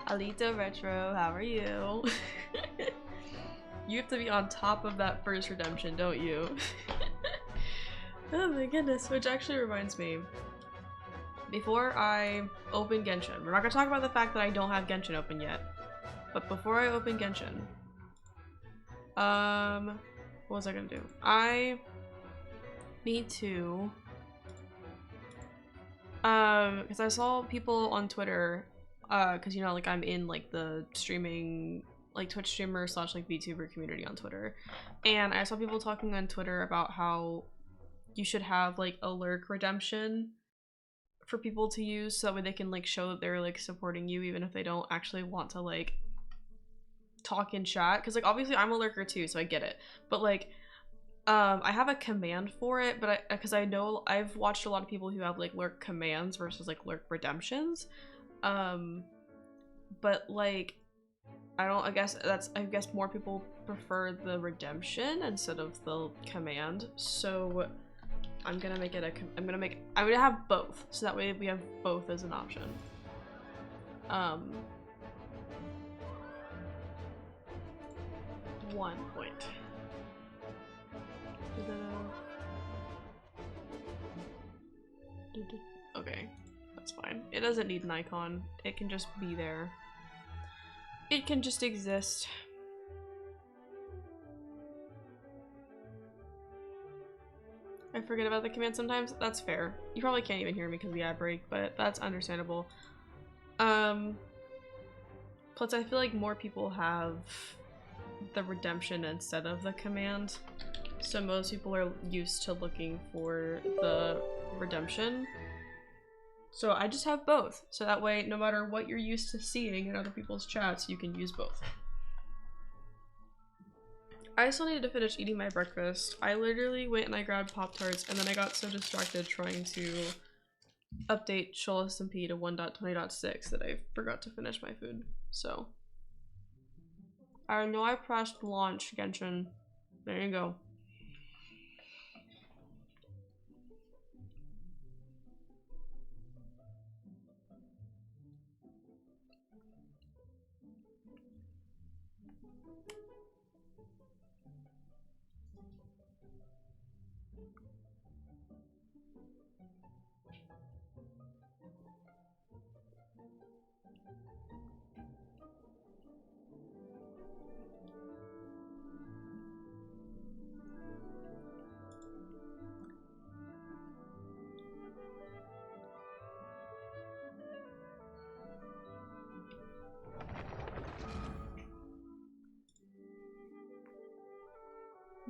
Alito Retro, how are you? You have to be on top of that first redemption, don't you? Oh my goodness, which actually reminds me. Before I open Genshin, we're not gonna talk about the fact that I don't have Genshin open yet. But before I open Genshin, what was I gonna do? I need to, because I saw people on Twitter, because you know, like I'm in like the streaming, like Twitch streamer slash like VTuber community on Twitter, and I saw people talking on Twitter about how you should have like a lurk redemption for people to use so that way they can like show that they're like supporting you even if they don't actually want to like talk in chat, because like obviously I'm a lurker too, so I get it, but like I have a command for it, but because I know I've watched a lot of people who have like lurk commands versus like lurk redemptions, but like I guess more people prefer the redemption instead of the command, so I'm gonna make it I'm gonna have both, so that way we have both as an option. 1 point. Okay, that's fine. It doesn't need an icon. It can just be there. It can just exist. I forget about the command sometimes. That's fair. You probably can't even hear me because of the ad break, but that's understandable. Plus I feel like more people have the redemption instead of the command. So most people are used to looking for the redemption. So I just have both. So that way, no matter what you're used to seeing in other people's chats, you can use both. I still needed to finish eating my breakfast. I literally went and I grabbed Pop-Tarts and then I got so distracted trying to update Shoal SMP to 1.20.6 that I forgot to finish my food. So I know I pressed launch Genshin. There you go.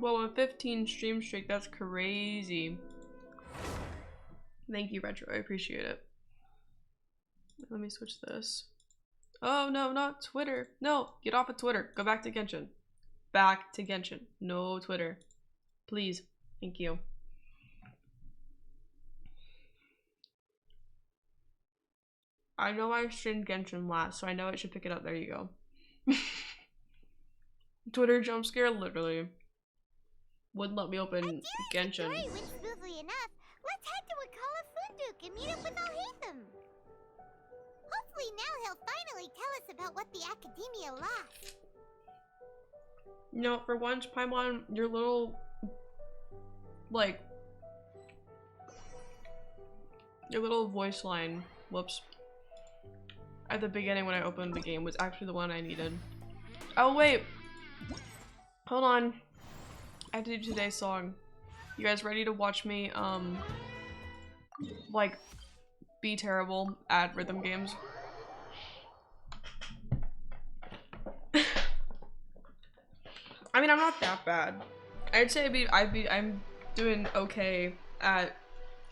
Whoa, a 15 stream streak, that's crazy. Thank you, Retro, I appreciate it. Let me switch this. Oh no, not Twitter. No, get off of Twitter. Go back to Genshin. Back to Genshin. No Twitter. Please. Thank you. I know I streamed Genshin last, so I know it should pick it up. There you go. Twitter jump scare, literally. Wouldn't let me open Genshin. Went smoothly enough. Let's head to Wakala Funduk and meet up with Alhaitham. Hopefully now he'll finally tell us about what the Academia lost. You know, for once, Paimon, your little, like, your little voice line, whoops, at the beginning when I opened the game was actually the one I needed. Oh wait, hold on. I have to do today's song. You guys ready to watch me, like, be terrible at rhythm games? I mean, I'm not that bad. I'd say I'm doing okay at,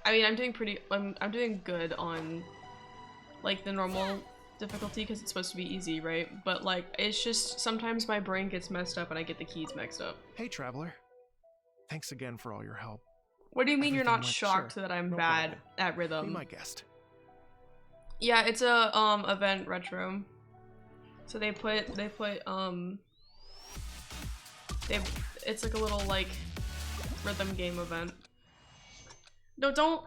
I mean, I'm doing good on, like, the normal difficulty because it's supposed to be easy, right? But, like, it's just, sometimes my brain gets messed up and I get the keys mixed up. Hey, Traveler. Thanks again for all your help. What do you mean Everything you're not went- shocked sure, that I'm no bad problem. at rhythm? Be my guest. Yeah, it's a event retro. So it's like a little like rhythm game event. No, don't,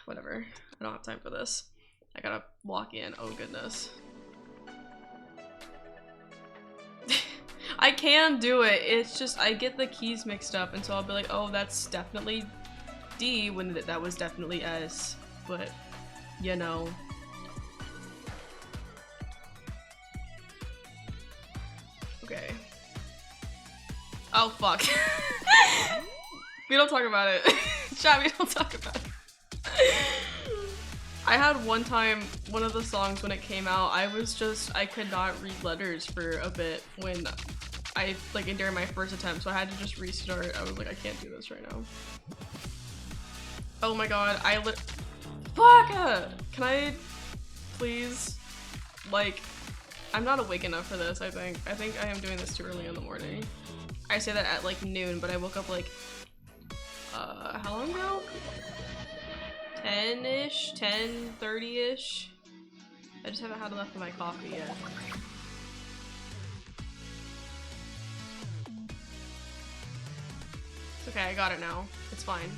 whatever. I don't have time for this. I gotta walk in. Oh goodness. I can do it. It's just I get the keys mixed up, and so I'll be like, oh, that's definitely D when that was definitely S. But you know. Okay. Oh fuck. We don't talk about it. Chat, we don't talk about it. I had one time, one of the songs when it came out, I could not read letters for a bit when during my first attempt, so I had to just restart. I was like, I can't do this right now. Oh my god, fuck! Can I please, I'm not awake enough for this, I think. I think I am doing this too early in the morning. I say that at noon, but I woke up how long ago? 10-ish? 10:30-ish? I just haven't had enough of my coffee yet. It's okay, I got it now. It's fine.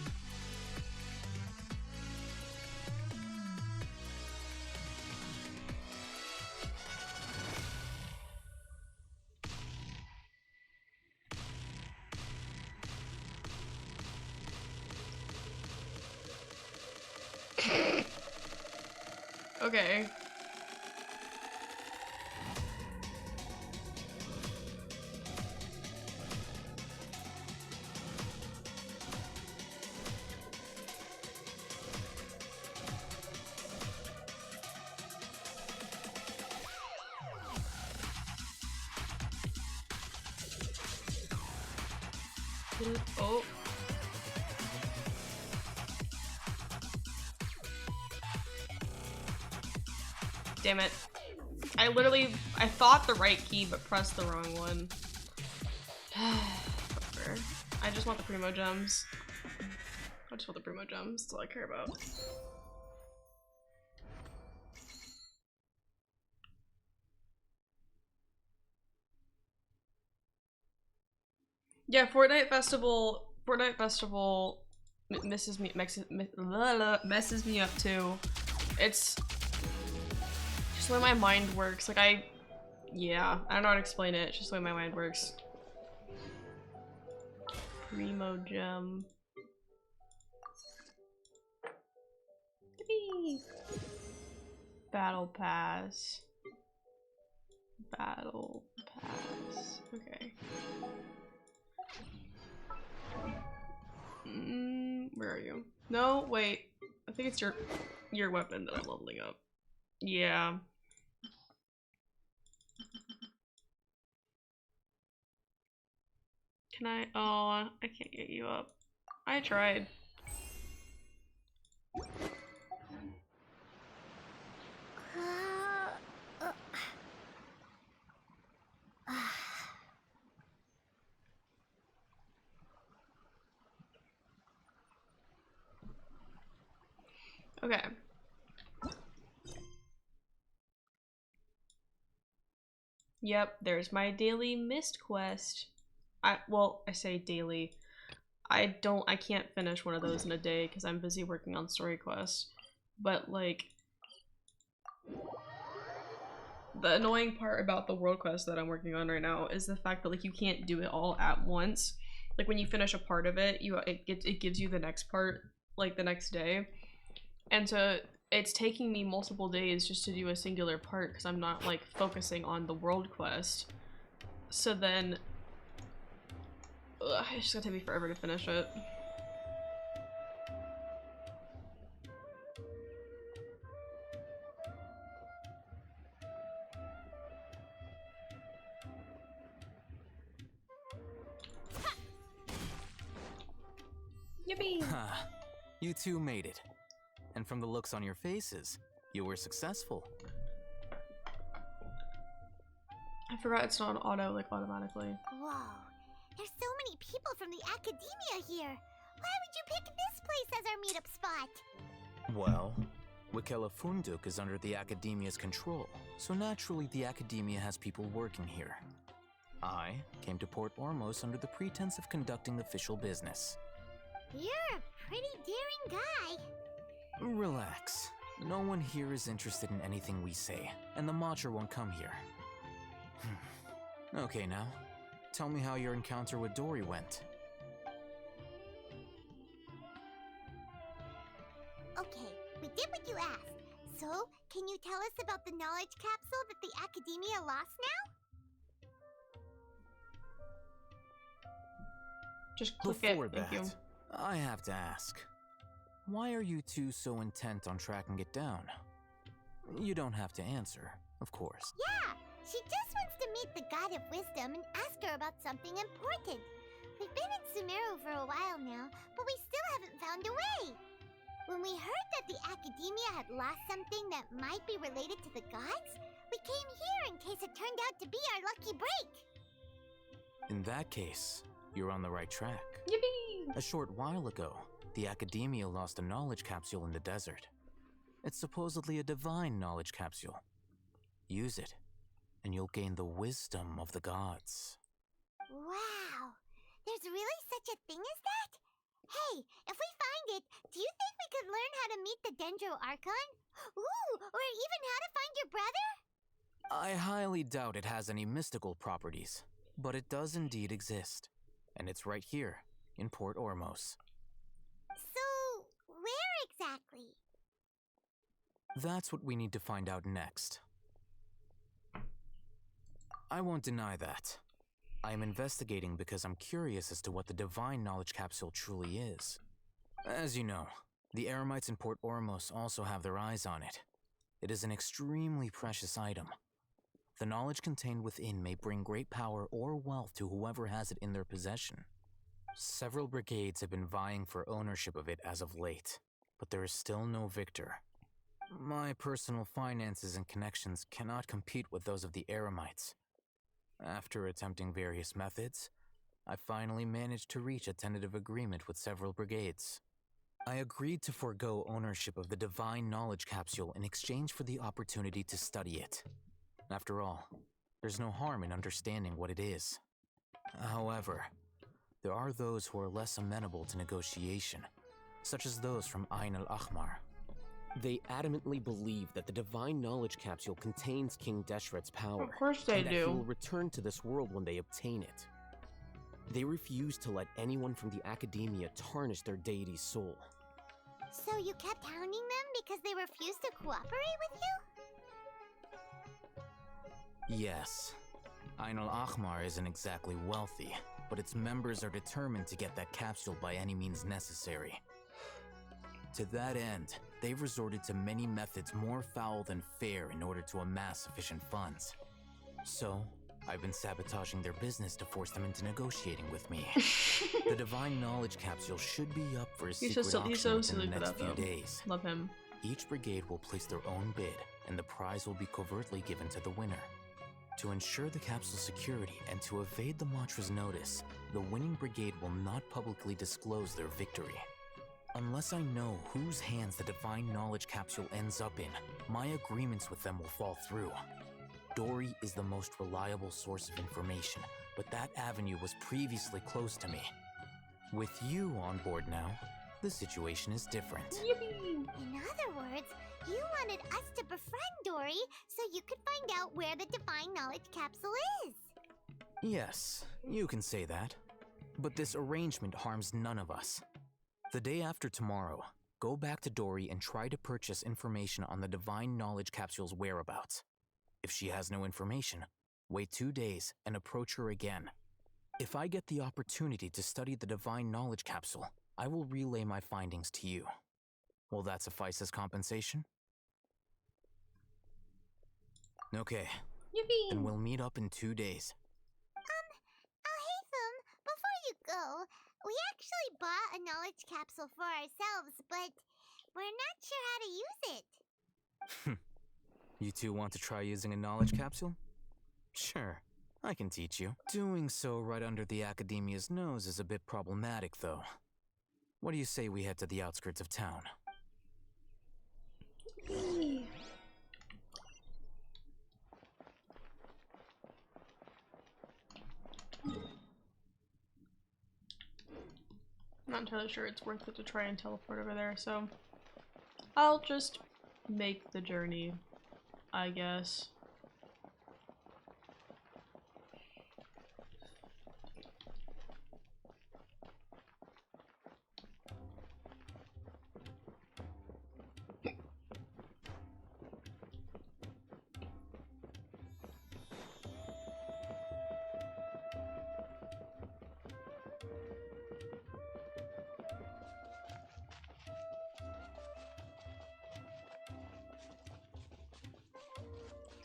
Okay. Oh. Damn it. I thought the right key, but pressed the wrong one. Whatever. I just want the primo gems. I just want the primo gems. That's all I care about. Yeah, Fortnite Festival messes me up too. It's just the way my mind works. Yeah, I don't know how to explain it. It's just the way my mind works. Primo gem. Yippee. Battle pass. Battle pass. Okay. Where are you? No, wait. I think it's your weapon that I'm leveling up. Yeah. Can I? Oh, I can't get you up. I tried. Okay. Yep, there's my daily mist quest. I say daily. I can't finish one of those in a day because I'm busy working on story quests. But the annoying part about the world quest that I'm working on right now is the fact that you can't do it all at once. When you finish a part of it, it gives you the next part the next day. And so it's taking me multiple days just to do a singular part because I'm not focusing on the world quest. So then it's just gonna take me forever to finish it. Yippee! You two made it. And from the looks on your faces, you were successful. I forgot it's not on auto, automatically. Whoa. There's so many people from the academia here. Why would you pick this place as our meetup spot? Well, Wikela Funduk is under the academia's control, so naturally the academia has people working here. I came to Port Ormos under the pretense of conducting official business. You're a pretty daring guy. Relax. No one here is interested in anything we say, and the Macher won't come here. Okay now, tell me how your encounter with Dory went. Okay, we did what you asked. So, can you tell us about the knowledge capsule that the Academia lost now? Just click Before it. Thank you. I have to ask, why are you two so intent on tracking it down? You don't have to answer, of course. Yeah, she just wants to meet the God of Wisdom and ask her about something important. We've been in Sumeru for a while now, but we still haven't found a way. When we heard that the Academia had lost something that might be related to the gods, we came here in case it turned out to be our lucky break. In that case, you're on the right track. Yippee! A short while ago, the Academia lost a knowledge capsule in the desert. It's supposedly a divine knowledge capsule. Use it, and you'll gain the wisdom of the gods. Wow, there's really such a thing as that? Hey, if we find it, do you think we could learn how to meet the Dendro Archon? Ooh, or even how to find your brother? I highly doubt it has any mystical properties, but it does indeed exist. And it's right here, in Port Ormos. So, where exactly? That's what we need to find out next. I won't deny that. I am investigating because I'm curious as to what the divine knowledge capsule truly is. As you know, the Eremites in Port Ormos also have their eyes on it. It is an extremely precious item. The knowledge contained within may bring great power or wealth to whoever has it in their possession. Several brigades have been vying for ownership of it as of late, but there is still no victor. My personal finances and connections cannot compete with those of the Eremites. After attempting various methods, I finally managed to reach a tentative agreement with several brigades. I agreed to forego ownership of the divine knowledge capsule in exchange for the opportunity to study it. After all, there's no harm in understanding what it is. However, there are those who are less amenable to negotiation, such as those from Ain al-Ahmar. They adamantly believe that the divine knowledge capsule contains King Deshret's power. Of course they and that he do. will return to this world when they obtain it. They refuse to let anyone from the Academia tarnish their deity's soul. So you kept hounding them because they refused to cooperate with you? Yes, Ain al-Ahmar isn't exactly wealthy, but its members are determined to get that capsule by any means necessary. To that end, they've resorted to many methods more foul than fair in order to amass sufficient funds. So, I've been sabotaging their business to force them into negotiating with me. The divine knowledge capsule should be up for a secret auction within silly the for next that, few though. days. Love him. Each brigade will place their own bid, and the prize will be covertly given to the winner. To ensure the capsule's security and to evade the Matra's notice, the winning brigade will not publicly disclose their victory. Unless I know whose hands the divine knowledge capsule ends up in, my agreements with them will fall through. Dory is the most reliable source of information, but that avenue was previously closed to me. With you on board now, the situation is different. Yippee! In other words, you wanted us to befriend Dory so you could find out where the divine knowledge capsule is. Yes, you can say that. But this arrangement harms none of us. The day after tomorrow, go back to Dory and try to purchase information on the divine knowledge capsule's whereabouts. If she has no information, wait 2 days and approach her again. If I get the opportunity to study the divine knowledge capsule, I will relay my findings to you. Will that suffice as compensation? Okay, Yippee! then we'll meet up in 2 days. Alhaitham, before you go, we actually bought a knowledge capsule for ourselves, but we're not sure how to use it. You two want to try using a knowledge capsule? Sure, I can teach you. Doing so right under the Academia's nose is a bit problematic, though. What do you say we head to the outskirts of town? Not entirely sure it's worth it to try and teleport over there, so I'll just make the journey, I guess.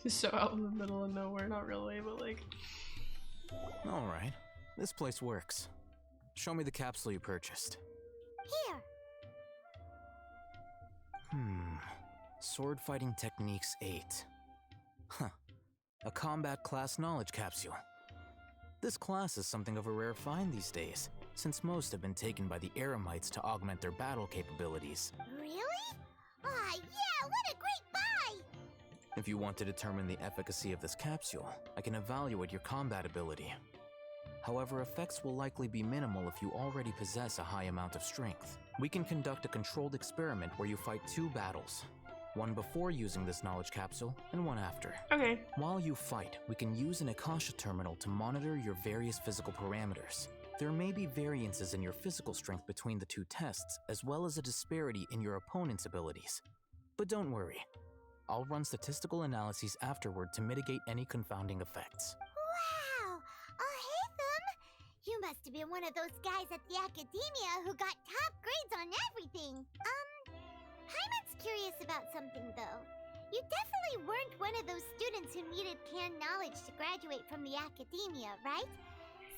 So out in the middle of nowhere, not really, but like. Alright, this place works. Show me the capsule you purchased. Here. Sword Fighting Techniques 8. Huh. A combat class knowledge capsule. This class is something of a rare find these days, since most have been taken by the Eremites to augment their battle capabilities. Really? Ah, yeah, what a great buy! If you want to determine the efficacy of this capsule, I can evaluate your combat ability. However, effects will likely be minimal if you already possess a high amount of strength. We can conduct a controlled experiment where you fight 2 battles. One before using this knowledge capsule, and one after. Okay. While you fight, we can use an Akasha terminal to monitor your various physical parameters. There may be variances in your physical strength between the 2 tests, as well as a disparity in your opponent's abilities. But don't worry. I'll run statistical analyses afterward to mitigate any confounding effects. Wow! Oh, hey, Thumb! You must have been one of those guys at the academia who got top grades on everything. Paimon's curious about something, though. You definitely weren't one of those students who needed canned knowledge to graduate from the academia, right?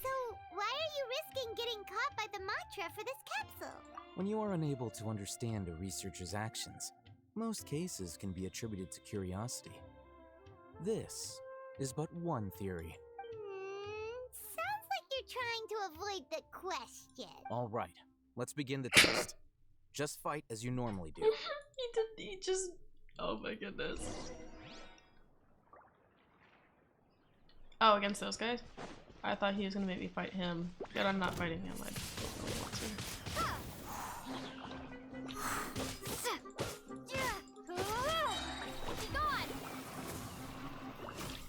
So, why are you risking getting caught by the mantra for this capsule? When you are unable to understand a researcher's actions, most cases can be attributed to curiosity. This is but one theory. Sounds like you're trying to avoid the question. All right, let's begin the test. Just fight as you normally do. He just. Oh my goodness. Oh, against those guys? I thought he was gonna make me fight him. But I'm not fighting him. I just don't really want to.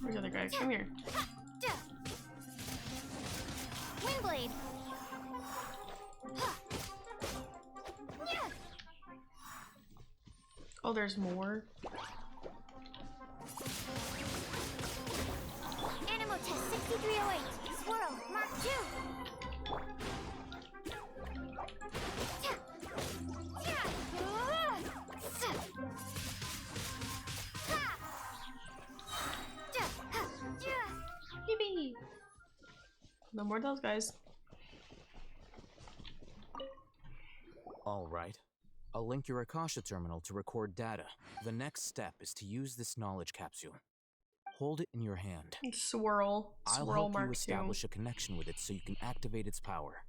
Where's the other guy? Come here. Windblade. Oh, there's more? Animal test 6308. Swirl, Mark 2. Yippee! No more of those guys. All right. I'll link your Akasha terminal to record data. The next step is to use this knowledge capsule. Hold it in your hand. Swirl. I'll Swirl help Mark you 2. establish a connection with it so you can activate its power.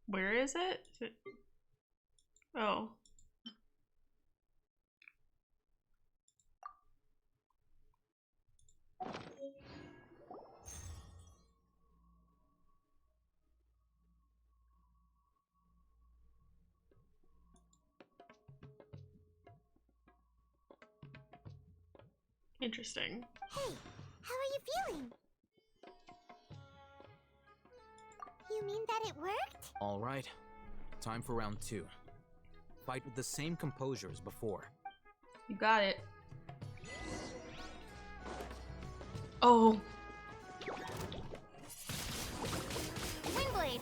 Where is it? Oh. Interesting. Hey, how are you feeling? You mean that it worked? All right. Time for round 2. Fight with the same composure as before. You got it. Oh. Windblade.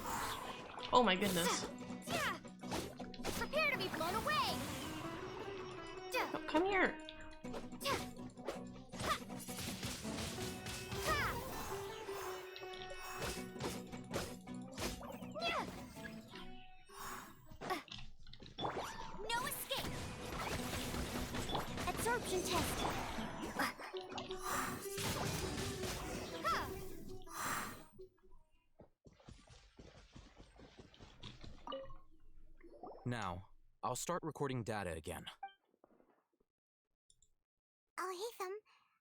Oh my goodness. Prepare to be blown away. Oh, come here. No escape. Absorption test. Now, I'll start recording data again. Oh, hey, Thumb.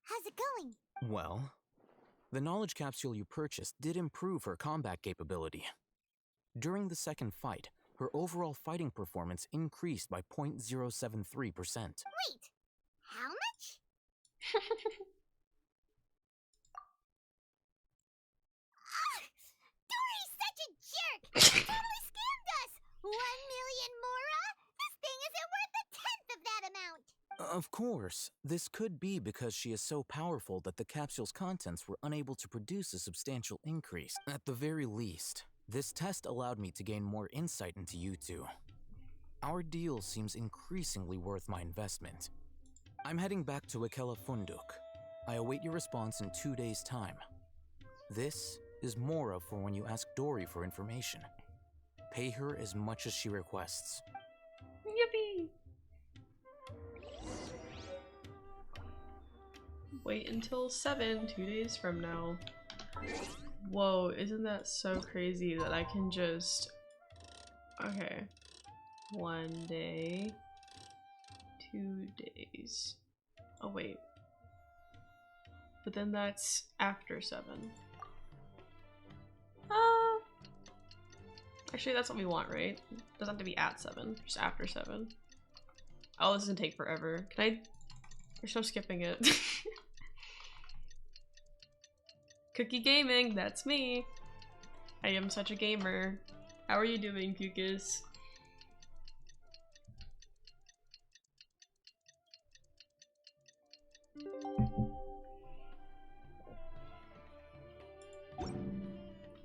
How's it going? Well, the knowledge capsule you purchased did improve her combat capability. During the second fight, her overall fighting performance increased by 0.073%. Wait, how much? Dory's such a jerk! He totally scammed us! 1 million mora? This thing isn't worth a tenth of that amount! Of course, this could be because she is so powerful that the capsule's contents were unable to produce a substantial increase. At the very least, this test allowed me to gain more insight into you two. Our deal seems increasingly worth my investment. I'm heading back to Ikela Funduk. I await your response in 2 days' time. This is Mora for when you ask Dory for information. Pay her as much as she requests. Yippee! Wait until 7, 2 days from now. Whoa, isn't that so crazy that I can just... Okay. 1 day. 2 days. Oh wait. But then that's after 7. Actually, that's what we want, right? Doesn't have to be at 7, just after 7. Oh, this is gonna take forever. Can I? There's no skipping it. Cookie gaming, that's me. I am such a gamer. How are you doing, Pukus?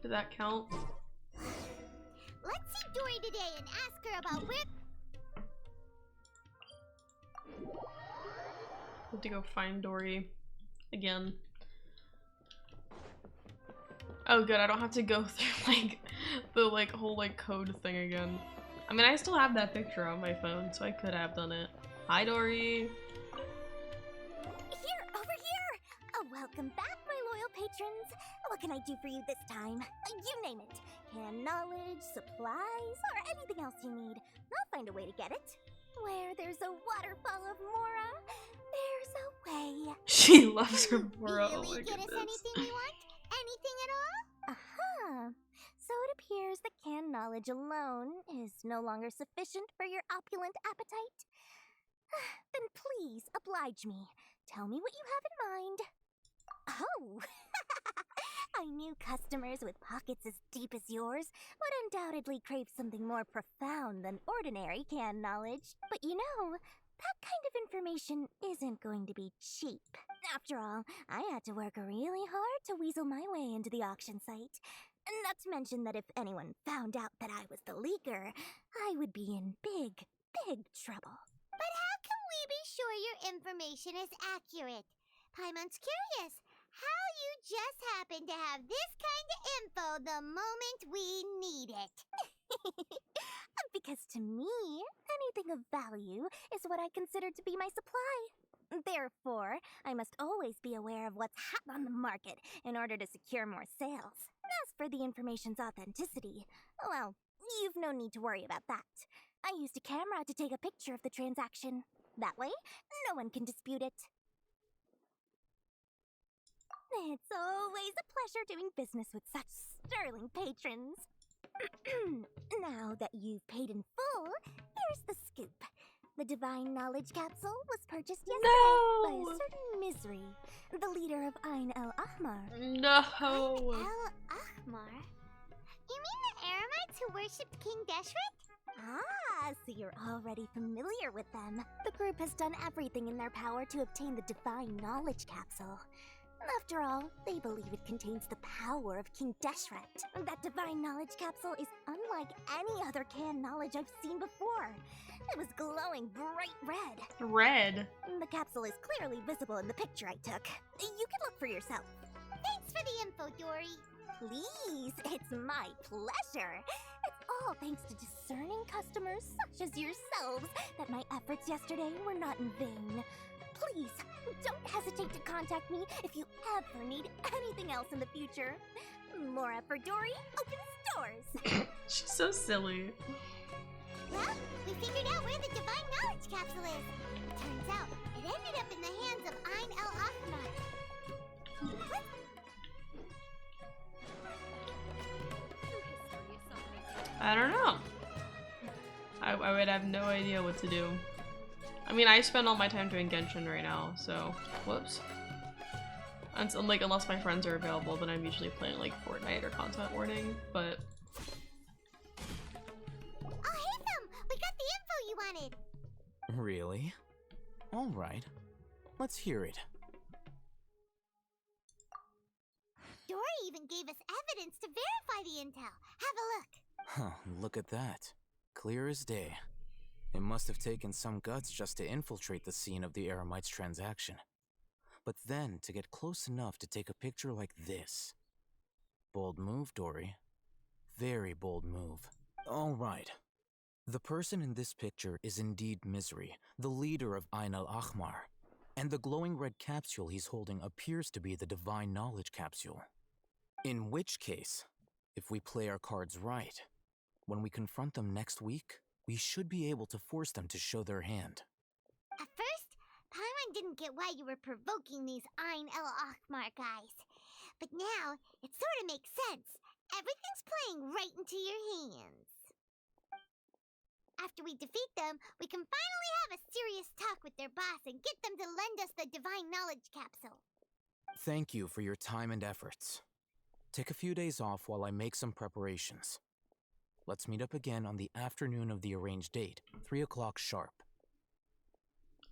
Did that count? Let's see Dory today and ask her about where... Have to go find Dory again. Oh good, I don't have to go through the whole code thing again. I mean, I still have that picture on my phone, so I could have done it. Hi Dory! Here, over here! Oh, welcome back, my loyal patrons. What can I do for you this time? You name it. Canned knowledge, supplies, or anything else you need. I'll find a way to get it. Where there's a waterfall of Mora, there's a way. She loves her Mora, oh my Get us goodness. anything we want? Anything at all? So it appears that canned knowledge alone is no longer sufficient for your opulent appetite. Then please oblige me. Tell me what you have in mind. Oh, I knew customers with pockets as deep as yours would undoubtedly crave something more profound than ordinary canned knowledge. But you know, that kind of information isn't going to be cheap. After all, I had to work really hard to weasel my way into the auction site. Not to mention that if anyone found out that I was the leaker, I would be in big, big trouble. But how can we be sure your information is accurate? Paimon's curious how you just happen to have this kind of info the moment we need it. Because to me, anything of value is what I consider to be my supply. Therefore, I must always be aware of what's hot on the market in order to secure more sales. As for the information's authenticity, well, you've no need to worry about that. I used a camera to take a picture of the transaction. That way, no one can dispute it. It's always a pleasure doing business with such sterling patrons. Now that you've paid in full, here's the scoop. The Divine Knowledge Capsule was purchased yesterday by a certain Misery, the leader of Ain El Ahmar. No! Ain El Ahmar? You mean the Eremites who worshipped King Deshret? Ah, so you're already familiar with them. The group has done everything in their power to obtain the Divine Knowledge Capsule. After all, they believe it contains the power of King Deshret. That Divine Knowledge Capsule is unlike any other canned knowledge I've seen before. It was glowing bright red. Red? The capsule is clearly visible in the picture I took. You can look for yourself. Thanks for the info, Dory. Please, it's my pleasure. It's all thanks to discerning customers such as yourselves that my efforts yesterday were not in vain. Please, don't hesitate to contact me if you ever need anything else in the future. Mora for Dory opens doors. She's so silly. Well, we figured out where the Divine Knowledge Capsule is. Turns out, it ended up in the hands of Ain El Ahmar. I don't know. I would have no idea what to do. I mean, I spend all my time doing Genshin right now, so whoops. And unless my friends are available, then I'm usually playing Fortnite or Content Warning, but... Oh, hey, Thumb! We got the info you wanted! Really? All right. Let's hear it. Dory even gave us evidence to verify the intel. Have a look. Huh, look at that. Clear as day. It must have taken some guts just to infiltrate the scene of the Eremites transaction. But then to get close enough to take a picture like this. Bold move, Dory. Very bold move. All right. The person in this picture is indeed Misery, the leader of Ain al-Ahmar. And the glowing red capsule he's holding appears to be the Divine Knowledge capsule. In which case, if we play our cards right, when we confront them next week, we should be able to force them to show their hand. At first, Paimon didn't get why you were provoking these Ain el-Ahmar guys. But now, it sort of makes sense. Everything's playing right into your hands. After we defeat them, we can finally have a serious talk with their boss and get them to lend us the Divine Knowledge capsule. Thank you for your time and efforts. Take a few days off while I make some preparations. Let's meet up again on the afternoon of the arranged date, 3 o'clock sharp.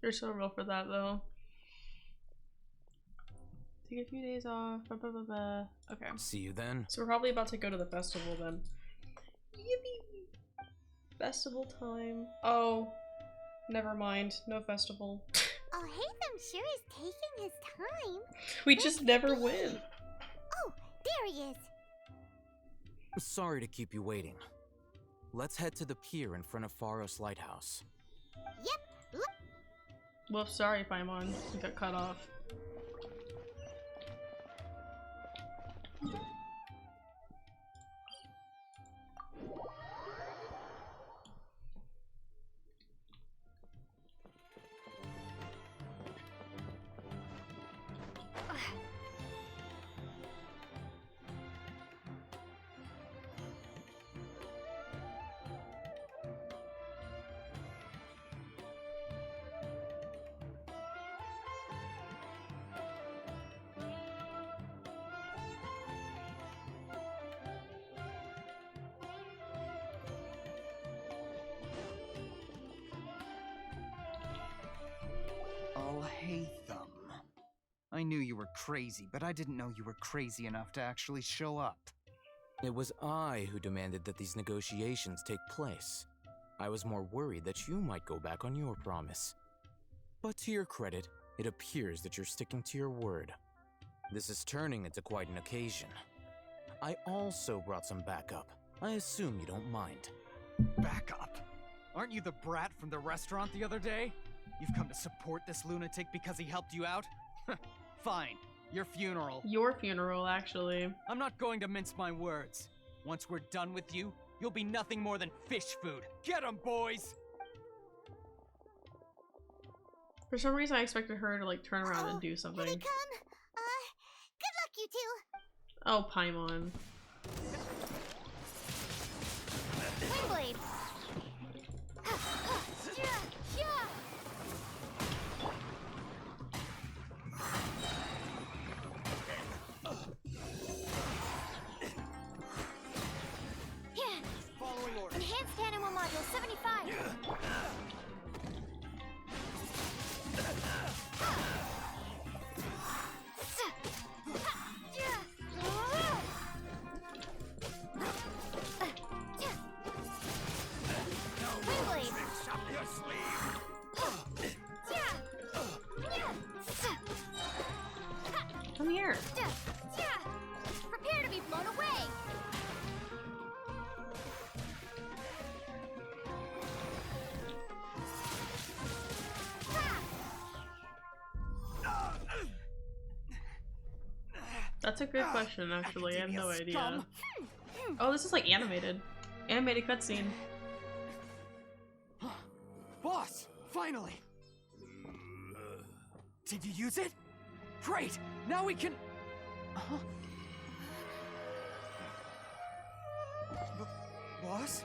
You're so real for that, though. Take a few days off. Blah, blah, blah, blah. Okay. See you then. So we're probably about to go to the festival then. Yippee! Festival time. Oh, never mind. No festival. Oh, Hatham sure is taking his time. We just never win. Oh, there he is. Sorry to keep you waiting. Let's head to the pier in front of Faros Lighthouse. Yep, look. Whoops, sorry, Paimon. We got cut off. Oh, Hatham. I knew you were crazy, but I didn't know you were crazy enough to actually show up. It was I who demanded that these negotiations take place. I was more worried that you might go back on your promise. But to your credit, it appears that you're sticking to your word. This is turning into quite an occasion. I also brought some backup. I assume you don't mind. Backup? Aren't you the brat from the restaurant the other day? You've come to support this lunatic because he helped you out? Fine. Your funeral. Your funeral, actually. I'm not going to mince my words. Once we're done with you, you'll be nothing more than fish food. Get 'em, boys! For some reason, I expected her to like turn around and do something. Here they come. Good luck, you two. Oh, Paimon. Windblade. Following orders. Enhanced Animal Module 75. Windblade. Come here. Prepare to be blown away. That's a good question, actually. I have no idea. Oh, this is like animated. Animated cutscene. Boss! Finally! Did you use it? Great! Now we can... Huh? Boss?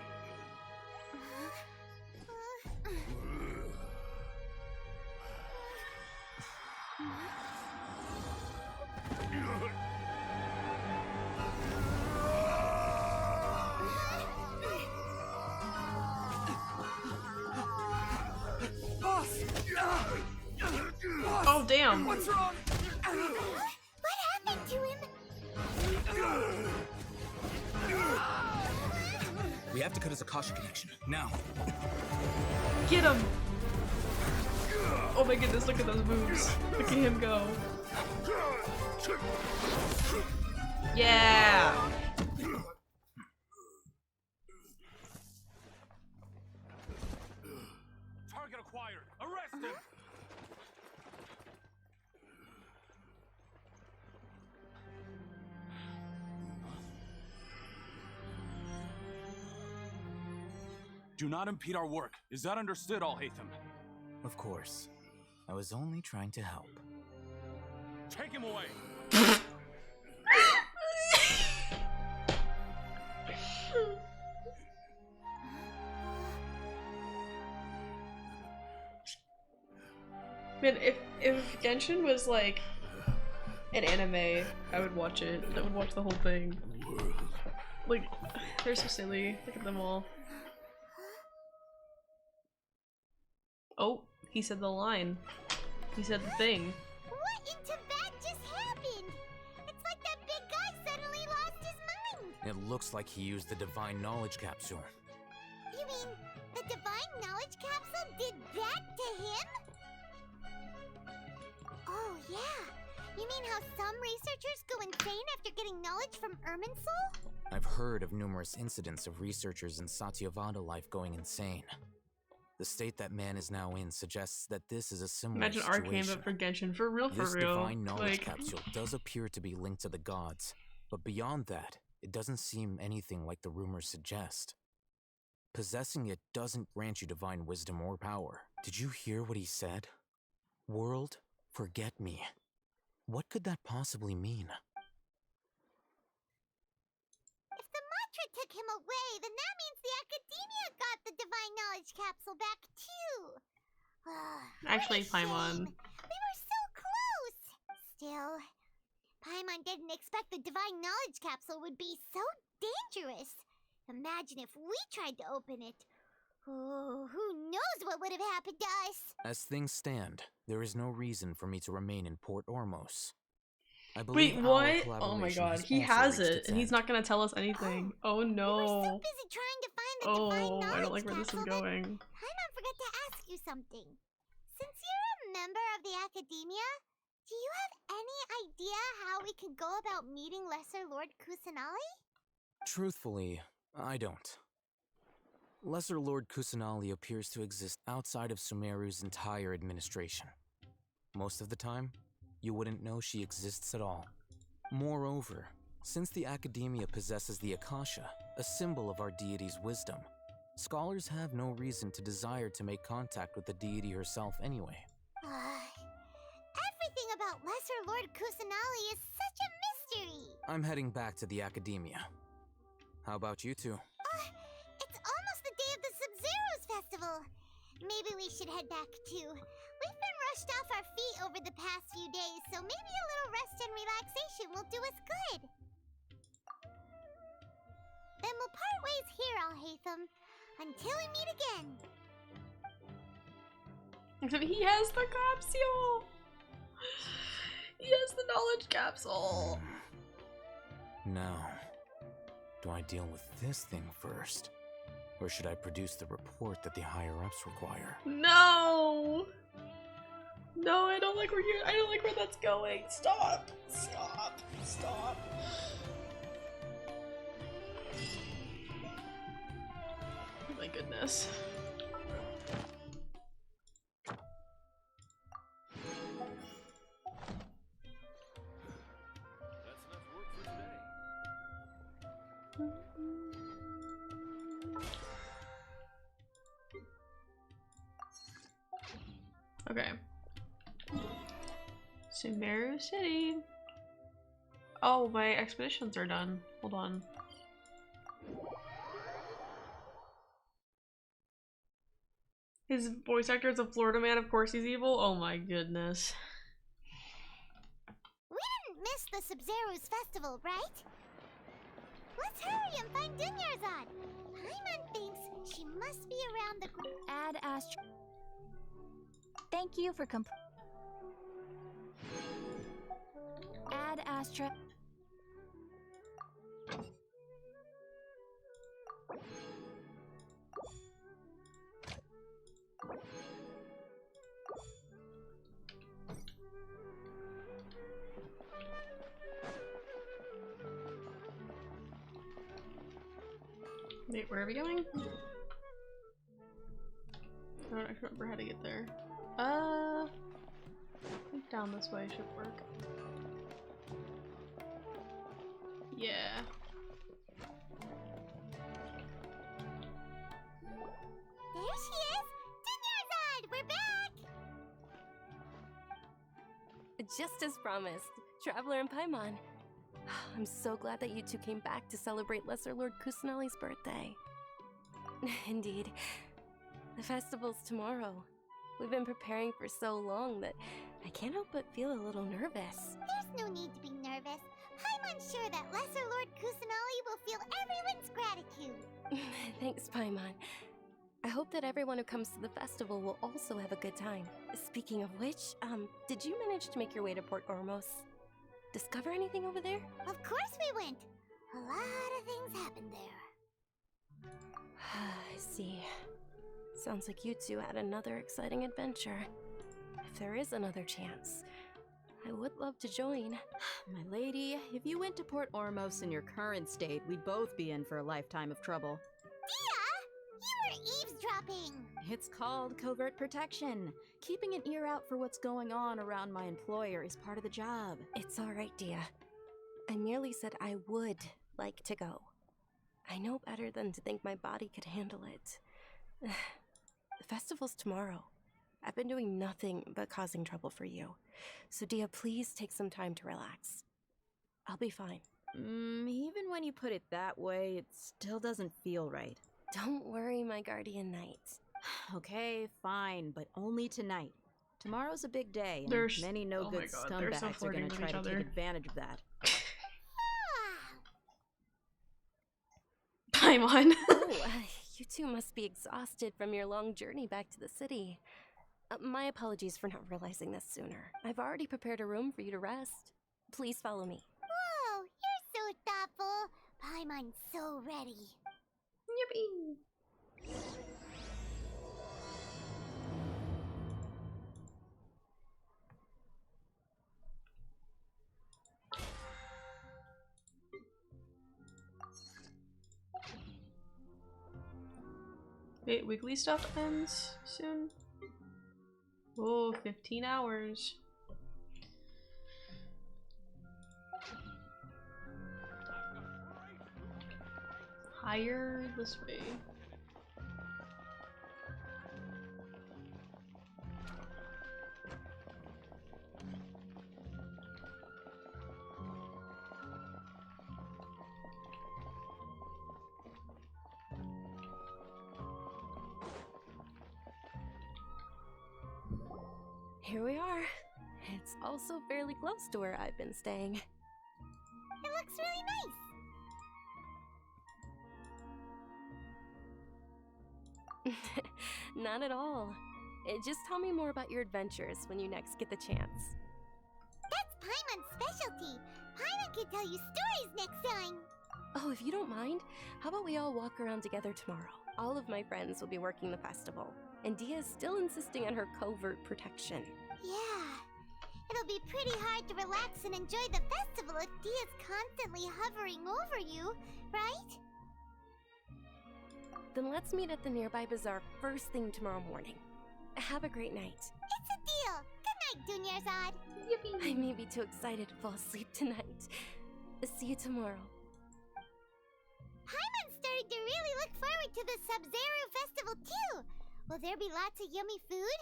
Boss! on. What's wrong? What happened to him? We have to cut his Akasha connection, now. Get him! Oh my goodness, look at those moves. Look at him go. Yeah! Target acquired. Arrest him. Do not impede our work. Is that understood, Al-Haytham? Of course. I was only trying to help. Take him away. Man, if Genshin was like an anime, I would watch it. I would watch the whole thing. Like, they're so silly. Look at them all. Oh, he said the line. He said the thing. What in Tibet just happened? It's like that big guy suddenly lost his mind. It looks like he used the Divine Knowledge Capsule. You mean the Divine Knowledge Capsule did that to him? Oh, yeah. You mean how some researchers go insane after getting knowledge from Irminsul? I've heard of numerous incidents of researchers in Satyavada life going insane. The state that man is now in suggests that this is a similar Imagine situation. Arcane, but for Genshin. For real, for This real. divine knowledge Like, capsule does appear to be linked to the gods, but beyond that, it doesn't seem anything like the rumors suggest. Possessing it doesn't grant you divine wisdom or power. Did you hear what he said? World, forget me. What could that possibly mean? If the mantra took him away, then that means the Academia got the Divine Knowledge Capsule back too. Actually, What a shame. Paimon. We were so close. Still, Paimon didn't expect the Divine Knowledge Capsule would be so dangerous. Imagine if we tried to open it. Oh, who knows what would have happened to us? As things stand, there is no reason for me to remain in Port Ormos. I wait, believe our what? Oh my collaboration god, has he also has reached it, its and he's end. not gonna tell us anything. Oh We were so no. busy trying to find the Divine Oh, Knowledge I don't like where this is Capsule that going. Paimon forgot to ask you something. Since you're a member of the Academia, do you have any idea how we can go about meeting Lesser Lord Kusanali? Truthfully, I don't. Lesser Lord Kusanali appears to exist outside of Sumeru's entire administration. Most of the time, you wouldn't know she exists at all. Moreover, since the Academia possesses the Akasha, a symbol of our deity's wisdom, scholars have no reason to desire to make contact with the deity herself anyway. Everything about Lesser Lord Kusanali is such a mystery. I'm heading back to the Academia. How about you two? It's almost the day of the Sub-Zero's festival. Maybe we should head back too. We've been rushed off our feet over the past few days, so maybe a little rest and relaxation will do us good. Then we'll part ways here, Al-Haytham, until we meet again. Except he has the capsule! He has the knowledge capsule! Now, do I deal with this thing first? Or should I produce the report that the higher-ups require? No! No, I don't like where I don't like where that's going. Stop! Stop! Stop! Oh my goodness. That's enough work for today. Okay. Sumeru City. Oh, my expeditions are done. Hold on. His voice actor is a Florida man, of course he's evil. Oh my goodness. We didn't miss the Sub-Zero's festival, right? Let's hurry and find Dunyarzad. Paimon thinks she must be around the... Add Astro. Thank you for last trip. Wait, where are we going? I don't actually remember how to get there. I think down this way should work. Yeah. There she is! Dunyarzad! We're back! Just as promised, Traveler and Paimon. I'm so glad that you two came back to celebrate Lesser Lord Kusanali's birthday. Indeed. The festival's tomorrow. We've been preparing for so long that I can't help but feel a little nervous. There's no need to be nervous. Paimon's sure that Lesser Lord Kusanali will feel everyone's gratitude. Thanks, Paimon. I hope that everyone who comes to the festival will also have a good time. Speaking of which, did you manage to make your way to Port Ormos? Discover anything over there? Of course we went. A lot of things happened there. I see. Sounds like you two had another exciting adventure. If there is another chance, I would love to join. My lady, if you went to Port Ormos in your current state, we'd both be in for a lifetime of trouble. Dia! You were eavesdropping! It's called covert protection. Keeping an ear out for what's going on around my employer is part of the job. It's alright, Dia. I merely said I would like to go. I know better than to think my body could handle it. The festival's tomorrow. I've been doing nothing but causing trouble for you. So Dia, please take some time to relax. I'll be fine. Even when you put it that way, it still doesn't feel right. Don't worry, my guardian knight. Okay, fine, but only tonight. Tomorrow's a big day, and There's- many oh my no-good God, they're so scumbags are flirting gonna with try each to other. take advantage of that. Paimon. Oh, you two must be exhausted from your long journey back to the city. My apologies for not realizing this sooner. I've already prepared a room for you to rest. Please follow me. Whoa, you're so thoughtful. Paimon's so ready. Yippee! Wait, weekly stuff ends soon? Oh, 15 hours. Higher this way. Here we are. It's also fairly close to where I've been staying. It looks really nice. Not at all. Just tell me more about your adventures when you next get the chance. That's Paimon's specialty. Paimon can tell you stories next time. Oh, if you don't mind, how about we all walk around together tomorrow? All of my friends will be working the festival, and Dia is still insisting on her covert protection. Yeah. It'll be pretty hard to relax and enjoy the festival if Dia's constantly hovering over you, right? Then let's meet at the nearby bazaar first thing tomorrow morning. Have a great night. It's a deal. Good night, Dunyarzad. I may be too excited to fall asleep tonight. See you tomorrow. Paimon's starting to really look forward to the Sub-Zero Festival too. Will there be lots of yummy food?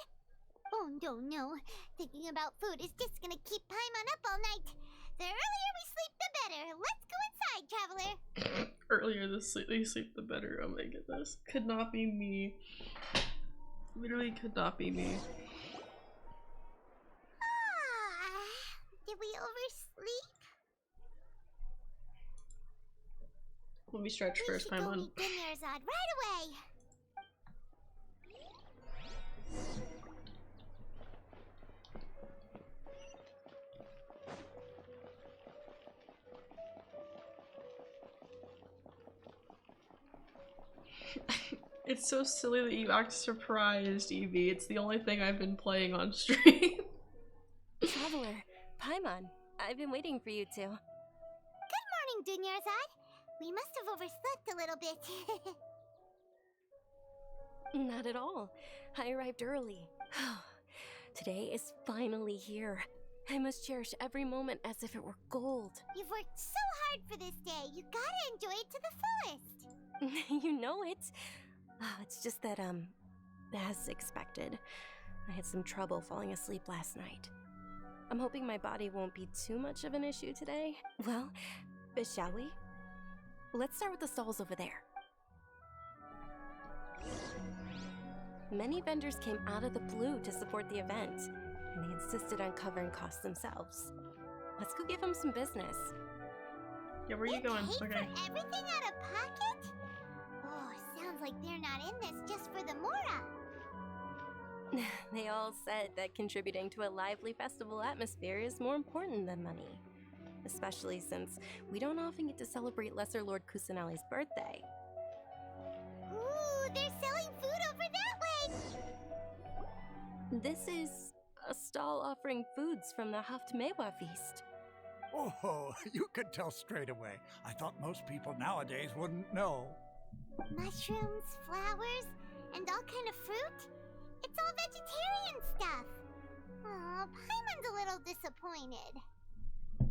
Oh no. Thinking about food is just gonna keep Paimon up all night. The earlier we sleep, the better. Let's go inside, traveler. Earlier they sleep the better. Oh my goodness. Could not be me. Literally could not be me. Did we oversleep? Let me stretch We first, should go Paimon. meet Dunyarzad right away. It's so silly that you act surprised, Evie. It's the only thing I've been playing on stream. Traveler, Paimon, I've been waiting for you two. Good morning, Dunyarzad. We must have overslept a little bit. Not at all. I arrived early. Today is finally here. I must cherish every moment as if it were gold. You've worked so hard for this day. You gotta enjoy it to the fullest. You know it. It's just that, as expected, I had some trouble falling asleep last night. I'm hoping my body won't be too much of an issue today. Well, shall we? Let's start with the stalls over there. Many vendors came out of the blue to support the event, and they insisted on covering costs themselves. Let's go give them some business. Yeah, where are you going? Paid Okay. for everything out of pocket? Oh, sounds like they're not in this just for the Mora. They all said that contributing to a lively festival atmosphere is more important than money. Especially since we don't often get to celebrate Lesser Lord Kusanali's birthday. Ooh, they're selling food over that way. This is a stall offering foods from the Haftmewa feast. Oh, you could tell straight away. I thought most people nowadays wouldn't know. Mushrooms, flowers, and all kind of fruit? It's all vegetarian stuff. Aw, Paimon's a little disappointed. I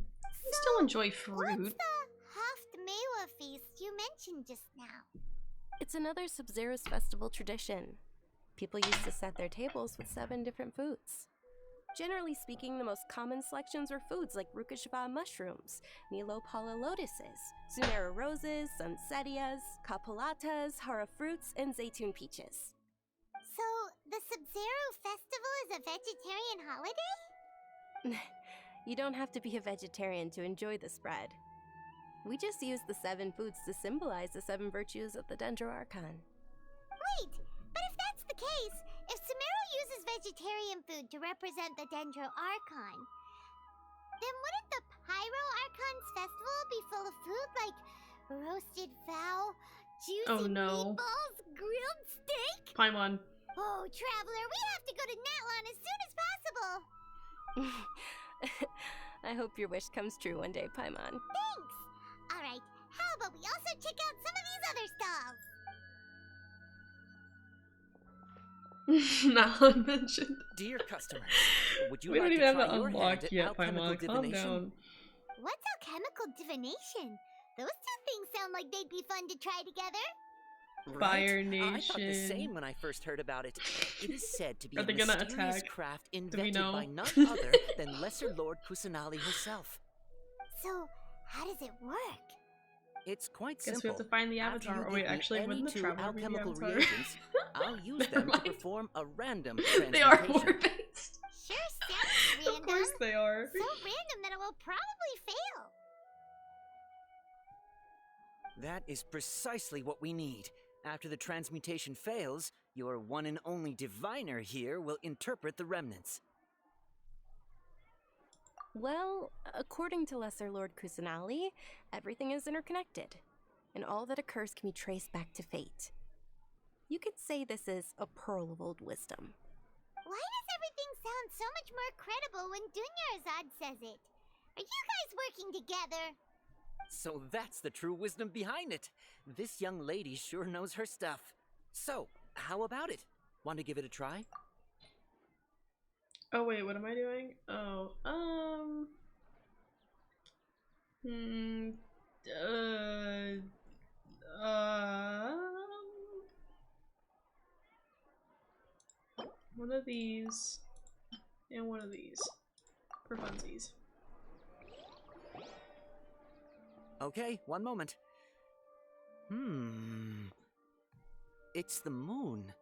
still enjoy fruit. What's the Haftmewa feast you mentioned just now? It's another Sub-Zero's festival tradition. People used to set their tables with 7 different foods. Generally speaking, the most common selections were foods like Rukashva mushrooms, Nilopala lotuses, Sumeru roses, Sunsetias, Kapalatas, Hara fruits, and Zaytun peaches. So, the Sub-Zero festival is a vegetarian holiday? You don't have to be a vegetarian to enjoy the spread. We just use the 7 foods to symbolize the 7 virtues of the Dendro Archon. Wait, but if that's the case, if Sumeru uses vegetarian food to represent the Dendro Archon, then wouldn't the Pyro Archon's festival be full of food like roasted fowl, juicy meatballs, grilled steak? Paimon. Oh, Traveler, we have to go to Natlan as soon as possible! I hope your wish comes true one day, Paimon. Thanks! Alright, how about we also check out some of these other stalls? Natlan mentioned. Dear customers, would you We like don't to even try have it your hand unlocked at yet, alchemical Paimon. Calm divination? down. What's alchemical divination? Those two things sound like they'd be fun to try together. Fire I thought the Nation. same when I first heard about it. It is said to be Are a they gonna mysterious attack? craft we invented know? by none other than Lesser Lord Kusanali herself. So, how does it work? It's quite Guess we simple. have to find the After avatar. you Oh wait, give me actually, any wouldn't the 2 traveler be the alchemical avatar? reagents, I'll use Never them to mind. perform a random transmutation. They are war-based. Sure sounds random. Of course they are. So random that it will probably fail. That is precisely what we need. After the transmutation fails, your one and only diviner here will interpret the remnants. Well, according to Lesser Lord Kusanali, everything is interconnected, and all that occurs can be traced back to fate. You could say this is a pearl of old wisdom. Why does everything sound so much more credible when Dunyarzad says it? Are you guys working together? So that's the true wisdom behind it. This young lady sure knows her stuff. So, how about it? Want to give it a try? Oh wait, what am I doing? Oh, one of these and one of these for funsies. Okay, one moment. It's the moon.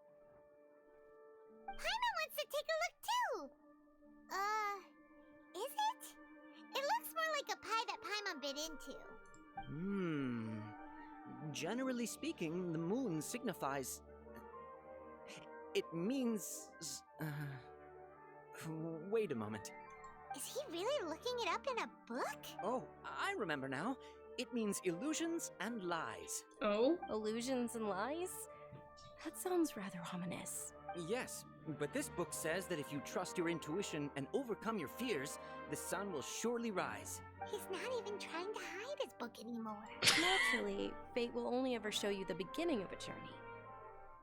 Paimon wants to take a look too! Is it? It looks more like a pie that Paimon bit into. Generally speaking, the moon signifies... It means... Wait a moment. Is he really looking it up in a book? Oh, I remember now. It means illusions and lies. Oh? Illusions and lies? That sounds rather ominous. Yes, but this book says that if you trust your intuition and overcome your fears, the sun will surely rise. He's not even trying to hide his book anymore. Naturally, fate will only ever show you the beginning of a journey.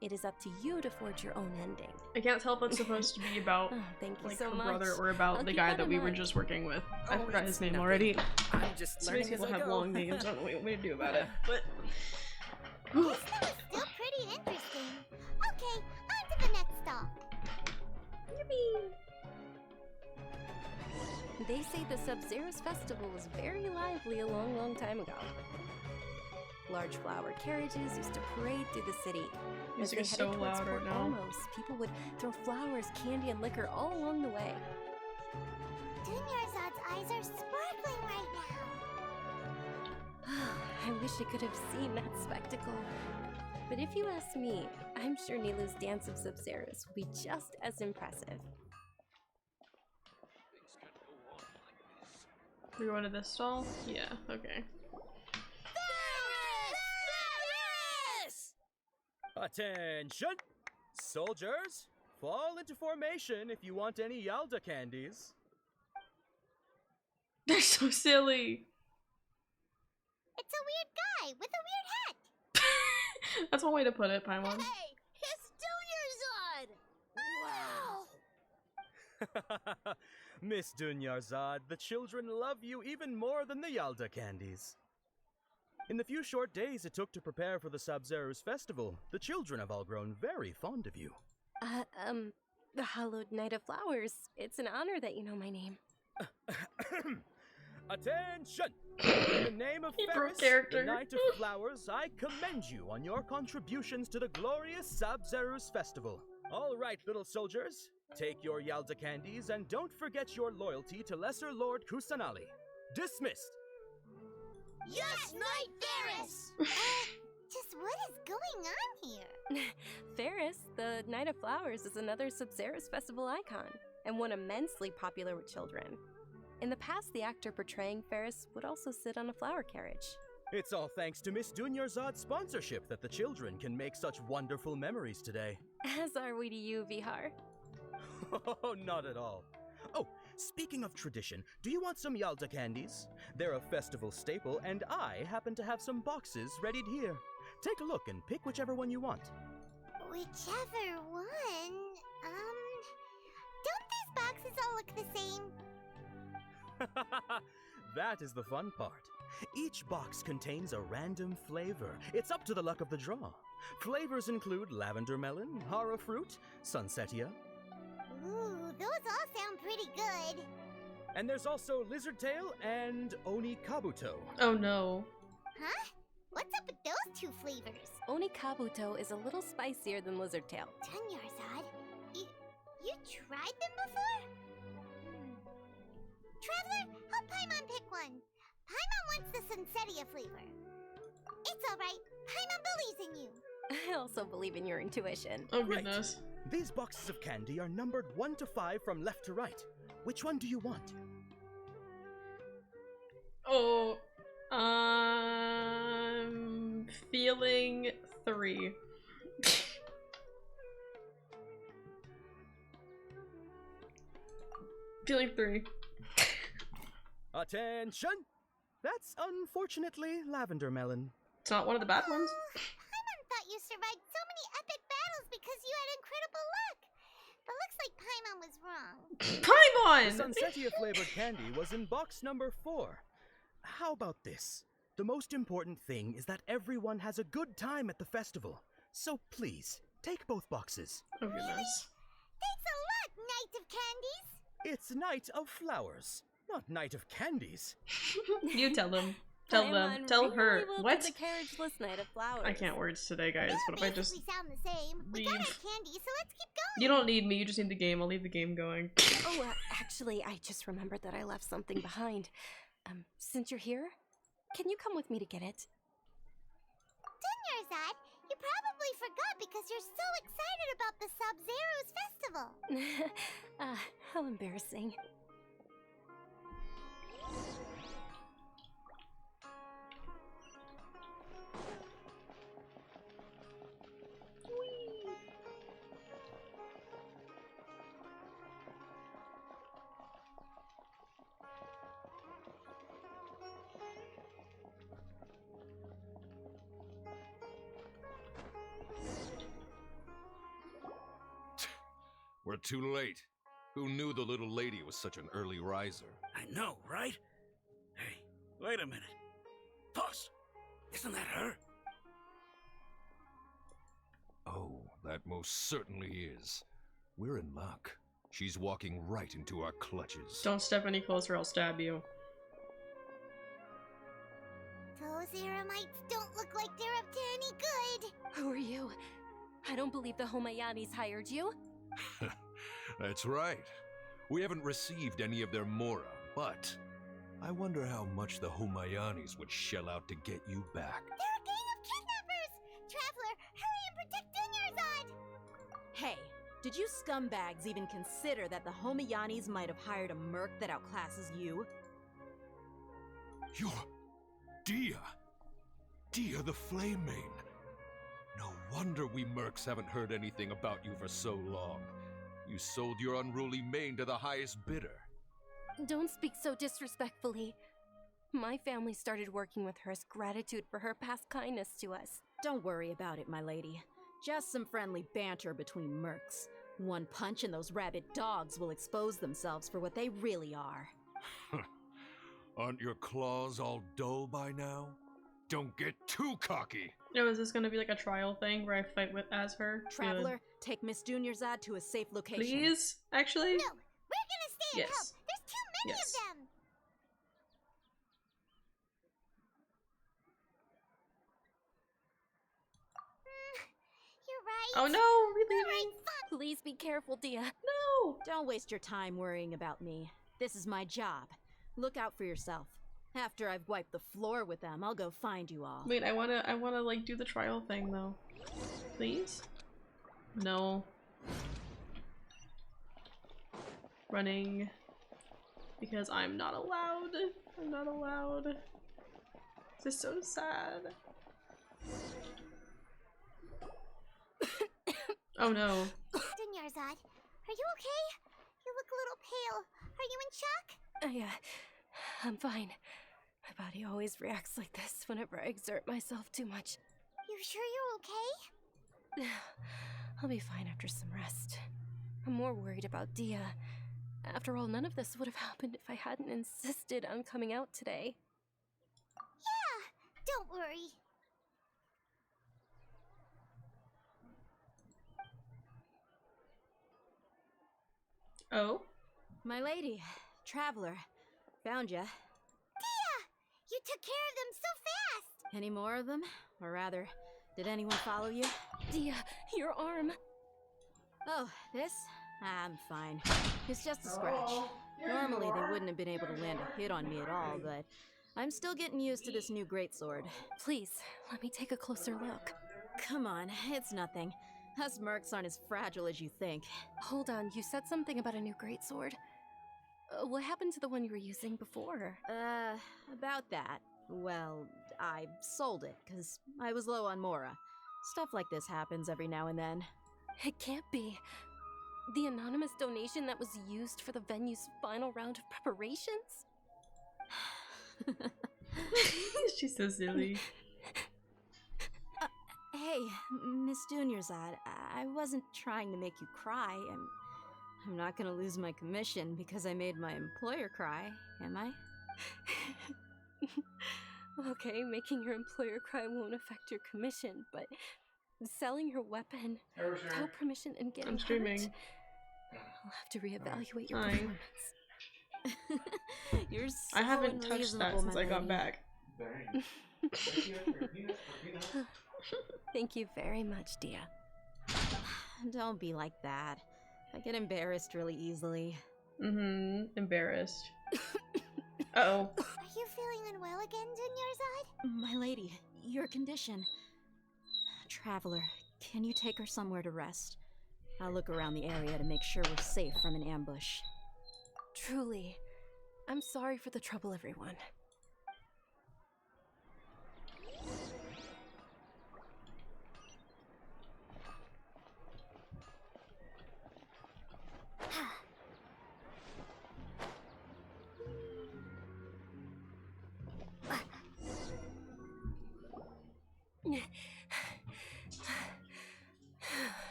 It is up to you to forge your own ending. I can't tell if it's supposed to be about Thank you like so her much. brother or about I'll the keep guy that that in we were mind. just working with. I Oh, forgot his it's name nothing. already. I'm just So many learning people as I have go. long names. I don't know what to do about it. But This one was still pretty interesting. Okay, on to the next stop. They say the Sub-Zero's festival was very lively a long, long time ago. Large flower carriages used to parade through the city. As music they is headed so towards loud Port right now. Almos, people would throw flowers, candy, and liquor all along the way. Dunyarzad's eyes are sparkling right now. I wish I could have seen that spectacle. But if you ask me, I'm sure Nilu's dance of Sub-Zeros will be just as impressive. We're going to this stall? Yeah, okay. Attention! Soldiers, fall into formation if you want any Yalda candies. They're so silly. It's a weird guy with a weird hat. That's one way to put it, Paimon. Hey, it's Dunyarzad! Wow! Miss Dunyarzad, the children love you even more than the Yalda candies. In the few short days it took to prepare for the Sub-Zero's festival, the children have all grown very fond of you. The Hallowed Knight of Flowers. It's an honor that you know my name. Attention! In the name of He broke Ferris, character. the Knight of Flowers, I commend you on your contributions to the glorious Sub-Zero's festival. All right, little soldiers, take your Yalda candies and don't forget your loyalty to Lesser Lord Kusanali. Dismissed! Yes, Knight Ferris! Just what is going on here? Ferris, the Knight of Flowers, is another Sub-Zero's festival icon, and one immensely popular with children. In the past, the actor portraying Ferris would also sit on a flower carriage. It's all thanks to Miss Dunyarzad's sponsorship that the children can make such wonderful memories today. As are we to you, Vihar. Oh, not at all. Oh, speaking of tradition, do you want some Yalda candies? They're a festival staple, and I happen to have some boxes readied here. Take a look and pick whichever one you want. Whichever one? Don't these boxes all look the same? That is the fun part. Each box contains a random flavor. It's up to the luck of the draw. Flavors include lavender melon, hara fruit, sunsetia. Ooh, those all sound pretty good. And there's also lizard tail and oni kabuto. Oh no. Huh? What's up with those two flavors? Oni Kabuto is a little spicier than Lizard Tail. Dunyarzad, you tried them before? Traveler, help Paimon pick one. Paimon wants the Sunsetia flavor. It's alright. Paimon believes in you. I also believe in your intuition. Oh Great. goodness. These boxes of candy are numbered 1 to 5 from left to right. Which one do you want? Oh, feeling 3. Feeling 3. Attention! That's unfortunately lavender melon. It's not one of the bad ones. Paimon thought you survived so many epic battles because you had incredible luck. But looks like Paimon was wrong. The Paimon! Sunsetia flavored candy was in box number 4. How about this? The most important thing is that everyone has a good time at the festival. So please, take both boxes. Oh goodness. Thanks a lot, Knight of Candies. It's Night of Flowers, not Night of Candies. You tell them. Tell them. Paimon Tell really her. will What? be the carriageless Knight of Flowers. I can't words today, guys. What if I just... Basically sound the same. We got leave? our candy, so let's keep going. You don't need me, you just need the game. I'll leave the game going. Oh, actually, I just remembered that I left something behind. Since you're here, can you come with me to get it? Dunyarzad, you probably forgot because you're so excited about the Sub-Zero's festival. How embarrassing. We're too late. Who knew the little lady was such an early riser? I know, right? Hey, wait a minute. Boss, isn't that her? Oh, that most certainly is. We're in luck. She's walking right into our clutches. Don't step any closer, I'll stab you. Those Eremites don't look like they're up to any good. Who are you? I don't believe the Homayanis hired you. That's right. We haven't received any of their mora, but I wonder how much the Homayanis would shell out to get you back. They're a gang of kidnappers! Traveler, hurry and protect Dunyarzad! Hey, did you scumbags even consider that the Homayanis might have hired a merc that outclasses you? You're Dia! Dia the Flame Mane! No wonder we mercs haven't heard anything about you for so long. You sold your unruly mane to the highest bidder. Don't speak so disrespectfully. My family started working with her as gratitude for her past kindness to us. Don't worry about it, my lady. Just some friendly banter between mercs. One punch and those rabid dogs will expose themselves for what they really are. Aren't your claws all dull by now? Don't get too cocky! Yo, is this gonna be like a trial thing where I fight with as her? Traveler, take Miss Dunyarzad to a safe location. Please? Actually? No, we're gonna stay and help. There's too many of them. You're right. Oh no, You're right. Please be careful, Dia. No! Don't waste your time worrying about me. This is my job. Look out for yourself. After I've wiped the floor with them, I'll go find you all. Wait, I wanna like do the trial thing though. Please? No. Running. Because I'm not allowed. I'm not allowed. This is so sad. Oh no. Dunyarzad, are you okay? You look a little pale. Are you in shock? Yeah, I'm fine. My body always reacts like this whenever I exert myself too much. You sure you're okay? I'll be fine after some rest. I'm more worried about Dia. After all, none of this would have happened if I hadn't insisted on coming out today. Yeah, don't worry. Oh? My lady, Traveler, found ya. Dia! You took care of them so fast! Any more of them? Or rather, did anyone follow you? Dia, your arm. Oh, this? I'm fine. It's just a scratch. Normally they wouldn't have been able to land a hit on me at all, but I'm still getting used to this new greatsword. Please, let me take a closer look. Come on, it's nothing. Us mercs aren't as fragile as you think. Hold on, you said something about a new greatsword. What happened to the one you were using before? About that. Well, I sold it, because I was low on mora. Stuff like this happens every now and then. It can't be. The anonymous donation that was used for the venue's final round of preparations? She's so silly. Hey, Miss Dunyarzad, I wasn't trying to make you cry. I'm not gonna lose my commission because I made my employer cry, am I? Okay, making your employer cry won't affect your commission, but selling your weapon without permission and getting I'm streaming. hurt, I'll have to reevaluate your Fine. performance. You're so I haven't touched that since I got back. Thank you very much, Dia. Don't be like that. I get embarrassed really easily. Embarrassed. Uh-oh. Are you feeling unwell again, Dunyarzad? My lady, your condition. Traveler, can you take her somewhere to rest? I'll look around the area to make sure we're safe from an ambush. Truly, I'm sorry for the trouble, everyone.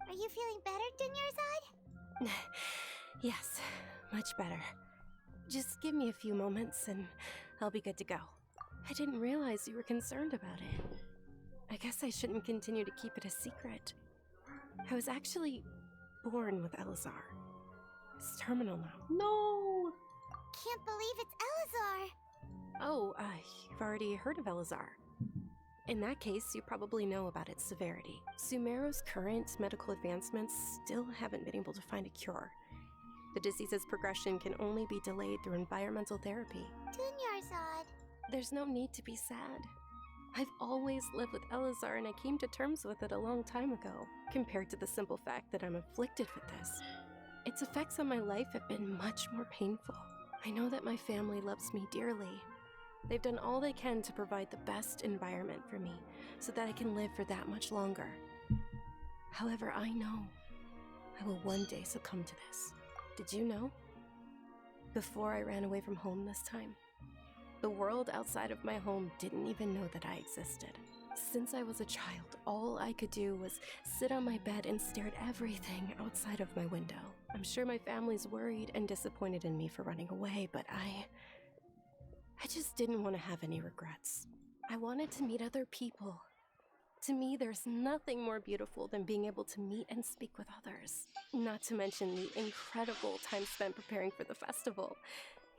Are you feeling better Yes, much better. Just give me a few moments and I'll be good to go. I didn't realize you were concerned about it. I guess I shouldn't continue to keep it a secret. I was actually born with Elazar. It's terminal now. No! Can't believe it's Elazar! Oh, you've already heard of Elazar. In that case, you probably know about its severity. Sumeru's current medical advancements still haven't been able to find a cure. The disease's progression can only be delayed through environmental therapy. Dunyarzad. There's no need to be sad. I've always lived with Elazar and I came to terms with it a long time ago, compared to the simple fact that I'm afflicted with this. Its effects on my life have been much more painful. I know that my family loves me dearly. They've done all they can to provide the best environment for me, so that I can live for that much longer. However, I know I will one day succumb to this. Did you know? Before I ran away from home this time, the world outside of my home didn't even know that I existed. Since I was a child, all I could do was sit on my bed and stare at everything outside of my window. I'm sure my family's worried and disappointed in me for running away, but I just didn't want to have any regrets. I wanted to meet other people. To me, there's nothing more beautiful than being able to meet and speak with others. Not to mention the incredible time spent preparing for the festival.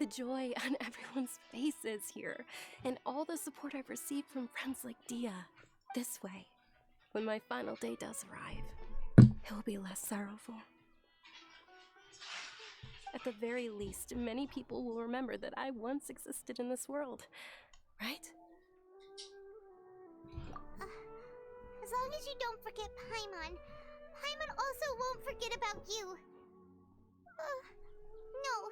The joy on everyone's faces here, and all the support I've received from friends like Dia. This way, when my final day does arrive, it will be less sorrowful. At the very least, many people will remember that I once existed in this world, right? As long as you don't forget Paimon, Paimon also won't forget about you. No,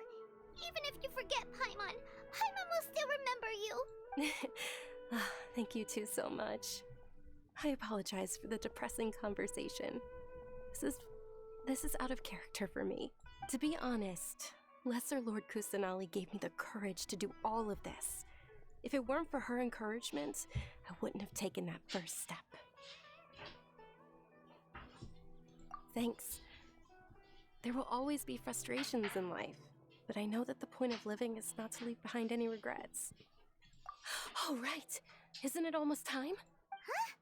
even if you forget Paimon, Paimon will still remember you. Thank you two so much. I apologize for the depressing conversation. This is out of character for me. To be honest, Lesser Lord Kusanali gave me the courage to do all of this. If it weren't for her encouragement, I wouldn't have taken that first step. Thanks. There will always be frustrations in life, but I know that the point of living is not to leave behind any regrets. Oh, right! Isn't it almost time? Huh?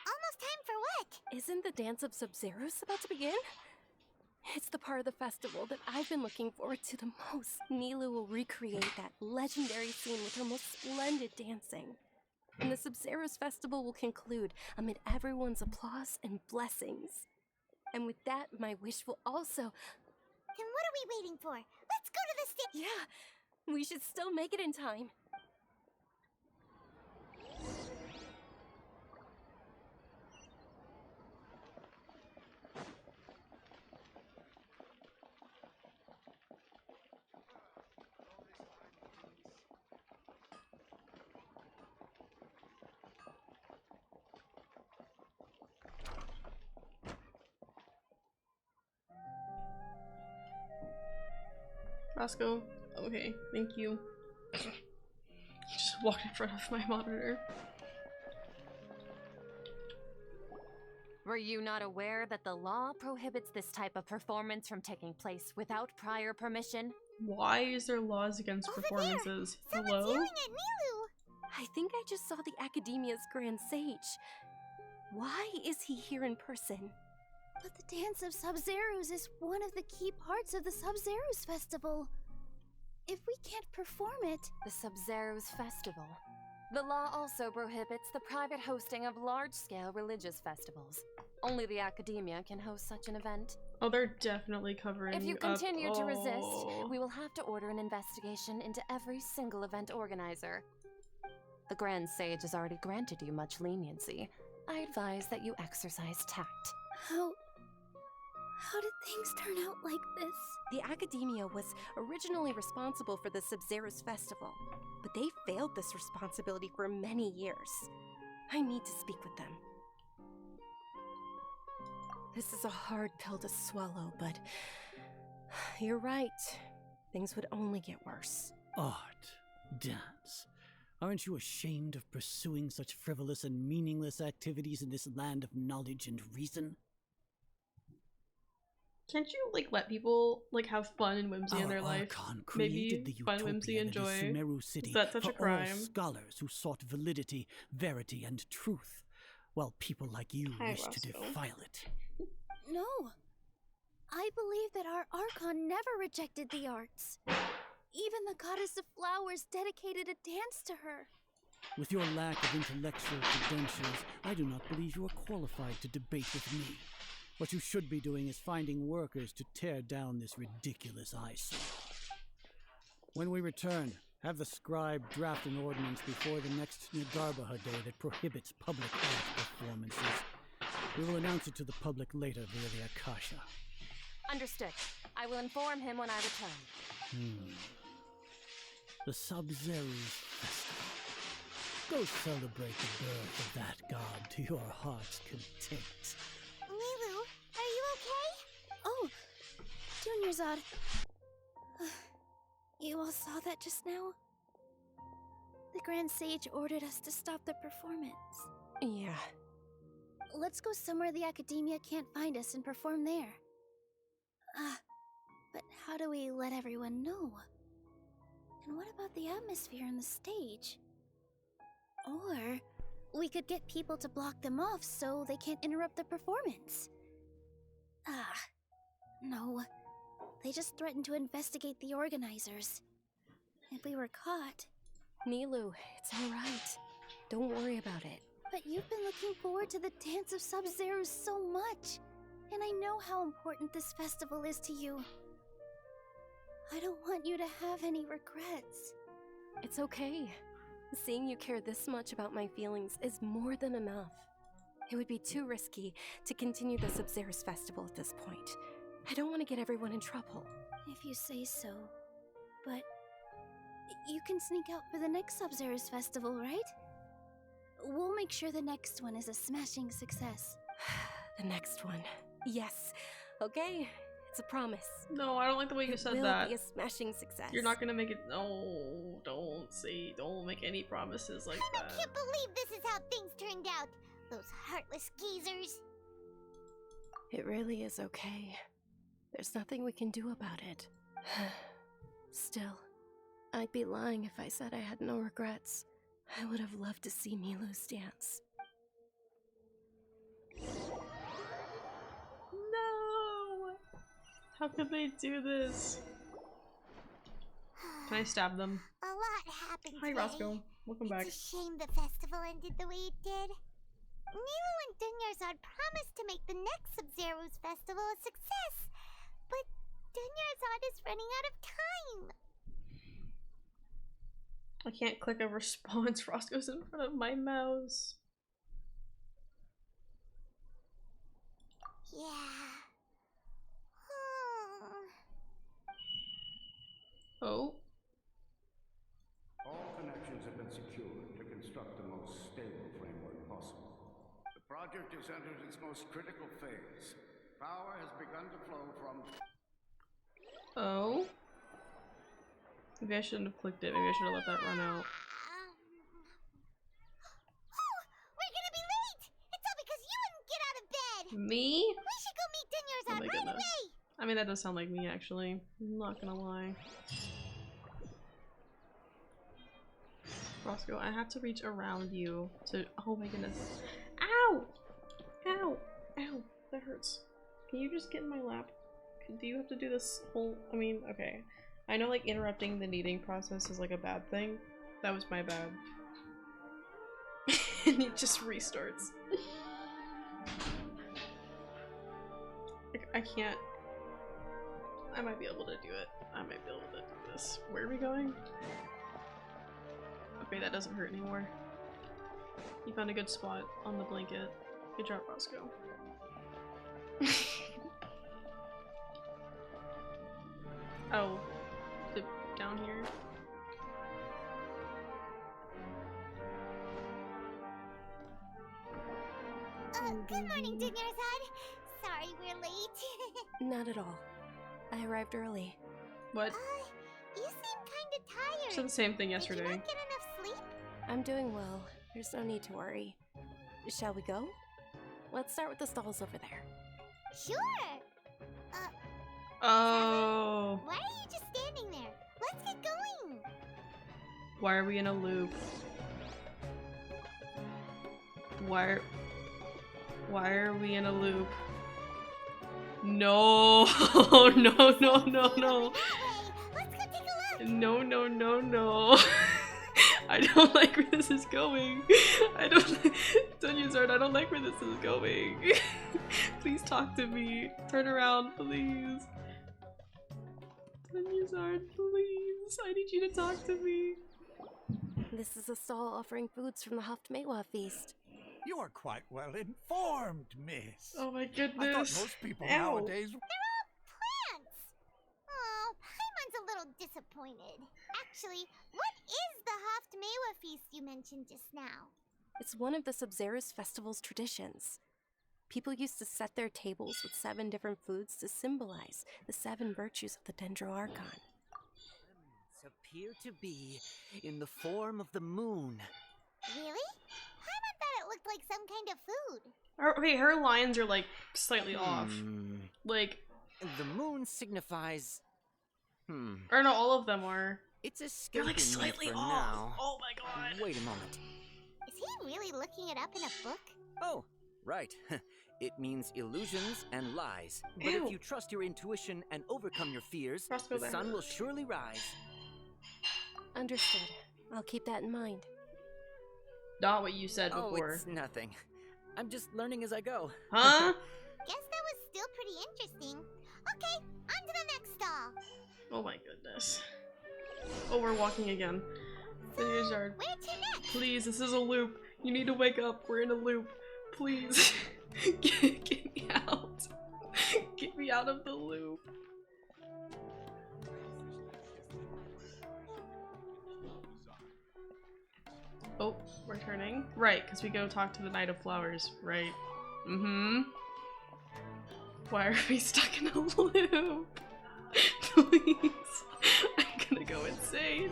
Almost time for what? Isn't the Dance of Sub-Zeros about to begin? It's the part of the festival that I've been looking forward to the most. Nilu will recreate that legendary scene with her most splendid dancing. And the Sub-Zeros festival will conclude amid everyone's applause and blessings. And with that, my wish will also... Then what are we waiting for? Let's go to the stage! Yeah, we should still make it in time. Roscoe, okay, thank you. You just walked in front of my monitor. Were you not aware that the law prohibits this type of performance from taking place without prior permission? Why is there laws against performances? Someone's Hello? yelling at Nilu! I think I just saw the Academia's Grand Sage. Why is he here in person? But the Dance of Sub-Zeros is one of the key parts of the Sub-Zeros Festival. If we can't perform it... The Sub-Zeros Festival. The law also prohibits the private hosting of large-scale religious festivals. Only the Academia can host such an event. Oh, they're definitely covering If you up. continue to resist, Oh. we will have to order an investigation into every single event organizer. The Grand Sage has already granted you much leniency. I advise that you exercise tact. How did things turn out like this? The Academia was originally responsible for the Sub-Zeros Festival, but they failed this responsibility for many years. I need to speak with them. This is a hard pill to swallow, but you're right. Things would only get worse. Art, dance. Aren't you ashamed of pursuing such frivolous and meaningless activities in this land of knowledge and reason? Can't you like let people like have fun and whimsy in their life? Archon Maybe created the fun, whimsy, utopia and that is joy. Sumeru City Is that such for a crime? all scholars who sought validity, verity, and truth, while people like you Hi, wish to Roscoe. defile it. No. I believe that our Archon never rejected the arts. Even the goddess of flowers dedicated a dance to her. With your lack of intellectual credentials, I do not believe you are qualified to debate with me. What you should be doing is finding workers to tear down this ridiculous eyesore. When we return, have the scribe draft an ordinance before the next Nagarbaha day that prohibits public art performances. We will announce it to the public later via the Akasha. Understood. I will inform him when I return. The Sub-Zeru's Festival. Go celebrate the birth of that god to your heart's content. Milu, are you okay? Oh, Junior Zod. You all saw that just now? The Grand Sage ordered us to stop the performance. Yeah. Let's go somewhere the Academia can't find us and perform there. But how do we let everyone know? And what about the atmosphere on the stage? Or we could get people to block them off so they can't interrupt the performance. No. They just threatened to investigate the organizers. If we were caught... Nilu, it's alright. Don't worry about it. But you've been looking forward to the Dance of Sub-Zero so much. And I know how important this festival is to you. I don't want you to have any regrets. It's okay. Seeing you care this much about my feelings is more than enough. It would be too risky to continue the Sub-Zero's festival at this point. I don't want to get everyone in trouble. If you say so. But you can sneak out for the next Sub-Zero's festival, right? We'll make sure the next one is a smashing success. The next one. Yes. Okay. It's a promise. No, I don't like the way you said It that. will be a smashing success. You're not gonna make it. No, don't make any promises like that. I can't believe this is how things turned out. Those heartless geezers. It really is okay. There's nothing we can do about it. Still, I'd be lying if I said I had no regrets. I would have loved to see Milu's dance. No! How could they do this? Can I stab them? A lot happened Hi, today. Roscoe. Welcome back. It's a shame the festival ended the way it did. Nilu and Dunyarzad promised to make the next Sub-Zero's festival a success, but Dunyarzad is running out of time. I can't click a response. Roscoe's in front of my mouse. Yeah. Oh. All connections have been secured to construct the most stable framework possible. The project has entered its most critical phase. Power has begun to flow from... Oh. Maybe I shouldn't have clicked it. Maybe I should have let that run out. Oh, we're gonna be late! It's all because you wouldn't get out of bed! Me? We should go meet Dunyarzad Oh my right goodness. away! I mean, that does sound like me, actually. I'm not gonna lie. Roscoe, I have to reach around you to- oh my goodness. Ow! Ow! Ow! That hurts. Can you just get in my lap? Do you have to do this whole- I mean, okay. I know, like, interrupting the kneading process is, like, a bad thing. That was my bad. And it just restarts. I can't- I might be able to do it. I might be able to do this. Where are we going? Okay, that doesn't hurt anymore. You found a good spot on the blanket. Good job, Roscoe. Oh. Is it down here? Good morning, Dunyarzad. Sorry we're late. Not at all. I arrived early. What? You seem kinda tired. Said the same thing yesterday. Did you not get enough sleep? I'm doing well. There's no need to worry. Shall we go? Let's start with the stalls over there. Sure. Oh. Why are you just standing there? Let's get going. Why are we in a loop? Why are we in a loop? No, no, no, no, no. Let's go take a look. No, no, no, no. I don't like where this is going. I don't Dungeonsard, I don't like where this is going. Please talk to me. Turn around, please. Dungeonsard, please. I need you to talk to me. This is a stall offering foods from the Haftmewa feast. You are quite well informed, miss. Oh my goodness. I thought most people Ow. nowadays... They're all plants. Oh, Paimon's a little disappointed. Actually, what is the Haftmewa feast you mentioned just now? It's one of the Sabzerus festival's traditions. People used to set their tables with 7 different foods to symbolize the 7 virtues of the Dendro Archon. Appear to be in the form of the moon. Really? Paimon thought it looked like some kind of food. Okay, her lines are like slightly off. Like the moon signifies. Or no, all of them are. It's escaping They're like slightly me for off. now. Oh my god. Wait a moment. Is he really looking it up in a book? Oh, right. It means illusions and lies. But Ew. if you trust your intuition and overcome your fears, Roscoe, the that sun will hurts. surely rise. Understood. I'll keep that in mind. Not what you said before. Oh, it's nothing. I'm just learning as I go. Huh? Guess that was still pretty interesting. Okay, on to the next stall. Oh my goodness. Oh, we're walking again. Dungeonsard. Where to next? Please, this is a loop. You need to wake up. We're in a loop. Please. Get me out. Get me out of the loop. Oh, we're turning. Right, because we go talk to the Knight of Flowers, right? Mm-hmm. Why are we stuck in a loop? Please. I'm gonna go insane.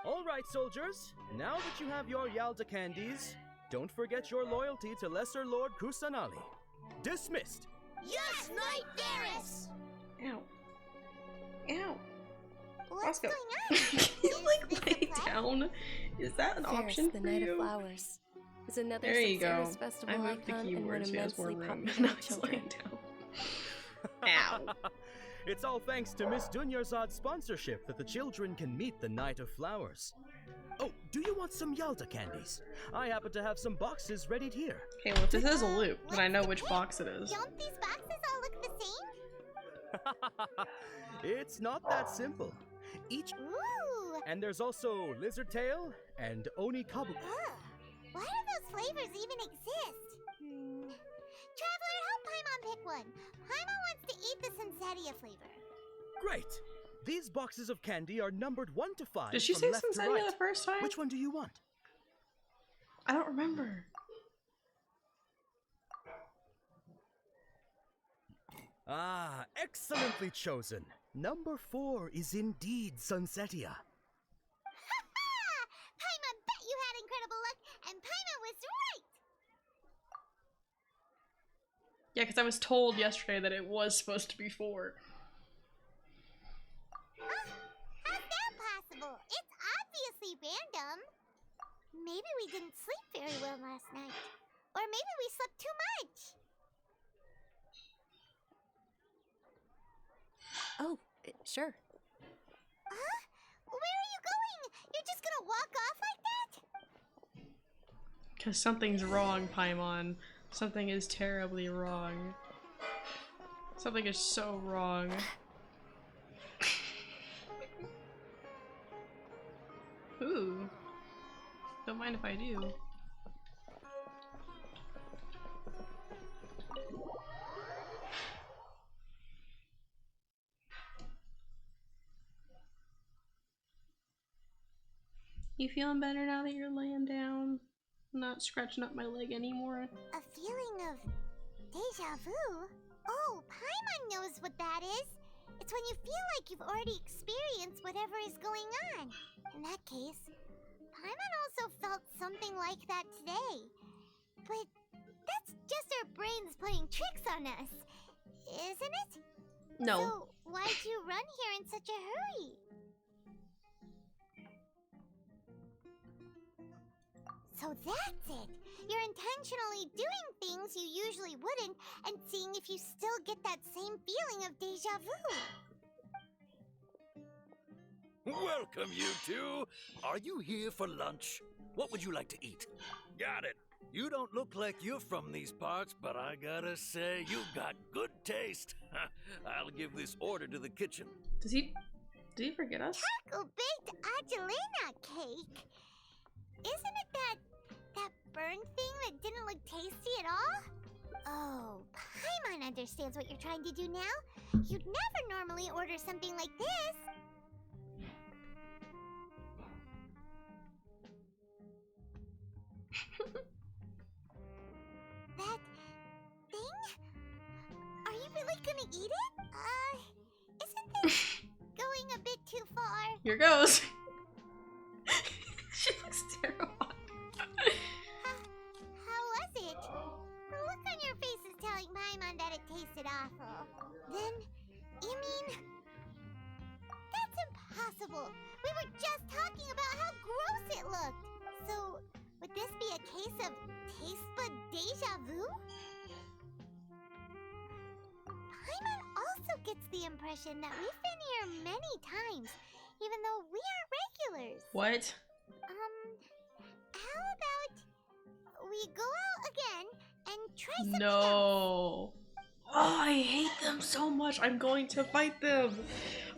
Alright, soldiers. Now that you have your Yalda candies, don't forget your loyalty to Lesser Lord Kusanali. Dismissed! Yes, Knight Varus! Ow. Ow. What's Roscoe. going on? Can you like lay down? Is that an Ferris, option the for Knight you? of Flowers, is another There you go. Sabzerus festival I moved the icon and one keyboard so he has more immensely room. popular Now with he's children. laying down. Ow. It's all thanks to Miss Dunyarzad's sponsorship that the children can meet the Knight of Flowers. Oh, do you want some Yalda candies? I happen to have some boxes readied here. Okay, well if this is a loop, then I know which box it is. Don't these boxes all look the same? It's not that simple. Each Ooh! And there's also Lizard Tail and Oni Kabu. Ugh. Why do those flavors even exist? Traveler, help Paimon pick one. Paimon wants to eat the Sunsetia flavor. Great! These boxes of candy are numbered 1 to 5. Did she from say left to Sunsetia right. the first time? Which one do you want? I don't remember. Ah, excellently chosen. Number 4 is indeed Sunsetia. Paimon bet you had incredible luck, and Paimon was right! Yeah, because I was told yesterday that it was supposed to be 4. How's that possible? It's obviously random. Maybe we didn't sleep very well last night. Or maybe we slept too much. Oh, sure. Huh? Where are you going? You're just gonna walk off like that? Because something's wrong, Paimon. Something is terribly wrong. Something is so wrong. Ooh. Don't mind if I do. You feeling better now that you're laying down? Not scratching up my leg anymore? A feeling of deja vu? Oh, Paimon knows what that is. It's when you feel like you've already experienced whatever is going on. In that case, Paimon also felt something like that today. But that's just our brains playing tricks on us, isn't it? No. So why'd you run here in such a hurry? So that's it. You're intentionally doing things you usually wouldn't and seeing if you still get that same feeling of deja vu. Welcome, you two. Are you here for lunch? What would you like to eat? Got it. You don't look like you're from these parts, but I gotta say, you got good taste. I'll give this order to the kitchen. Did he forget us? Taco-baked Angelina cake? Isn't it that burn thing that didn't look tasty at all? Oh, Paimon understands what you're trying to do now. You'd never normally order something like this. That thing? Are you really gonna eat it? Isn't this going a bit too far? Here goes. She looks terrible. How was it? The look on your face is telling Paimon that it tasted awful. Then, you mean... That's impossible! We were just talking about how gross it looked! So, would this be a case of taste bud deja vu? Paimon also gets the impression that we've been here many times, even though we are regulars. What? How about we go out again and try something else? No. Oh, I hate them so much. I'm going to fight them.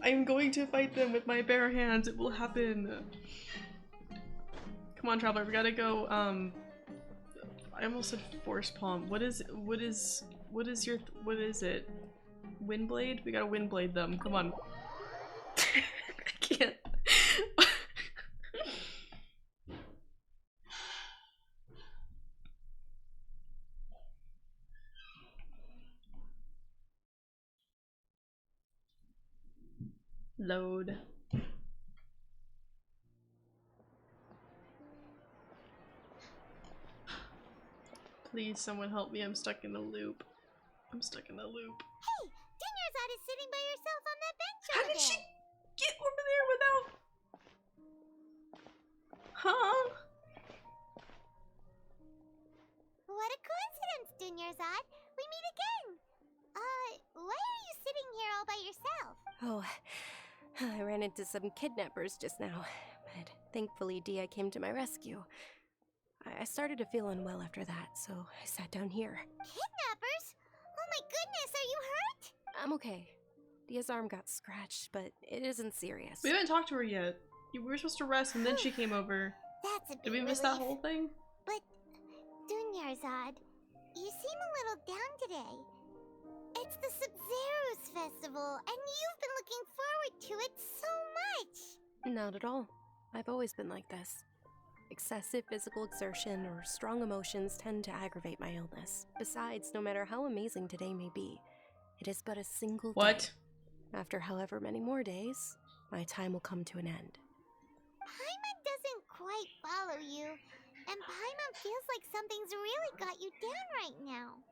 I'm going to fight them with my bare hands. It will happen. Come on, Traveler. We gotta go. I almost said Force Palm. What is it? Windblade? We gotta Windblade them. Come on. I can't. Load. Please, someone help me. I'm stuck in a loop. I'm stuck in a loop. Hey, Dinyarzad is sitting by herself on that bench How over did there. she get over there without... Huh? What a coincidence, Dinyarzad. We meet again. Why are you sitting here all by yourself? Oh, I ran into some kidnappers just now, but thankfully Dia came to my rescue. I started to feel unwell after that, so I sat down here. Kidnappers? Oh my goodness, are you hurt? I'm okay. Dia's arm got scratched, but it isn't serious. We haven't talked to her yet. We were supposed to rest and then she came over. That's a big Did we miss that whole thing? But, Dinyarzad, you seem a little down today. It's the Sub-Zero's festival, and you've been looking forward to it so much. Not at all. I've always been like this. Excessive physical exertion or strong emotions tend to aggravate my illness. Besides, no matter how amazing today may be, it is but a single day. After however many more days, my time will come to an end. Paimon doesn't quite follow you, and Paimon feels like something's really got you down right now.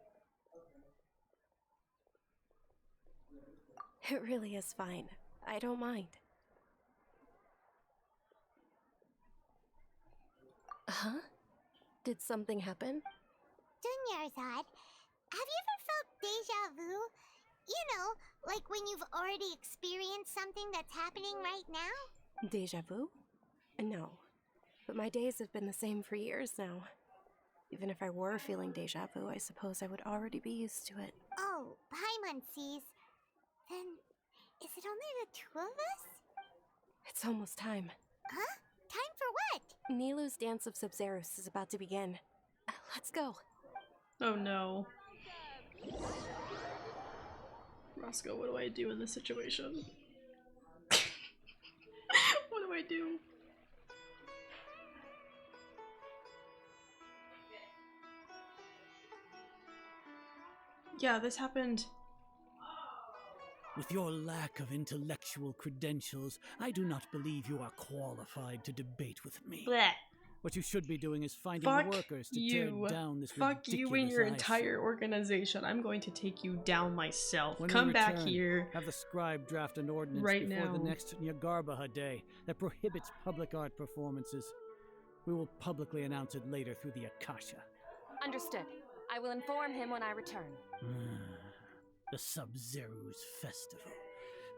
It really is fine. I don't mind. Huh? Did something happen? Dinyarzad, have you ever felt deja vu? You know, like when you've already experienced something that's happening right now? Deja vu? No. But my days have been the same for years now. Even if I were feeling deja vu, I suppose I would already be used to it. Oh, Paimon sees. Then, is it only the two of us? It's almost time. Huh? Time for what? Nilou's Dance of Sub-Zeros is about to begin. Let's go. Oh no. Roscoe, what do I do in this situation? What do I do? Yeah, this happened. With your lack of intellectual credentials, I do not believe you are qualified to debate with me. Blech. What you should be doing is finding Fuck workers to you. tear down this Fuck you and your ridiculous entire organization. I'm going to take you down myself. When Come we back return, here. Have the scribe draft an ordinance right before now. the next Nyagarbaha Day that prohibits public art performances. We will publicly announce it later through the Akasha. Understood. I will inform him when I return. The Sub-Zeru's festival.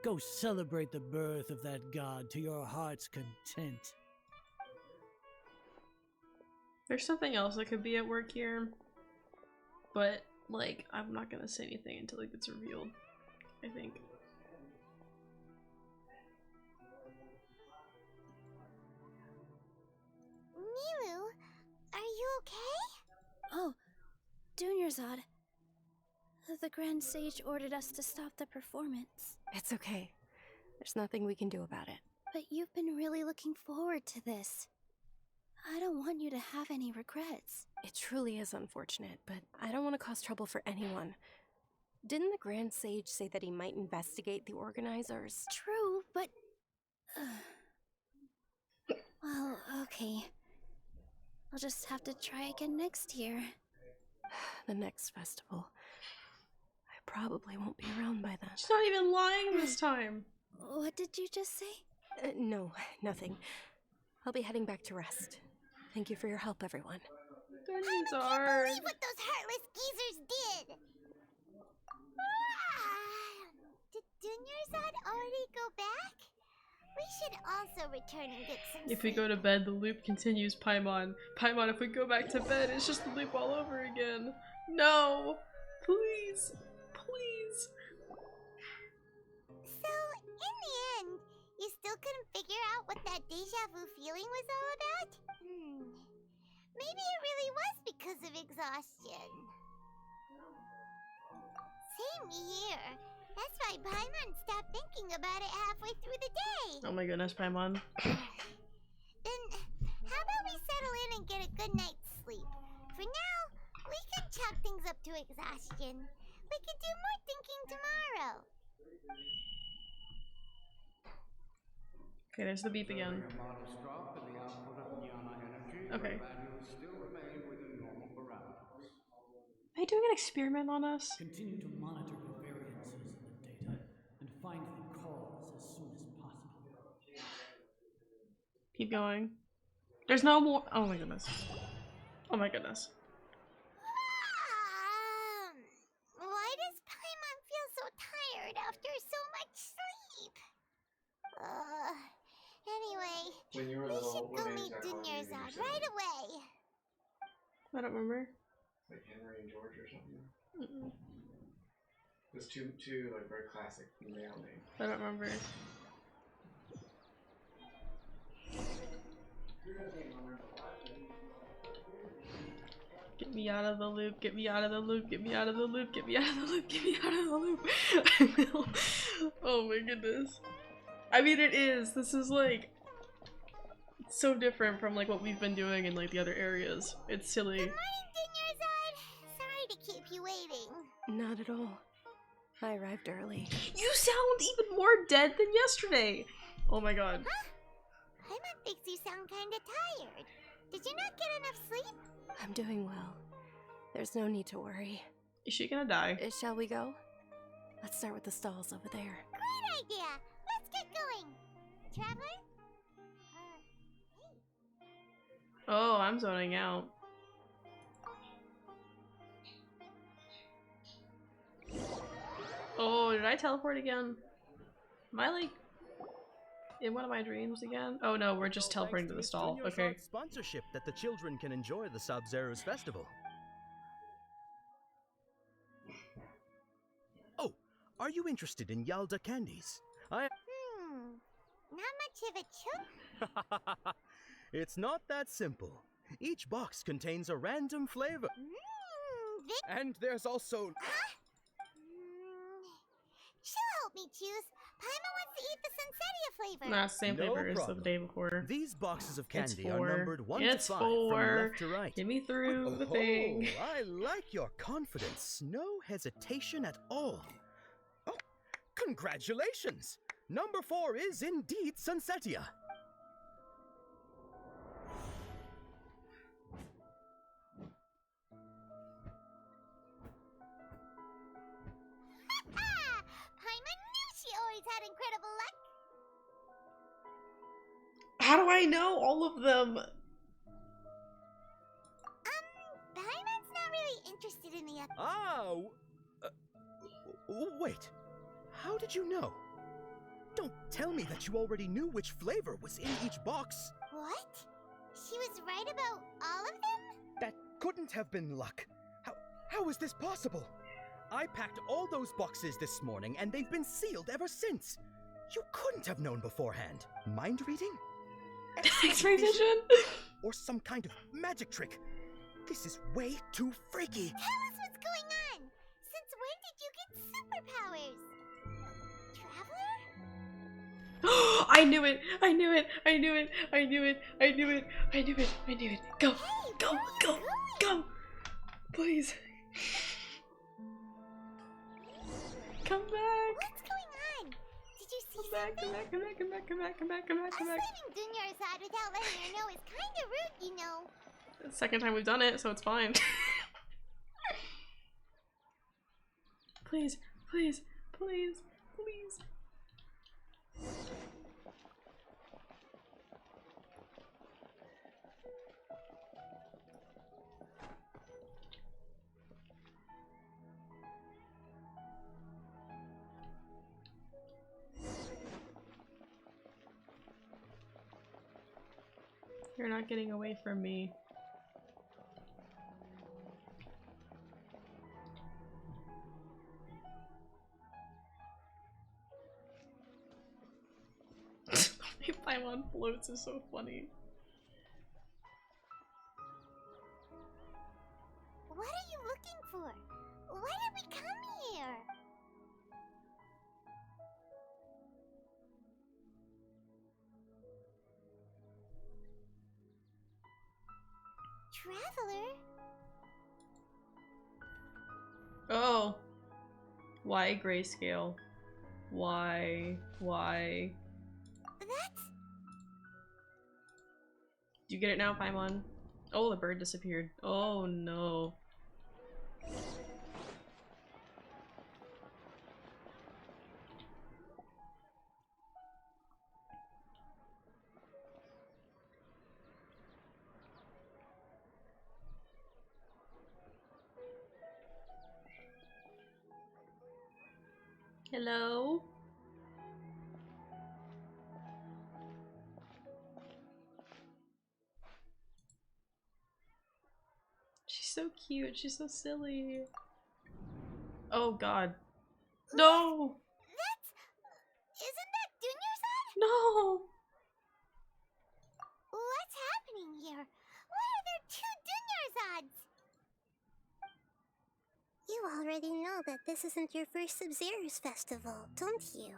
Go celebrate the birth of that god to your heart's content. There's something else that could be at work here, but like I'm not gonna say anything until it gets revealed, I think. Milu, are you okay? Oh, Dunyarzad. The Grand Sage ordered us to stop the performance. It's okay. There's nothing we can do about it. But you've been really looking forward to this. I don't want you to have any regrets. It truly is unfortunate, but I don't want to cause trouble for anyone. Didn't the Grand Sage say that he might investigate the organizers? True, but... well, okay. I'll just have to try again next year. The next festival. I probably won't be around by then. She's not even lying this time. What did you just say? No, nothing. I'll be heading back to rest. Thank you for your help, everyone. I can't believe what those heartless geezers did! Did Dunyarzad already go back? We should also return and get some If we go to bed, the loop continues, Paimon. Paimon, if we go back to bed, it's just the loop all over again. No! Please! Please! So, in the end, you still couldn't figure out what that deja vu feeling was all about? Maybe it really was because of exhaustion. Same here. That's why Paimon stopped thinking about it halfway through the day. Oh my goodness, Paimon. Then, how about we settle in and get a good night's sleep? For now, we can chalk things up to exhaustion. We can do more thinking tomorrow. Okay, there's the beep again. Okay. Are they doing an experiment on us? Continue to monitor the variances in the data and find the cause as soon as possible. Keep going. There's no more. Oh my goodness. Oh my goodness. Why does Paimon feel so tired after so much sleep? Anyway, we should go meet Dunyarzad right away. I don't remember. Like Henry and George or something. Mm-mm. There's two like very classic male names. I don't remember. Get me out of the loop, get me out of the loop, get me out of the loop, get me out of the loop, get me out of the loop. I will. Oh my goodness. I mean, it is. This is like so different from like what we've been doing in like the other areas. It's silly. Good morning, Dunyarzad. Sorry to keep you waiting. Not at all. I arrived early. You sound even more dead than yesterday. Oh my god. Huh? Paimon thinks you sound kinda tired. Did you not get enough sleep? I'm doing well. There's no need to worry. Is she gonna die? Shall we go? Let's start with the stalls over there. Great idea. Let's get going. Traveler? Oh, I'm zoning out. Oh, did I teleport again? Am I like in one of my dreams again? Oh no, we're just teleporting to the stall. Okay. Sponsorship that the children can enjoy the Sub-Zeru's festival. Oh, are you interested in Yalda candies? Not much of a chook. It's not that simple. Each box contains a random flavor. And there's also... She'll help me choose. Paimon wants to eat the Sunsettia flavor. Nah, same flavor as the day before. These boxes of It's candy are four. numbered 1 It's to 5 four. from left to right. Get me through the thing. I like your confidence. No hesitation at all. Oh, congratulations! Number 4 is indeed Sunsettia. How do I know all of them? Paimon's not really interested in the Oh! Wait. How did you know? Don't tell me that you already knew which flavor was in each box. What? She was right about all of them? That couldn't have been luck. How is this possible? I packed all those boxes this morning and they've been sealed ever since. You couldn't have known beforehand. Mind reading? X-ray vision? Or some kind of magic trick. This is way too freaky. Tell us what's going on! Since when did you get superpowers? Traveler? I knew it! I knew it! I knew it! I knew it! I knew it! I knew it! I knew it! Go! Hey, go! Go! Go! Please! Come back! What's going on? Did you see Come back, come back, come back, come back, come back, come back, come back, come Us back. leaving Dunya's side without letting her know is kinda rude, you know. It's the second time we've done it, so it's fine. Please, please, please, please. You're not getting away from me. Paimon floats is so funny. What are you looking for? Why did we come here? Traveler? Oh. Why grayscale? Why? Why? That's... Do you get it now, Paimon? Oh, the bird disappeared. Oh no. Hello? She's so cute. She's so silly. Oh god. No! Isn't that Dunya's? No! What's happening here? Why are there two Dunya's? You already know that this isn't your first Sub-Zero's festival, don't you?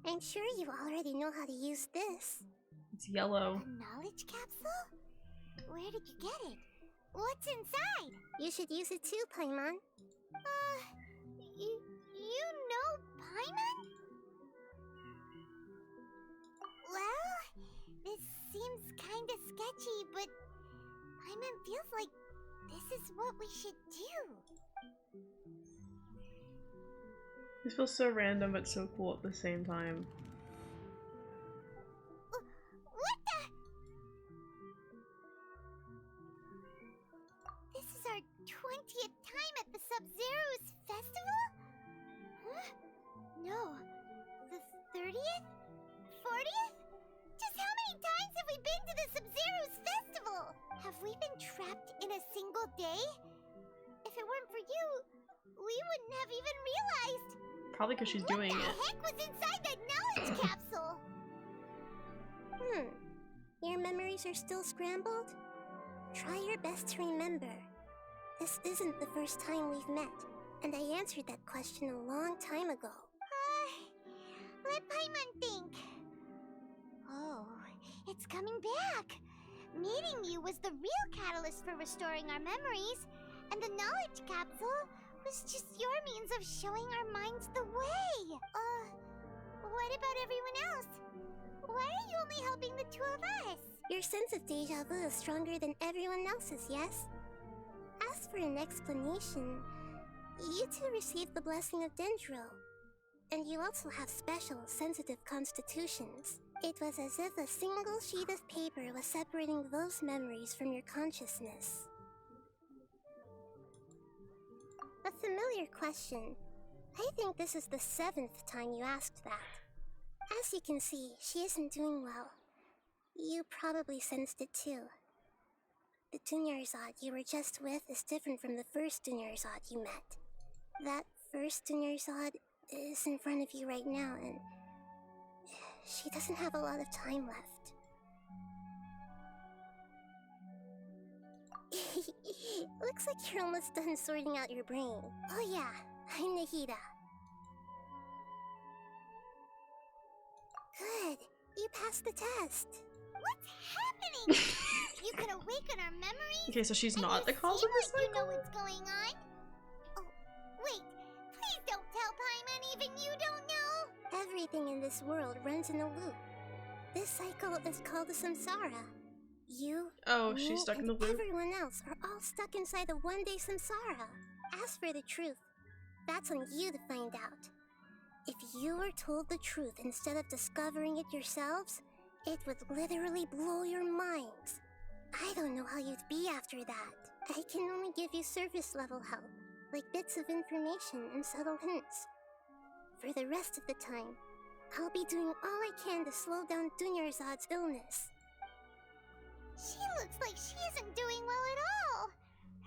I'm sure you already know how to use this. It's yellow. A knowledge capsule? Where did you get it? What's inside? You should use it too, Paimon. You know Paimon? Well, this seems kinda sketchy, but Paimon feels like this is what we should do. This feels so random but so cool at the same time. What the? This is our 20th time at the Sub-Zero's festival? Huh? No. The 30th? 40th? Just how many times have we been to the Sub-Zero's festival? Have we been trapped in a single day? If it weren't for you, we wouldn't have even realized. Probably because she's doing it. What the heck was inside that knowledge capsule? Your memories are still scrambled? Try your best to remember. This isn't the first time we've met, and I answered that question a long time ago. Let Paimon think. Oh, it's coming back. Meeting you was the real catalyst for restoring our memories, and the knowledge capsule was just your means of showing our minds the way. What about everyone else? Why are you only helping the two of us? Your sense of deja vu is stronger than everyone else's, yes? As for an explanation, you two received the blessing of Dendro. And you also have special, sensitive constitutions. It was as if a single sheet of paper was separating those memories from your consciousness. A familiar question. I think this is the 7th time you asked that. As you can see, she isn't doing well. You probably sensed it too. The Dunyarzad you were just with is different from the first Dunyarzad you met. That first Dunyarzad is in front of you right now, and she doesn't have a lot of time left. Looks like you're almost done sorting out your brain. Oh yeah, I'm Nahida. Good, you passed the test. What's happening? You can awaken our memories? Okay, so she's not the cause of this like cycle? you know what's going on? Oh, wait. Please don't tell Paimon even you don't know. Everything in this world runs in a loop. This cycle is called the samsara. You, me, she's stuck in and the loop? everyone else are all stuck inside the one-day samsara. As for the truth, that's on you to find out. If you were told the truth instead of discovering it yourselves, it would literally blow your minds. I don't know how you'd be after that. I can only give you surface-level help, like bits of information and subtle hints. For the rest of the time, I'll be doing all I can to slow down Dunyarzad's illness. She looks like she isn't doing well at all.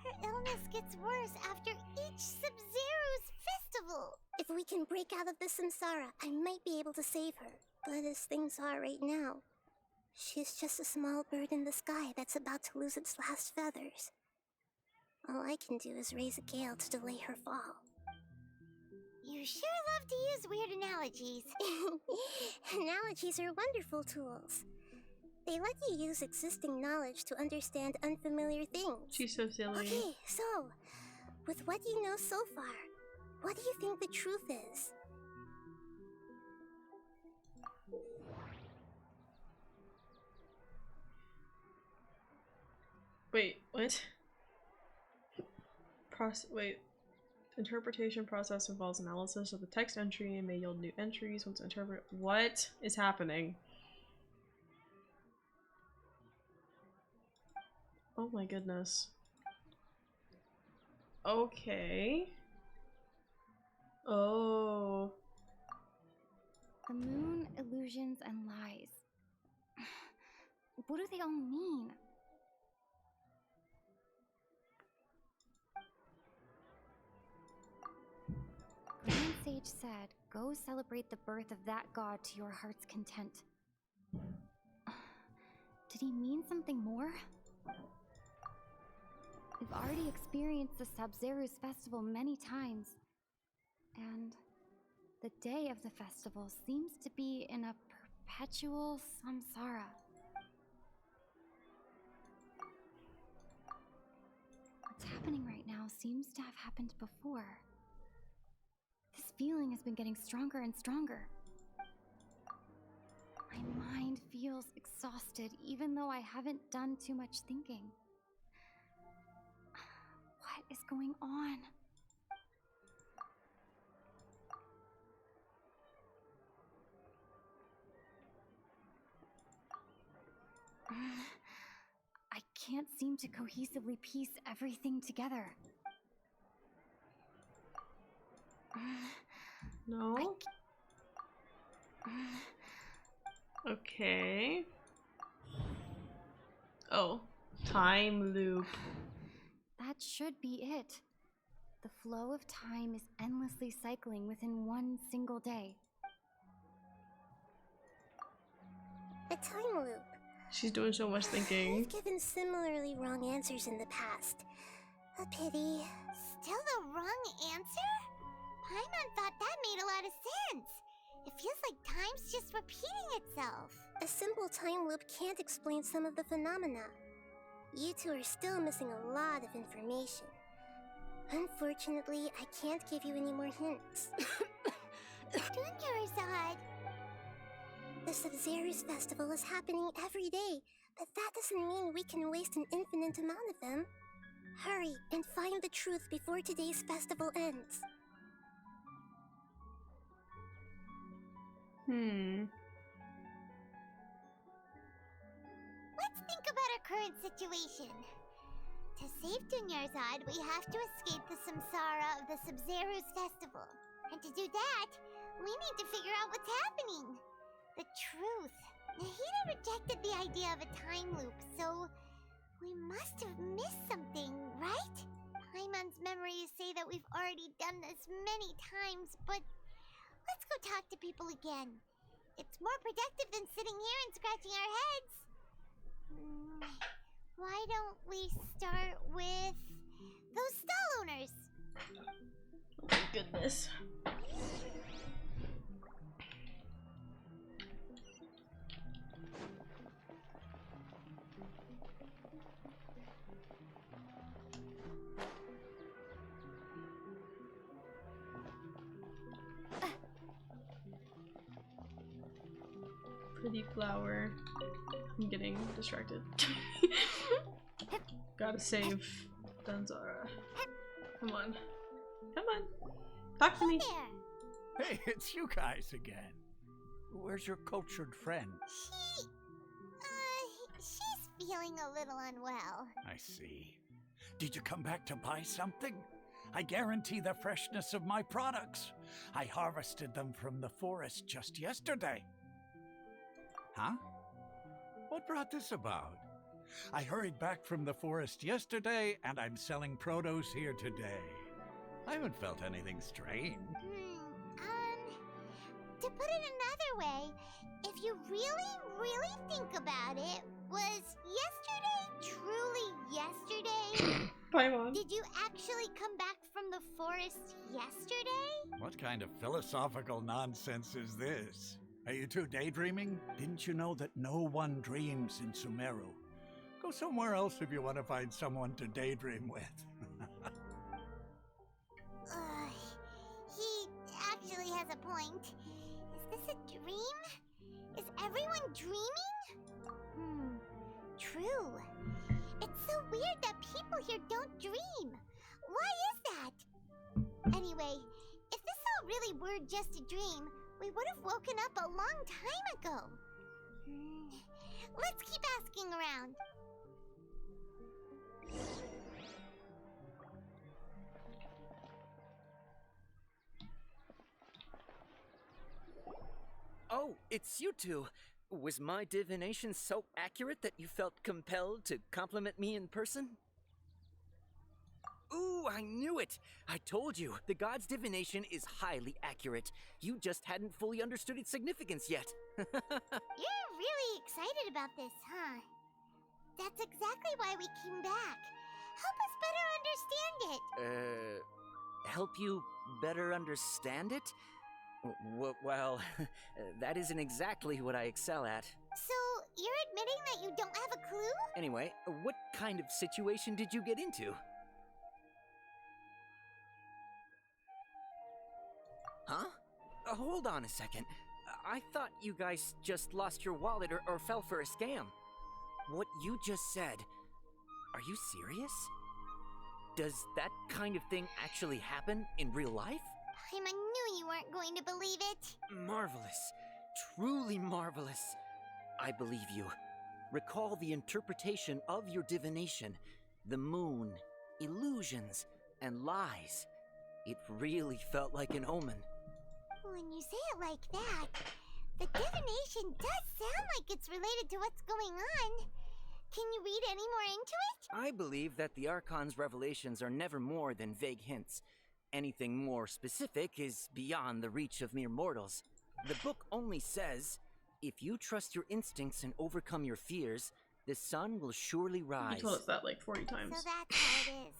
Her illness gets worse after each Sub-Zero's festival. If we can break out of the samsara, I might be able to save her. But as things are right now, she's just a small bird in the sky that's about to lose its last feathers. All I can do is raise a gale to delay her fall. You sure love to use weird analogies. Analogies are wonderful tools. They let you use existing knowledge to understand unfamiliar things. She's so silly. Okay, so, with what you know so far, what do you think the truth is? Wait, what? Wait. Interpretation process involves analysis of the text entry and may yield new entries once interpret. What is happening? Oh my goodness. Okay. Oh. The moon, illusions, and lies. What do they all mean? Grand Sage said, go celebrate the birth of that god to your heart's content. Did he mean something more? We've already experienced the Sub-Zeru's festival many times, and the day of the festival seems to be in a perpetual samsara. What's happening right now seems to have happened before. This feeling has been getting stronger and stronger. My mind feels exhausted, even though I haven't done too much thinking. What is going on? I can't seem to cohesively piece everything together. No? Okay. Oh. Time loop. That should be it. The flow of time is endlessly cycling within one single day. A time loop. She's doing so much thinking. I've given similarly wrong answers in the past. A pity. Still the wrong answer? Paimon thought that made a lot of sense. It feels like time's just repeating itself. A simple time loop can't explain some of the phenomena. You two are still missing a lot of information. Unfortunately, I can't give you any more hints. Dunyarzad. The Sub-Zeru's festival is happening every day, but that doesn't mean we can waste an infinite amount of them. Hurry and find the truth before today's festival ends. Let's think about our current situation. To save Dunyarzad, we have to escape the samsara of the Sub-Zero's festival. And to do that, we need to figure out what's happening. The truth. Nahida rejected the idea of a time loop, so we must have missed something, right? Paimon's memories say that we've already done this many times, but let's go talk to people again. It's more productive than sitting here and scratching our heads. Why don't we start with those stall owners? Oh my goodness. Pretty flower. I'm getting distracted. Gotta save Danzara. Come on. Come on. Talk to me. Hey, it's you guys again. Where's your cultured friend? She's feeling a little unwell. I see. Did you come back to buy something? I guarantee the freshness of my products. I harvested them from the forest just yesterday. Huh? What brought this about? I hurried back from the forest yesterday, and I'm selling produce here today. I haven't felt anything strange. To put it another way, if you really think about it, was yesterday truly yesterday? Paimon. Did you actually come back from the forest yesterday? What kind of philosophical nonsense is this? Are you two daydreaming? Didn't you know that no one dreams in Sumeru? Go somewhere else if you want to find someone to daydream with. He actually has a point. Is this a dream? Is everyone dreaming? True. It's so weird that people here don't dream. Why is that? Anyway, if this all really were just a dream, we would have woken up a long time ago. Let's keep asking around. Oh, it's you two. Was my divination so accurate that you felt compelled to compliment me in person? Ooh, I knew it! I told you, the god's divination is highly accurate. You just hadn't fully understood its significance yet. You're really excited about this, huh? That's exactly why we came back. Help us better understand it. Help you better understand it? Well, that isn't exactly what I excel at. So, you're admitting that you don't have a clue? Anyway, what kind of situation did you get into? Huh? Hold on a second. I thought you guys just lost your wallet or fell for a scam. What you just said, are you serious? Does that kind of thing actually happen in real life? I knew you weren't going to believe it. Marvelous. Truly marvelous. I believe you. Recall the interpretation of your divination, the moon, illusions, and lies. It really felt like an omen. When you say it like that, the divination does sound like it's related to what's going on. Can you read any more into it? I believe that the Archon's revelations are never more than vague hints. Anything more specific is beyond the reach of mere mortals. The book only says, if you trust your instincts and overcome your fears, the sun will surely rise. You told us that like 40 times. So that's how it is.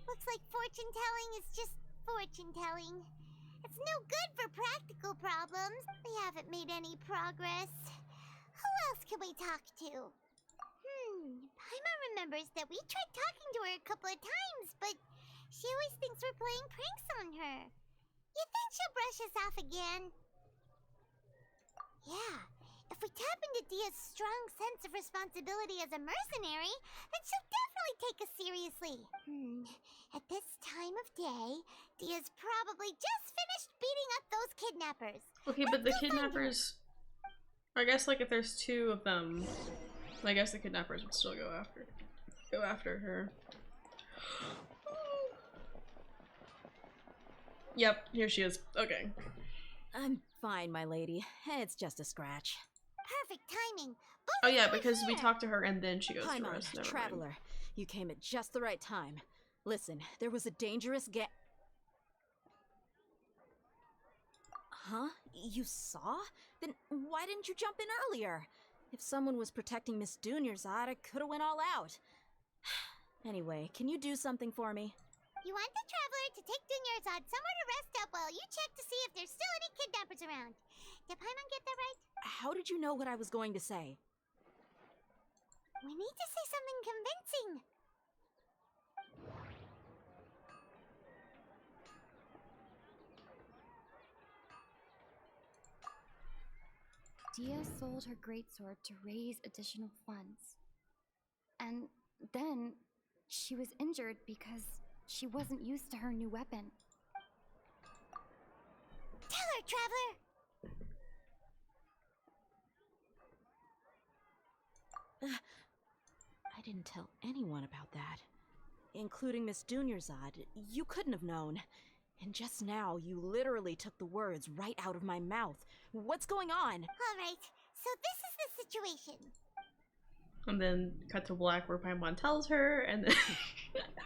Looks like fortune-telling is just fortune-telling. It's no good for practical problems. We haven't made any progress. Who else can we talk to? Paimon remembers that we tried talking to her a couple of times, but she always thinks we're playing pranks on her. You think she'll brush us off again? Yeah, If we tap into Dia's strong sense of responsibility as a mercenary, then she'll definitely take us seriously. At this time of day, Dia's probably just finished beating up those kidnappers. Okay, but the kidnappers... I guess, like, if there's two of them, I guess the kidnappers would still go after her. Yep, here she is. Okay. I'm fine, my lady. It's just a scratch. Perfect timing. Oh yeah, because we talked to her and then she goes to Paimon, us. Never Traveler. mind. You came at just the right time. Listen, there was a dangerous Huh? You saw? Then why didn't you jump in earlier? If someone was protecting Miss Dunyarzad, I could have went all out. Anyway, can you do something for me? You want the Traveler to take Dunyarzad somewhere to rest up while you check to see if there's still any kidnappers around. Did Paimon get that right? How did you know what I was going to say? We need to say something convincing. Dia sold her greatsword to raise additional funds. And then she was injured because she wasn't used to her new weapon. Tell her, Traveler! I didn't tell anyone about that. Including Miss Dunyarzad. You couldn't have known. And just now, you literally took the words right out of my mouth. What's going on? Alright, so this is the situation. And then cut to black where Paimon tells her, and then...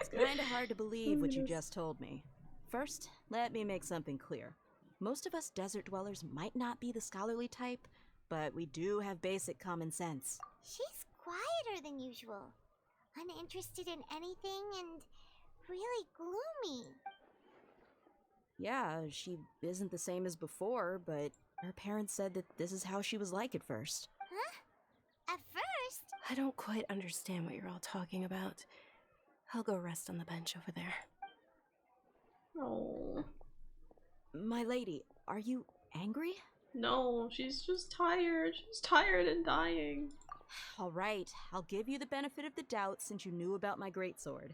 It's kinda hard to believe what you just told me. First, let me make something clear. Most of us desert dwellers might not be the scholarly type, but we do have basic common sense. She's quieter than usual. Uninterested in anything and really gloomy. Yeah, she isn't the same as before, but her parents said that this is how she was like at first. Huh? At first? I don't quite understand what you're all talking about. I'll go rest on the bench over there. Oh. My lady, are you angry? No, she's just tired. She's tired and dying. Alright, I'll give you the benefit of the doubt since you knew about my greatsword.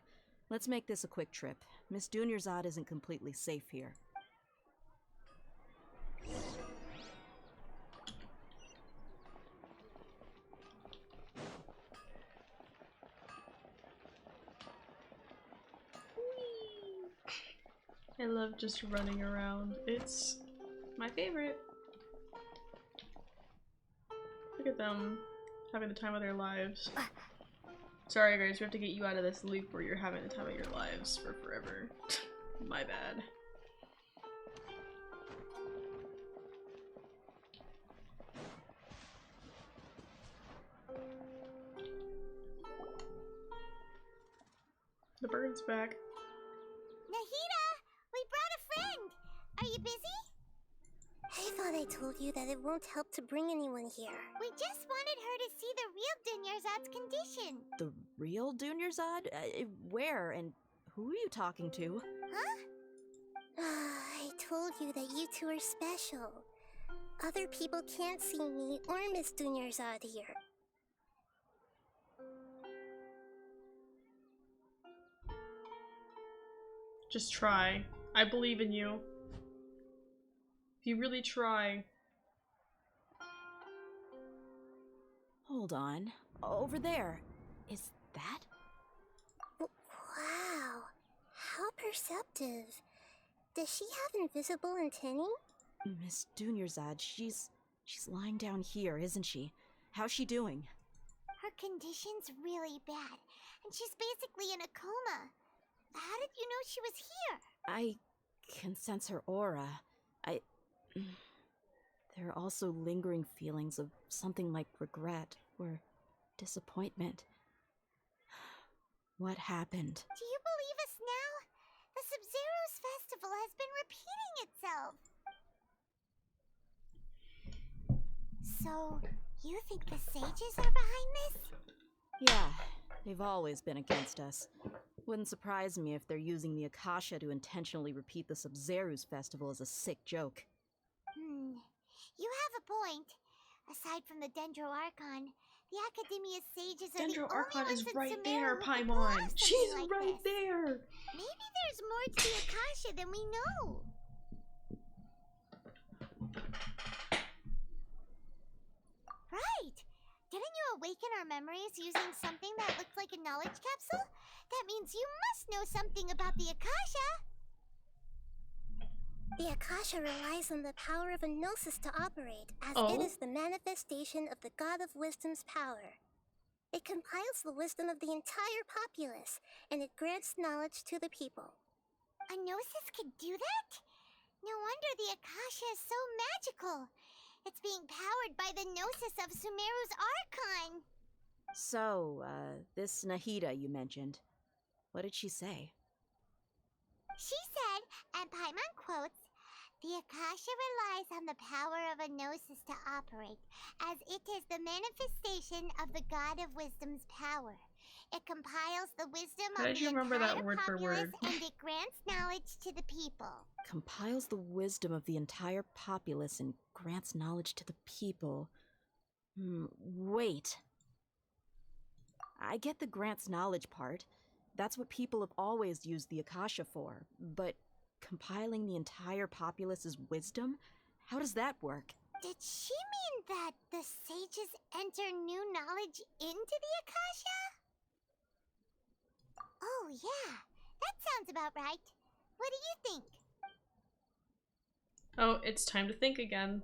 Let's make this a quick trip. Miss Dunyarzad isn't completely safe here. I love just running around. It's my favorite. Look at them having the time of their lives. Sorry guys, we have to get you out of this loop where you're having the time of your lives for forever. My bad. The bird's back. Nahida! We brought a friend! Are you busy? I thought I told you that it won't help to bring anyone here. We just wanted her to see the real Dunyarzad's condition. The real Dunyarzad? Where and who are you talking to? Huh? I told you that you two are special. Other people can't see me or Miss Dunyarzad here. Just try. I believe in you. If you really try. Hold on. Over there. Is that? Wow. How perceptive. Does she have invisible antennae? Miss Dunyarzad, she's lying down here, isn't she? How's she doing? Her condition's really bad, and she's basically in a coma. How did you know she was here? I can sense her aura. There are also lingering feelings of something like regret or disappointment. What happened? Do you believe us now? The Sub-Zero's festival has been repeating itself. So, you think the sages are behind this? Yeah, they've always been against us. Wouldn't surprise me if they're using the Akasha to intentionally repeat the Sub-Zero's festival as a sick joke. You have a point. Aside from the Dendro Archon, the Academia's sages are the Dendro only Archon ones is in right Sumeru there, who could pull Paimon. off something She's like right this. there. Maybe there's more to the Akasha than we know. Right! Didn't you awaken our memories using something that looked like a knowledge capsule? That means you must know something about the Akasha! The Akasha relies on the power of a gnosis to operate, as Oh? it is the manifestation of the God of Wisdom's power. It compiles the wisdom of the entire populace, and it grants knowledge to the people. A gnosis could do that? No wonder the Akasha is so magical. It's being powered by the gnosis of Sumeru's Arcon. So, this Nahida you mentioned, what did she say? She said, and Paimon quotes, "The Akasha relies on the power of a gnosis to operate, as it is the manifestation of the God of Wisdom's power. It compiles the wisdom How of did the you remember that entire word for populace, word? and it grants knowledge to the people." Compiles the wisdom of the entire populace and grants knowledge to the people. Wait. I get the grants knowledge part. That's what people have always used the Akasha for. But compiling the entire populace's wisdom? How does that work? Did she mean that the sages enter new knowledge into the Akasha? Oh yeah, that sounds about right. What do you think? Oh, it's time to think again.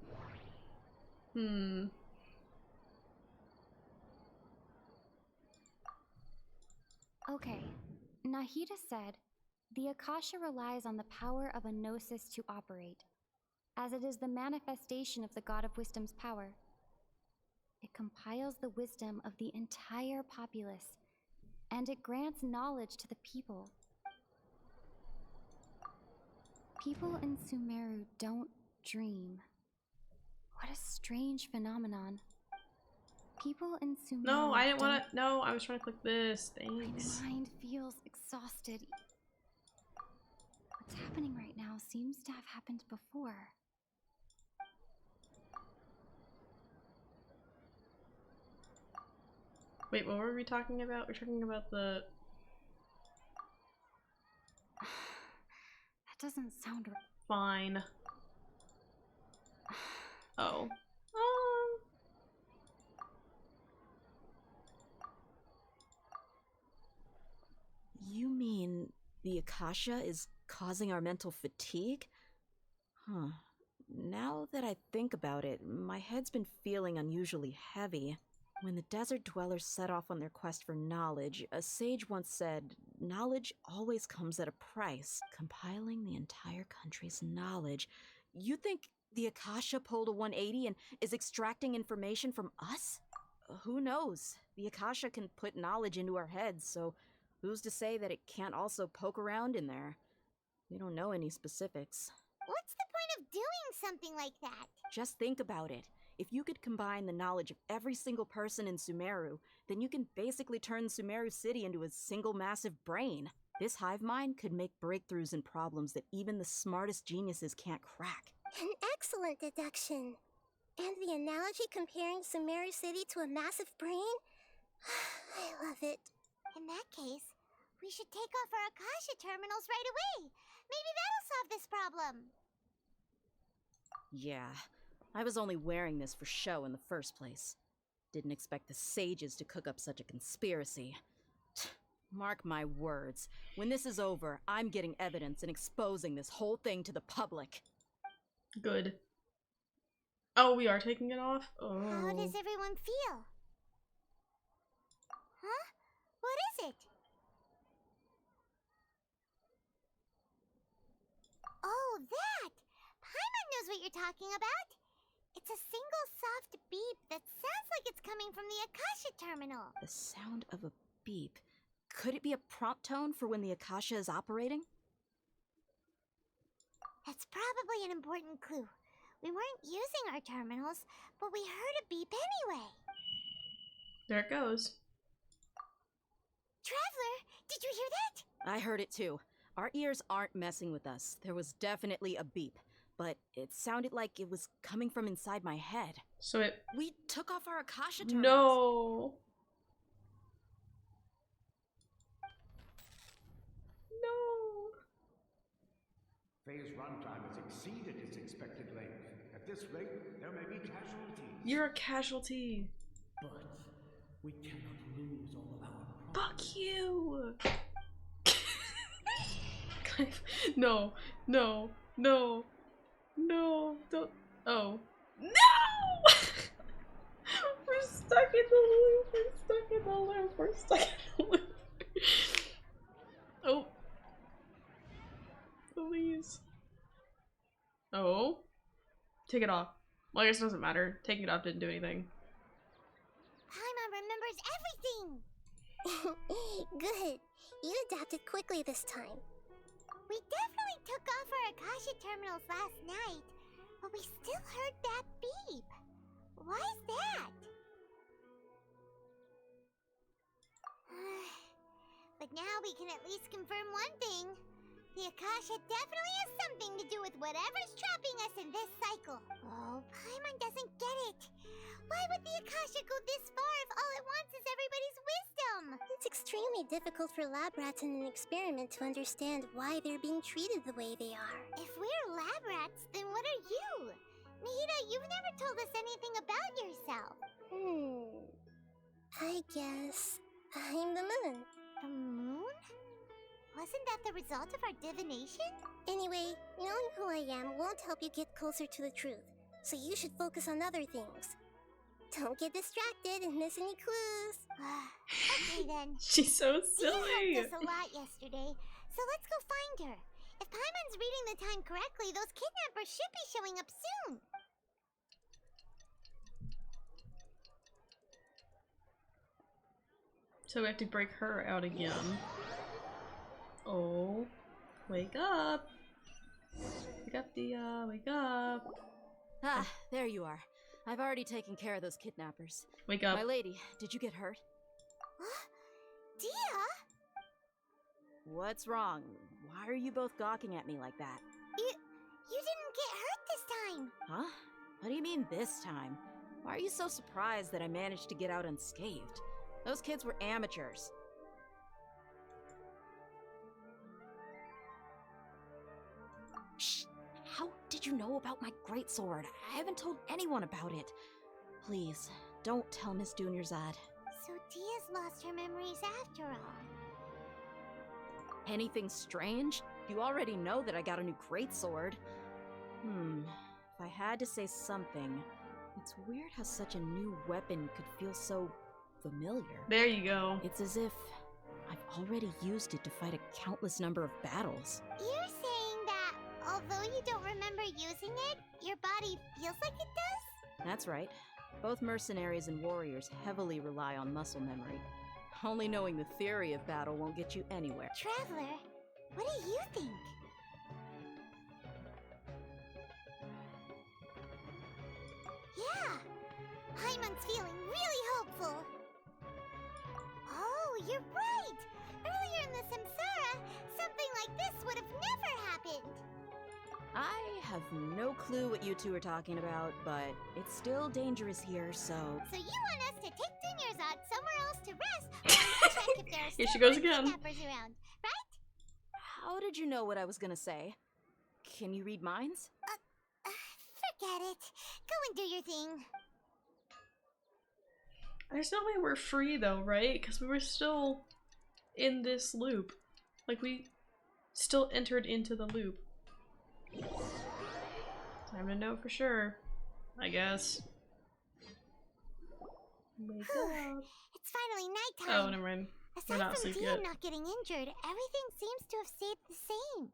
Okay, Nahida said, the Akasha relies on the power of a gnosis to operate, as it is the manifestation of the God of Wisdom's power. It compiles the wisdom of the entire populace, and it grants knowledge to the people. People in Sumeru don't dream. What a strange phenomenon. People in Sumeru No, I didn't want don't- to. No, I was trying to click this. Thanks. My mind feels exhausted. What's happening right now seems to have happened before. Wait, what were we talking about? We're talking about the. That doesn't sound right. Fine. Oh. You mean the Akasha is causing our mental fatigue? Huh. Now that I think about it, my head's been feeling unusually heavy. When the desert dwellers set off on their quest for knowledge, a sage once said, "Knowledge always comes at a price." Compiling the entire country's knowledge. You think the Akasha pulled a 180 and is extracting information from us? Who knows? The Akasha can put knowledge into our heads, so who's to say that it can't also poke around in there? We don't know any specifics. What's the point of doing something like that? Just think about it. If you could combine the knowledge of every single person in Sumeru, then you can basically turn Sumeru City into a single massive brain. This hive mind could make breakthroughs in problems that even the smartest geniuses can't crack. An excellent deduction. And the analogy comparing Sumeru City to a massive brain? I love it. In that case, we should take off our Akasha terminals right away. Maybe that'll solve this problem. Yeah, I was only wearing this for show in the first place. Didn't expect the sages to cook up such a conspiracy. Mark my words, when this is over, I'm getting evidence and exposing this whole thing to the public. Good. Oh, we are taking it off? Oh. How does everyone feel? Huh? What is it? Oh, that! Paimon knows what you're talking about. It's a single soft beep that sounds like it's coming from the Akasha terminal. The sound of a beep. Could it be a prompt tone for when the Akasha is operating? That's probably an important clue. We weren't using our terminals, but we heard a beep anyway. There it goes. Traveler, did you hear that? I heard it too. Our ears aren't messing with us. There was definitely a beep, but it sounded like it was coming from inside my head. So it... We took off our Akasha terminals. No! No! Phase runtime has exceeded its expected length. At this rate, there may be casualties. You're a casualty. But we cannot lose all of our Fuck you! No, no, no, no, don't. Oh. No! We're stuck in the loop, we're stuck in the loop, we're stuck in the loop. Oh. Please. Oh. Take it off. Well, I guess it doesn't matter. Taking it off didn't do anything. Paimon remembers everything! Good. You adapted quickly this time. We definitely took off our Akasha terminals last night, but we still heard that beep. Why is that? But now we can at least confirm one thing. The Akasha definitely has something to do with whatever's trapping us in this cycle. Oh, Paimon doesn't get it. Why would the Akasha go this far if all it wants is everybody's wisdom? It's extremely difficult for lab rats in an experiment to understand why they're being treated the way they are. If we're lab rats, then what are you? Nahida, you've never told us anything about yourself. I guess I'm the moon. The moon? Wasn't that the result of our divination? Anyway, knowing who I am won't help you get closer to the truth, so you should focus on other things. Don't get distracted and miss any clues. Okay then. She's so silly. You helped us a lot yesterday, so let's go find her. If Paimon's reading the time correctly, those kidnappers should be showing up soon. So we have to break her out again. Oh. Wake up. Wake up, Dia. Wake up. Ah, there you are. I've already taken care of those kidnappers. Wake up. My lady, did you get hurt? Dia? What's wrong? Why are you both gawking at me like that? You didn't get hurt this time. Huh? What do you mean this time? Why are you so surprised that I managed to get out unscathed? Those kids were amateurs. Shh! How did you know about my greatsword? I haven't told anyone about it. Please, don't tell Miss Dunyarzad. So Dia's lost her memories after all. Anything strange? You already know that I got a new greatsword. If I had to say something, it's weird how such a new weapon could feel so familiar. There you go. It's as if I've already used it to fight a countless number of battles. You're saying that although you don't remember using it, your body feels like it does? That's right. Both mercenaries and warriors heavily rely on muscle memory. Only knowing the theory of battle won't get you anywhere. Traveler, what do you think? Yeah, Paimon's feeling really hopeful. Oh, you're right! Earlier in the Samsara, something like this would have never happened. I have no clue what you two are talking about, but it's still dangerous here, so... So you want us to take Dunyarzad somewhere else to rest while you check if there are Here she still goes again. kidnappers around, right? How did you know what I was gonna say? Can you read minds? Forget it. Go and do your thing. There's no way we're free though, right? Because we were still in this loop. Like, we still entered into the loop. Time to know for sure, I guess. Wake up. It's finally nighttime. Oh, never mind. We're Aside not from asleep Dia yet. not getting injured, everything seems to have stayed the same.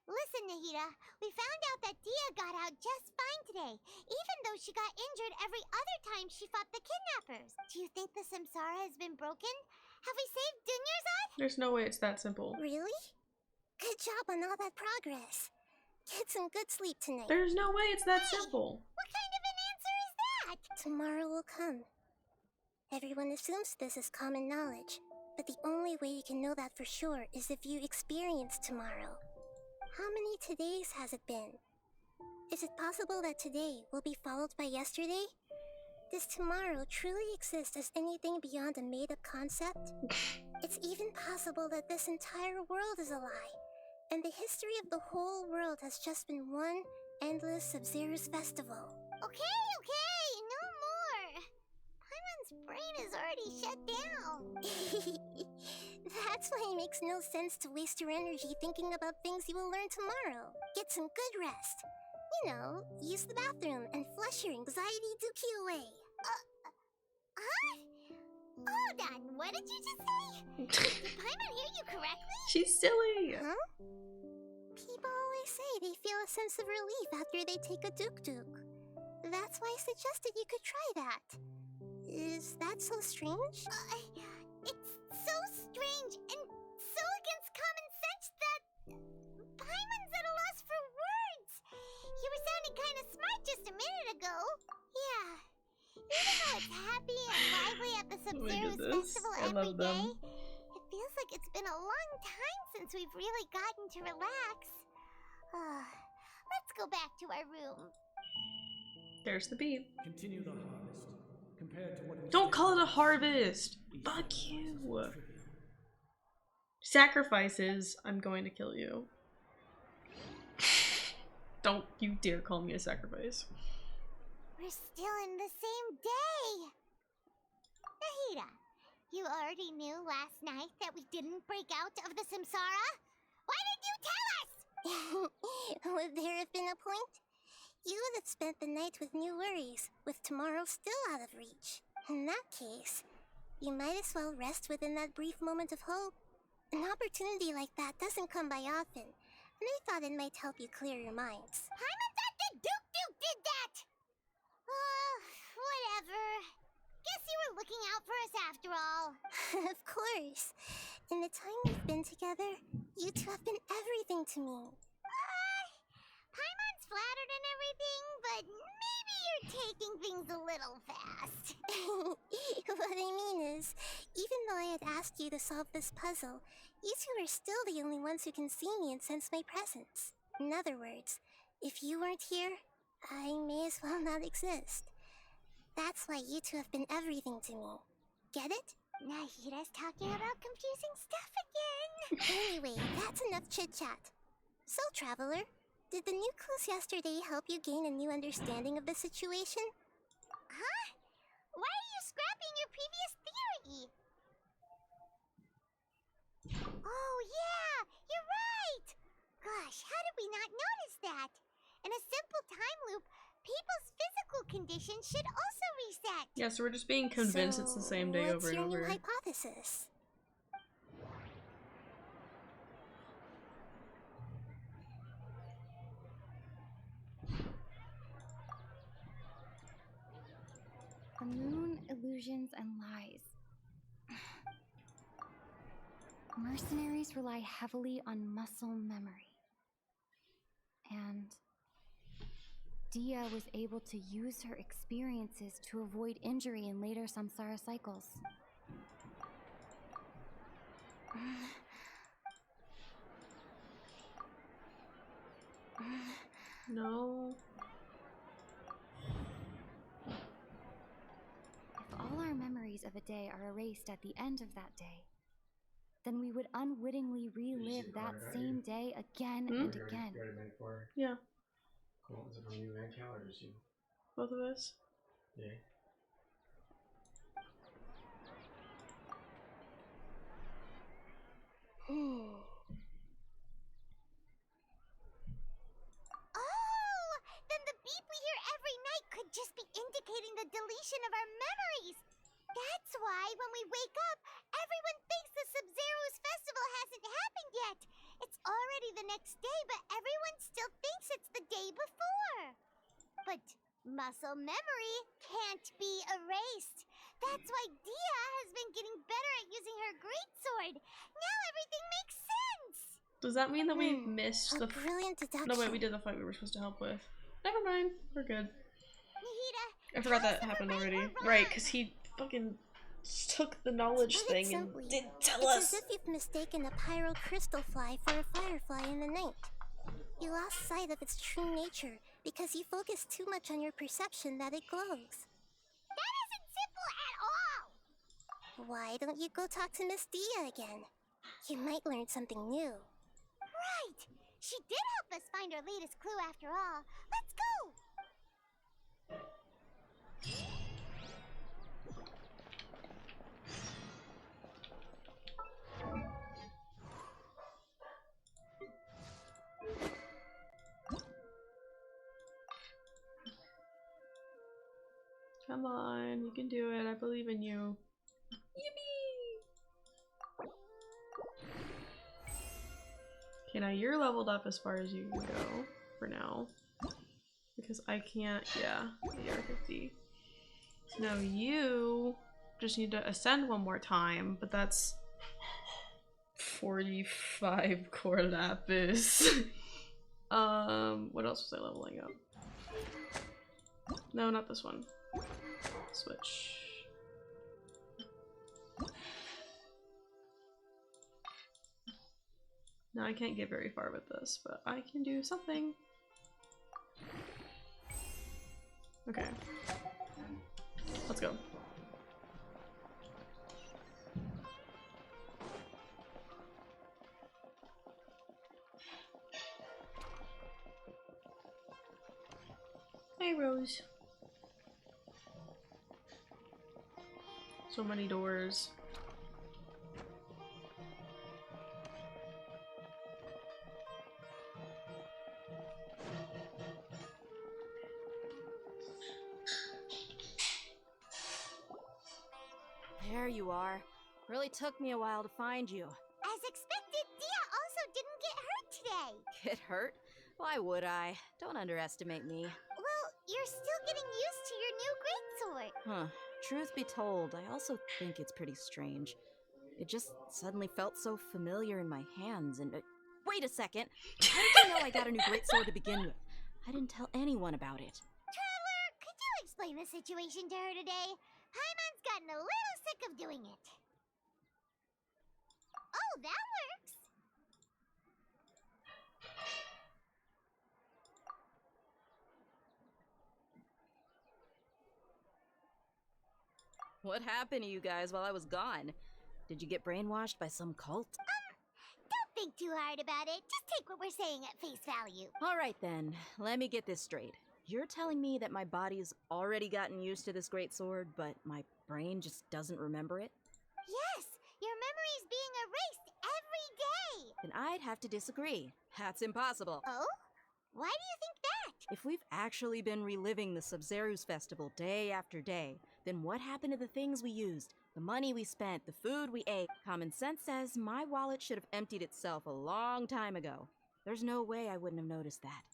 Listen, Nahida, we found out that Dia got out just fine today, even though she got injured every other time she fought the kidnappers. Do you think the Samsara has been broken? Have we saved Dunyarzad? There's no way it's that simple. Really? Good job on all that progress. Get some good sleep tonight. There's no way it's that simple. What kind of an answer is that? Tomorrow will come. Everyone assumes this is common knowledge, but the only way you can know that for sure is if you experience tomorrow. How many todays has it been? Is it possible that today will be followed by yesterday? Does tomorrow truly exist as anything beyond a made-up concept? It's even possible that this entire world is a lie, and the history of the whole world has just been one endless Sub-Zero's festival. Okay, no more. Paimon's brain is already shut down. That's why it makes no sense to waste your energy thinking about things you will learn tomorrow. Get some good rest. You know, use the bathroom and flush your anxiety dookie away. Huh? Hold on, what did you just say? Did Paimon hear you correctly? She's silly! Huh? People always say they feel a sense of relief after they take a duk-duk. That's why I suggested you could try that. Is that so strange? It's so strange and so against common sense that Paimon's at a loss for words. You were sounding kind of smart just a minute ago. Yeah. Even though it's happy and lively at the Sub-Zero's festival every day, it feels like it's been a long time since we've really gotten to relax. Let's go back to our room. There's the beep. Continue the harvest. Compared to what we Don't call it a harvest! Fuck you! Sacrifices, I'm going to kill you. Don't you dare call me a sacrifice. We're still in the same day! Nahida, you already knew last night that we didn't break out of the Samsara? Why didn't you tell us? Would there have been a point? You would have spent the night with new worries, with tomorrow still out of reach. In that case, you might as well rest within that brief moment of hope. An opportunity like that doesn't come by often, and I thought it might help you clear your minds. Paimon thought that Duke did that! Whatever. Guess you were looking out for us after all. Of course. In the time we've been together, you two have been everything to me. Paimon's flattered and everything, but maybe you're taking things a little fast. What I mean is, even though I had asked you to solve this puzzle, you two are still the only ones who can see me and sense my presence. In other words, if you weren't here, I may as well not exist. That's why you two have been everything to me. Get it? Nahida's talking about confusing stuff again. Anyway, that's enough chit-chat. So, Traveler, did the new clues yesterday help you gain a new understanding of the situation? Huh? Why are you scrapping your previous theory? Oh yeah, you're right! Gosh, how did we not notice that? In a simple time loop, people's physical condition should also reset. Yeah, so we're just being convinced it's the same day over and over. What's your new hypothesis? The moon, illusions, and lies. Mercenaries rely heavily on muscle memory. And Dia was able to use her experiences to avoid injury in later samsara cycles. No. If all our memories of a day are erased at the end of that day, then we would unwittingly relive that same day again and again. You already made it for her? Yeah. Cool. Is it from you and Cal or just you? Both of us? Yeah. Oh! Then the beep we hear every night could just be indicating the deletion of our memories. That's why when we wake up, everyone thinks the Sub-Zero's festival hasn't happened yet. It's already the next day, but everyone still thinks it's the day before. But muscle memory can't be erased. That's why Dia has been getting better at using her greatsword. Now everything makes sense. Does that mean that we missed the brilliant deduction? No, wait, we did the fight we were supposed to help with. Never mind, we're good. Nahida, I forgot that happened already. Right, because he fucking took the knowledge thing and didn't tell us. It's as if you've mistaken a pyro crystal fly for a firefly in the night. You lost sight of its true nature because you focus too much on your perception that it glows. That isn't simple at all! Why don't you go talk to Miss Dia again? You might learn something new. Right! She did help us find our latest clue after all. Let's go! Come on, you can do it. I believe in you. Yippee! Okay, now you're leveled up as far as you can go for now. Because I can't, yeah, you're 50. So now you just need to ascend one more time, but that's 45 core lapis. What else was I leveling up? No, not this one. Switch. Now I can't get very far with this, but I can do something. Okay. Let's go. Hey, Rose. So many doors. There you are. Really took me a while to find you. As expected, Dia also didn't get hurt today. Get hurt? Why would I? Don't underestimate me. Well, you're still getting used to your new greatsword. Huh. Truth be told, I also think it's pretty strange. It just suddenly felt so familiar in my hands and... wait a second! How did you know I got a new greatsword to begin with? I didn't tell anyone about it. Traveler, could you explain the situation to her today? Paimon's gotten a little sick of doing it. Oh, that works! What happened to you guys while I was gone? Did you get brainwashed by some cult? Don't think too hard about it. Just take what we're saying at face value. Alright then, let me get this straight. You're telling me that my body's already gotten used to this greatsword, but my brain just doesn't remember it? Yes, your memory's being erased every day. Then I'd have to disagree. That's impossible. Oh? Why do you think that? If we've actually been reliving the Sumeru's festival day after day, then what happened to the things we used? The money we spent, the food we ate? Common sense says my wallet should have emptied itself a long time ago. There's no way I wouldn't have noticed that.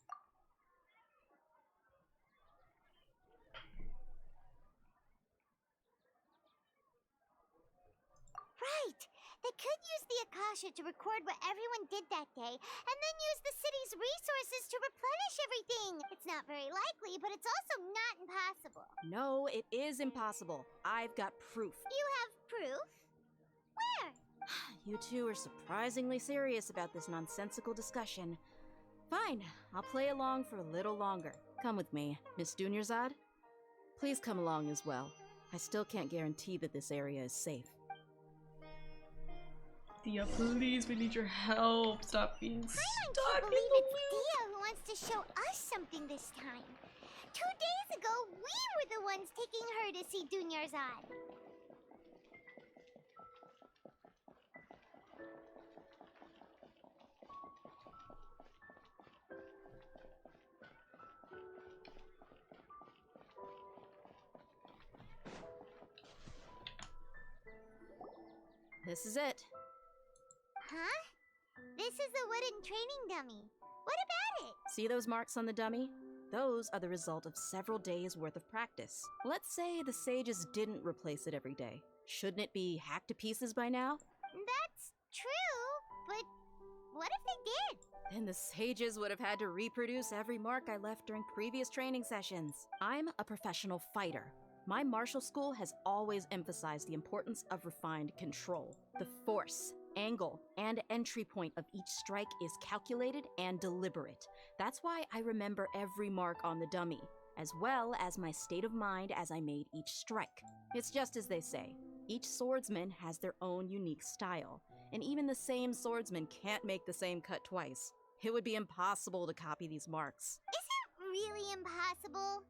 Right. They could use the Akasha to record what everyone did that day, and then use the city's resources to replenish everything. It's not very likely, but it's also not impossible. No, it is impossible. I've got proof. You have proof? Where? You two are surprisingly serious about this nonsensical discussion. Fine, I'll play along for a little longer. Come with me, Miss Dunyarzad. Please come along as well. I still can't guarantee that this area is safe. Dia, please, we need your help. Stop being stuck I can't believe it's Dia who wants to show us something this time. 2 days ago, we were the ones taking her to see Dunyarzad. This is it. Huh? This is a wooden training dummy. What about it? See those marks on the dummy? Those are the result of several days' worth of practice. Let's say the sages didn't replace it every day. Shouldn't it be hacked to pieces by now? That's true, but what if they did? Then the sages would have had to reproduce every mark I left during previous training sessions. I'm a professional fighter. My martial school has always emphasized the importance of refined control. The Force. angle, and entry point of each strike is calculated and deliberate. That's why I remember every mark on the dummy, as well as my state of mind as I made each strike. It's just as they say, each swordsman has their own unique style, and even the same swordsman can't make the same cut twice. It would be impossible to copy these marks. Is it really impossible?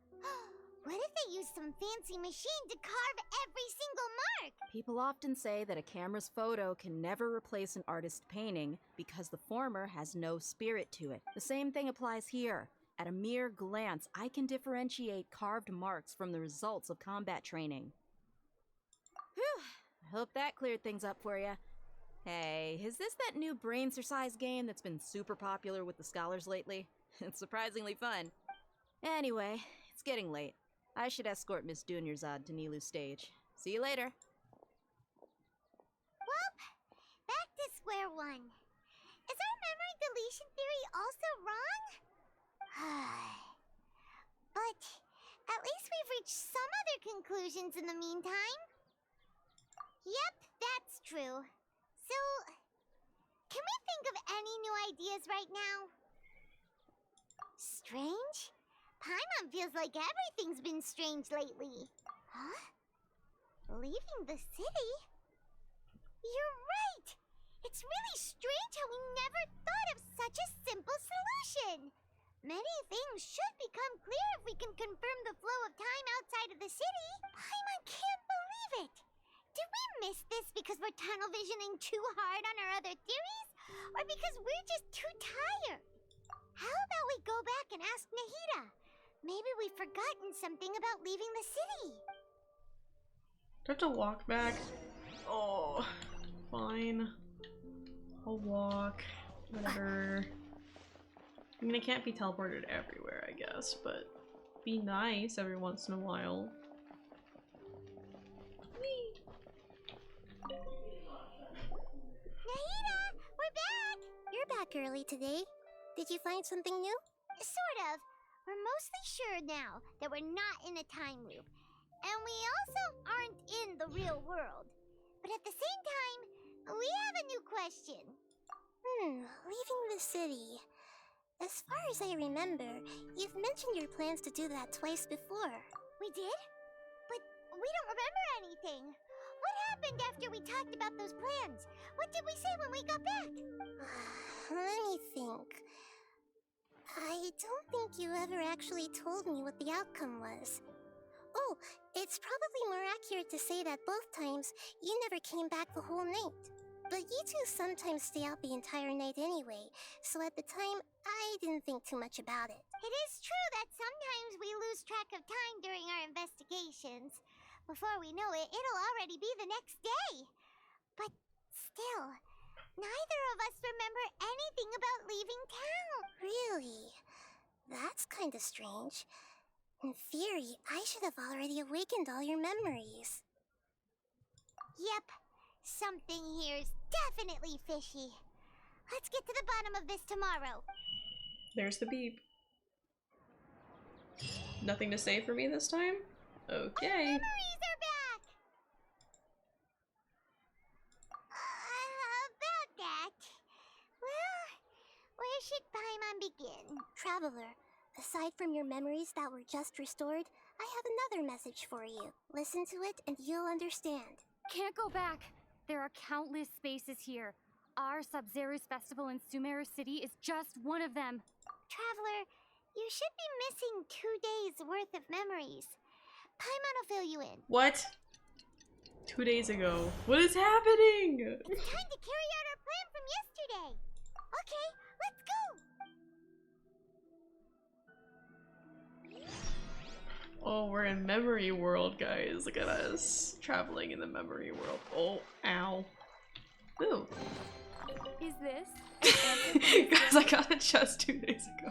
What if they use some fancy machine to carve every single mark? People often say that a camera's photo can never replace an artist's painting because the former has no spirit to it. The same thing applies here. At a mere glance, I can differentiate carved marks from the results of combat training. Whew, I hope that cleared things up for you. Hey, is this that new brain exercise game that's been super popular with the scholars lately? It's surprisingly fun. Anyway, it's getting late. I should escort Miss Dunyarzad to Nilu's stage. See you later. Well, back to square one. Is our memory deletion theory also wrong? But at least we've reached some other conclusions in the meantime. Yep, that's true. So, can we think of any new ideas right now? Strange? Paimon feels like everything's been strange lately. Huh? Leaving the city? You're right! It's really strange how we never thought of such a simple solution! Many things should become clear if we can confirm the flow of time outside of the city. Paimon can't believe it! Did we miss this because we're tunnel visioning too hard on our other theories? Or because we're just too tired? How about we go back and ask Nahida? Maybe we've forgotten something about leaving the city. Do I have to walk back? Oh, fine. I'll walk. Whatever. I mean, I can't be teleported everywhere, I guess, but be nice every once in a while. Whee! Nahida, we're back! You're back early today. Did you find something new? Sort of. We're mostly sure now that we're not in a time loop. And we also aren't in the real world. But at the same time, we have a new question. Leaving the city. As far as I remember, you've mentioned your plans to do that twice before. We did? But we don't remember anything. What happened after we talked about those plans? What did we say when we got back? Let me think. I don't think you ever actually told me what the outcome was. Oh, it's probably more accurate to say that both times you never came back the whole night. But you two sometimes stay out the entire night anyway, so at the time, I didn't think too much about it. It is true that sometimes we lose track of time during our investigations. Before we know it, it'll already be the next day. But still, neither of us remember anything about leaving town. Really? That's kind of strange. In theory, I should have already awakened all your memories. Yep. Something here's definitely fishy. Let's get to the bottom of this tomorrow. There's the beep. Nothing to say for me this time? Okay. Memories are back! About that. Well, where should Paimon begin? Traveler, aside from your memories that were just restored, I have another message for you. Listen to it and you'll understand. Can't go back. There are countless spaces here. Our Sub-Zero's festival in Sumeru City is just one of them. Traveler, you should be missing 2 days worth of memories. Paimon will fill you in. What? 2 days ago. What is happening? It's time to carry out our plan from yesterday. Okay, let's go. Oh, we're in memory world, guys. Look at us traveling in the memory world. Oh, ow. Ooh. Is this? Guys, I got it just 2 days ago.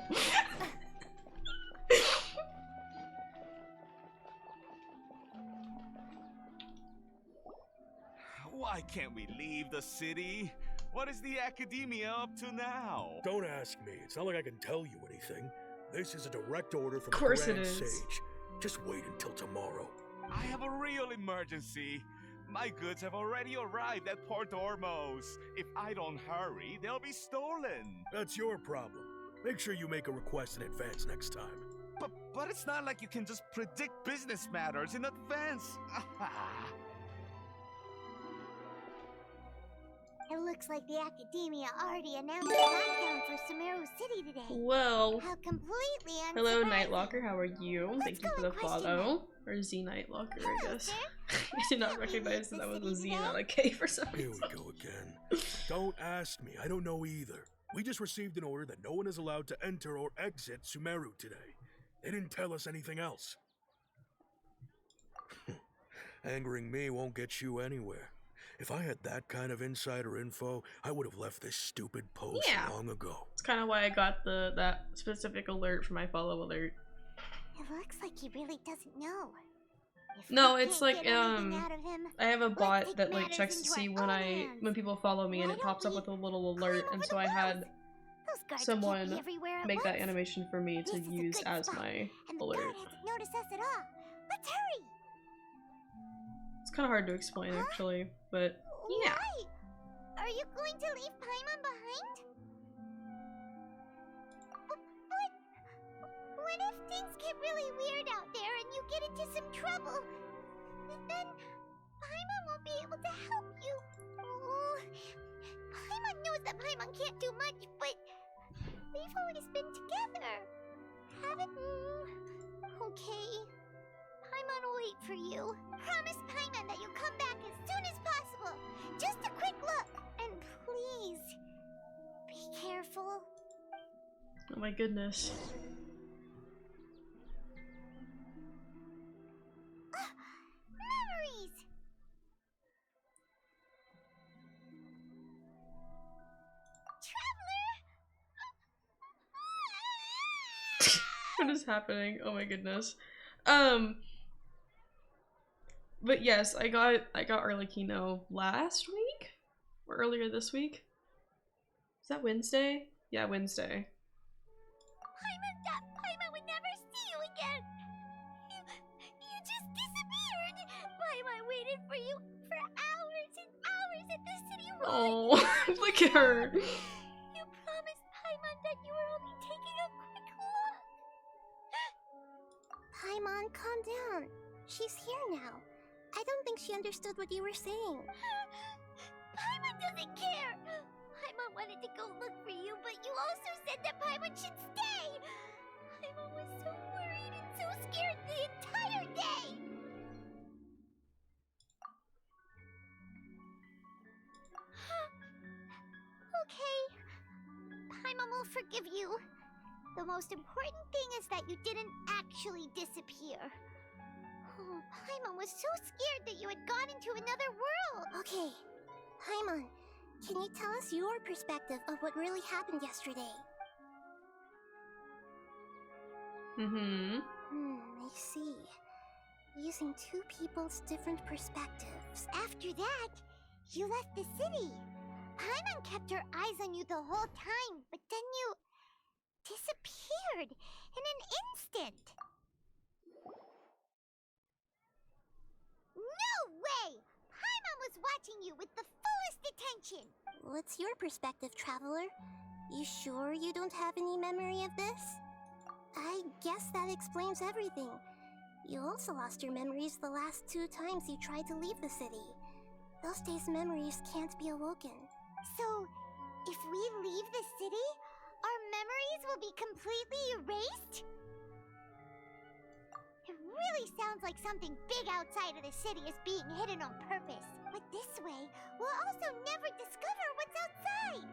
Why can't we leave the city? What is the academia up to now? Don't ask me. It's not like I can tell you anything. This is a direct order from Of course the Grand it is. Sage. Just wait until tomorrow. I have a real emergency. My goods have already arrived at Port Ormos. If I don't hurry, they'll be stolen. That's your problem. Make sure you make a request in advance next time. But it's not like you can just predict business matters in advance. It looks like the Academia already announced a lockdown for Sumeru City today. Well, How completely hello, unsurprising. Nightlocker. How are you? Thank you for the follow. Or Z Nightlocker, I guess. I did not recognize that was a Z and not a K for some reason. Here we go again. Don't ask me. I don't know either. We just received an order that no one is allowed to enter or exit Sumeru today. They didn't tell us anything else. Angering me won't get you anywhere. If I had that kind of insider info, I would have left this stupid post long ago. That's kind of why I got that specific alert for my follow alert. It looks like he really doesn't know. No, it's like I have a bot that like checks to see when people follow me, and it pops up with a little alert, and so I had someone make that animation for me to use as my alert. Notice us at all. Let's hurry. It's kind of hard to explain actually, but yeah. Why? Are you going to leave Paimon behind? But what if things get really weird out there and you get into some trouble? Then Paimon won't be able to help you. Oh, Paimon knows that Paimon can't do much, but we've always been together, haven't we? Okay. Paimon will wait for you. Promise Paimon that you'll come back as soon as possible. Just a quick look. And please, be careful. Oh my goodness. Memories! Traveler! What is happening? Oh my goodness. But yes, I got Arlecchino last week? Or earlier this week? Is that Wednesday? Yeah, Wednesday. Paimon would never see you again! You just disappeared! Paimon waited for you for hours and hours at the city road! Oh, look at her! You promised Paimon that you were only taking a quick look! Paimon, calm down. She's here now. I don't think she understood what you were saying. Paimon doesn't care! Paimon wanted to go look for you, but you also said that Paimon should stay! Paimon was so worried and so scared the entire day! Okay. Paimon will forgive you. The most important thing is that you didn't actually disappear. Oh, Paimon was so scared that you had gone into another world! Okay. Paimon, can you tell us your perspective of what really happened yesterday? I see. Using two people's different perspectives. After that, you left the city. Paimon kept her eyes on you the whole time, but then you disappeared in an instant. No way! Paimon was watching you with the fullest attention! What's your perspective, Traveler? You sure you don't have any memory of this? I guess that explains everything. You also lost your memories the last 2 times you tried to leave the city. Those days' memories can't be awoken. So, if we leave the city, our memories will be completely erased? It really sounds like something big outside of the city is being hidden on purpose. But this way, we'll also never discover what's outside.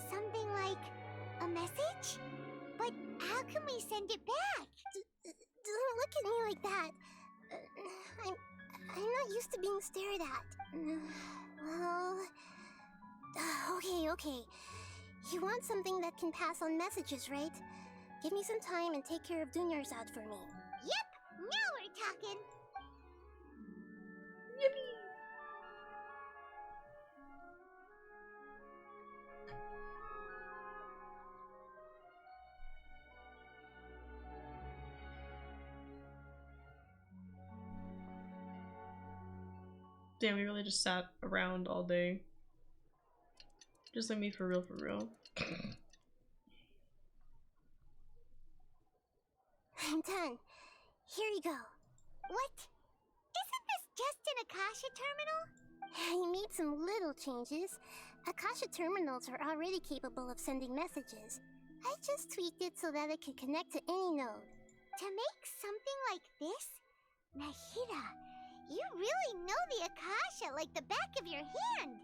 Something like a message? But how can we send it back? Don't look at me like that. I'm not used to being stared at. Well... Okay. You want something that can pass on messages, right? Give me some time and take care of Dunyarzad out for me. Yep! Now we're talking! Yippee! Damn, we really just sat around all day. Just like me, for real, for real. I'm done. Here you go. What? Isn't this just an Akasha terminal? You made some little changes. Akasha terminals are already capable of sending messages. I just tweaked it so that it could connect to any node. To make something like this? Nahida, you really know the Akasha like the back of your hand.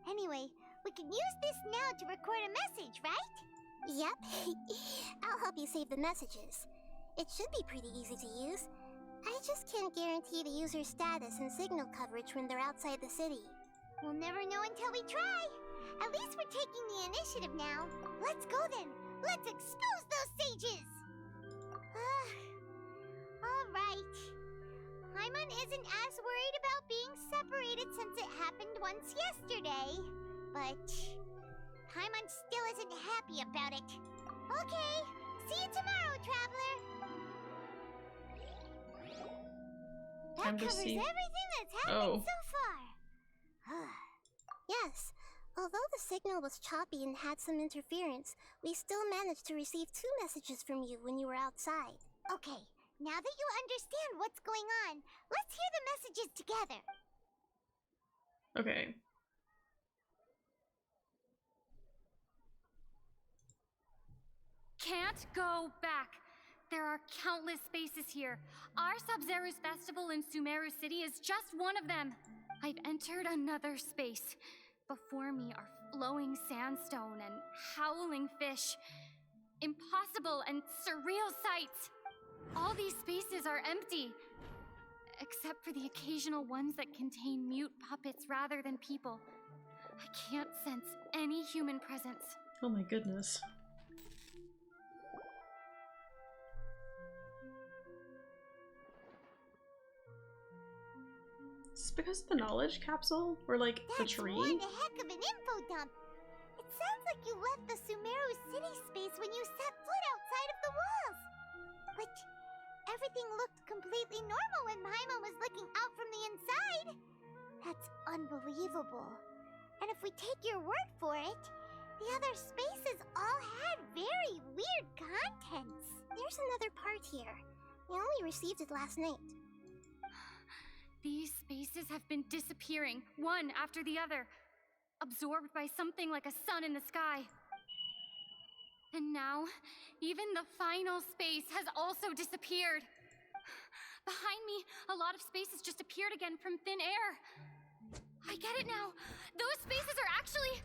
Anyway, we can use this now to record a message, right? Yep. I'll help you save the messages. It should be pretty easy to use. I just can't guarantee the user's status and signal coverage when they're outside the city. We'll never know until we try. At least we're taking the initiative now. Let's go then. Let's expose those sages. All right. Paimon isn't as worried about being separated since it happened once yesterday. But Paimon still isn't happy about it. Okay. See you tomorrow, Traveler. That covers everything that's happened so far. Yes. Although the signal was choppy and had some interference, we still managed to receive 2 messages from you when you were outside. Okay, now that you understand what's going on, let's hear the messages together. Okay. Can't go back. There are countless spaces here. Our Sub-Zero's festival in Sumeru City is just one of them. I've entered another space. Before me are flowing sandstone and howling fish. Impossible and surreal sights. All these spaces are empty. Except for the occasional ones that contain mute puppets rather than people. I can't sense any human presence. Oh my goodness. Is this because of the knowledge capsule? Or like the tree? That's one heck of an info dump. It sounds like you left the Sumeru City space when you set foot outside of the walls. But everything looked completely normal when Paimon was looking out from the inside. That's unbelievable. And if we take your word for it, the other spaces all had very weird contents. There's another part here. We only received it last night. These spaces have been disappearing, one after the other, absorbed by something like a sun in the sky. And now, even the final space has also disappeared. Behind me, a lot of spaces just appeared again from thin air. I get it now. Those spaces are actually...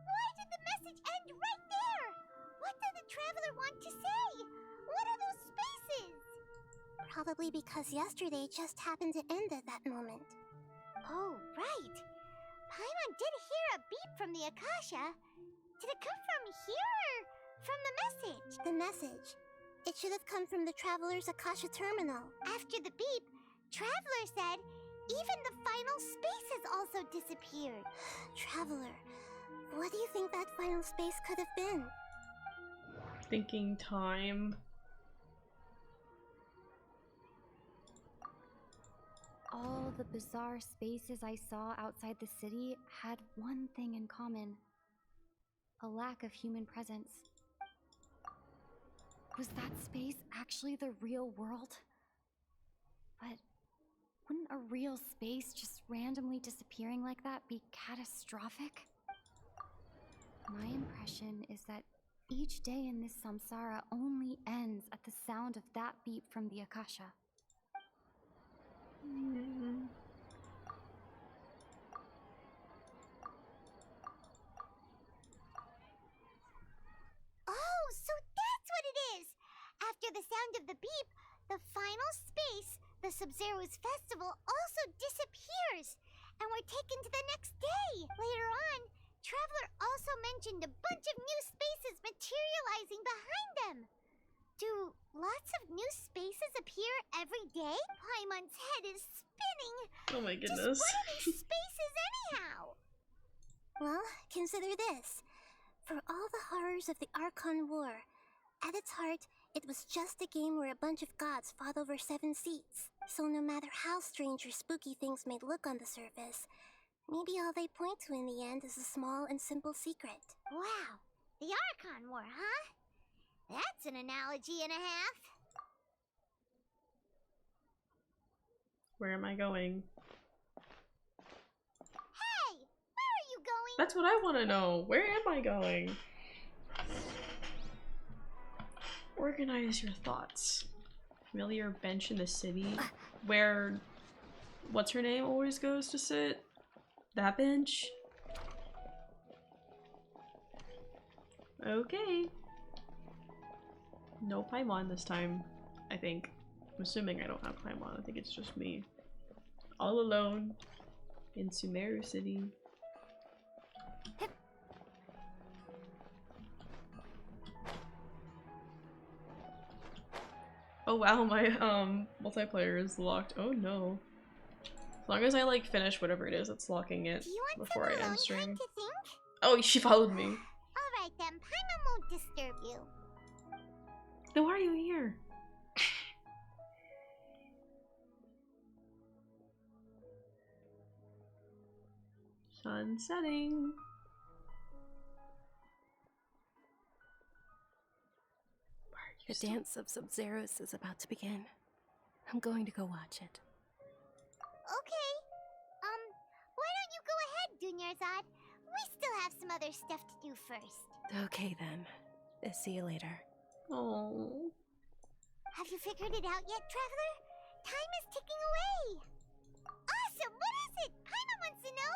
Why did the message end right there? What did the Traveler want to say? What are those spaces? Probably because yesterday just happened to end at that moment. Oh, right. Paimon did hear a beep from the Akasha. Did it come from here or from the message? The message. It should have come from the Traveler's Akasha terminal. After the beep, Traveler said even the final space has also disappeared. Traveler, what do you think that final space could have been? Thinking time. All the bizarre spaces I saw outside the city had one thing in common. A lack of human presence. Was that space actually the real world? But wouldn't a real space just randomly disappearing like that be catastrophic? My impression is that each day in this samsara only ends at the sound of that beep from the Akasha. Oh, so that's what it is! After the sound of the beep, the final space, the Sub-Zero's festival, also disappears, and we're taken to the next day. Later on, Traveler also mentioned a bunch of new spaces materializing behind them. Do lots of new spaces appear every day? Paimon's head is spinning. Oh my goodness. Just what are these spaces anyhow? Well, consider this. For all the horrors of the Archon War, At its heart, it was just a game where a bunch of gods fought over 7 seats. So no matter how strange or spooky things may look on the surface, maybe all they point to in the end is a small and simple secret. Wow, the Archon War, huh? That's an analogy and a half. Where am I going? Hey, where are you going? That's what I want to know. Where am I going? Organize your thoughts. Familiar bench in the city where what's her name always goes to sit? That bench? Okay. No Paimon this time, I think. I'm assuming I don't have Paimon. I think it's just me. All alone in Sumeru City. Oh wow, my multiplayer is locked. Oh no. As long as I like finish whatever it is that's locking it before I end stream. Oh, she followed me. Alright then, Paimon won't disturb you. Then why are you here? Sun setting. The dance of Sub-Zeros is about to begin. I'm going to go watch it. Okay. Why don't you go ahead, Dunyarzad? We still have some other stuff to do first. Okay then. See you later. Oh. Have you figured it out yet, Traveler? Time is ticking away. Awesome! What is it? Paimon wants to know.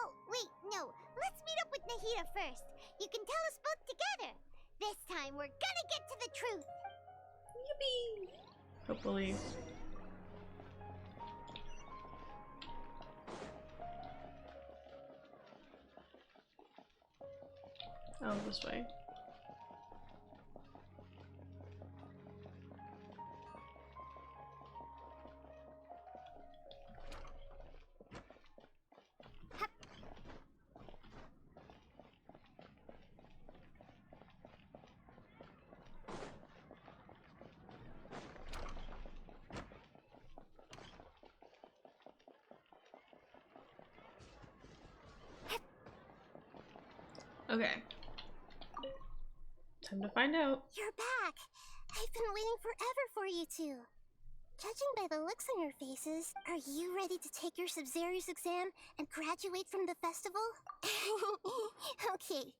Oh, wait, no. Let's meet up with Nahida first. You can tell us both together. This time, we're gonna get to the truth. Yippee! Hopefully. Oh, this way. Okay. Time to find out. You're back! I've been waiting forever for you two. Judging by the looks on your faces, are you ready to take your Sub-Zero's exam and graduate from the festival? Okay.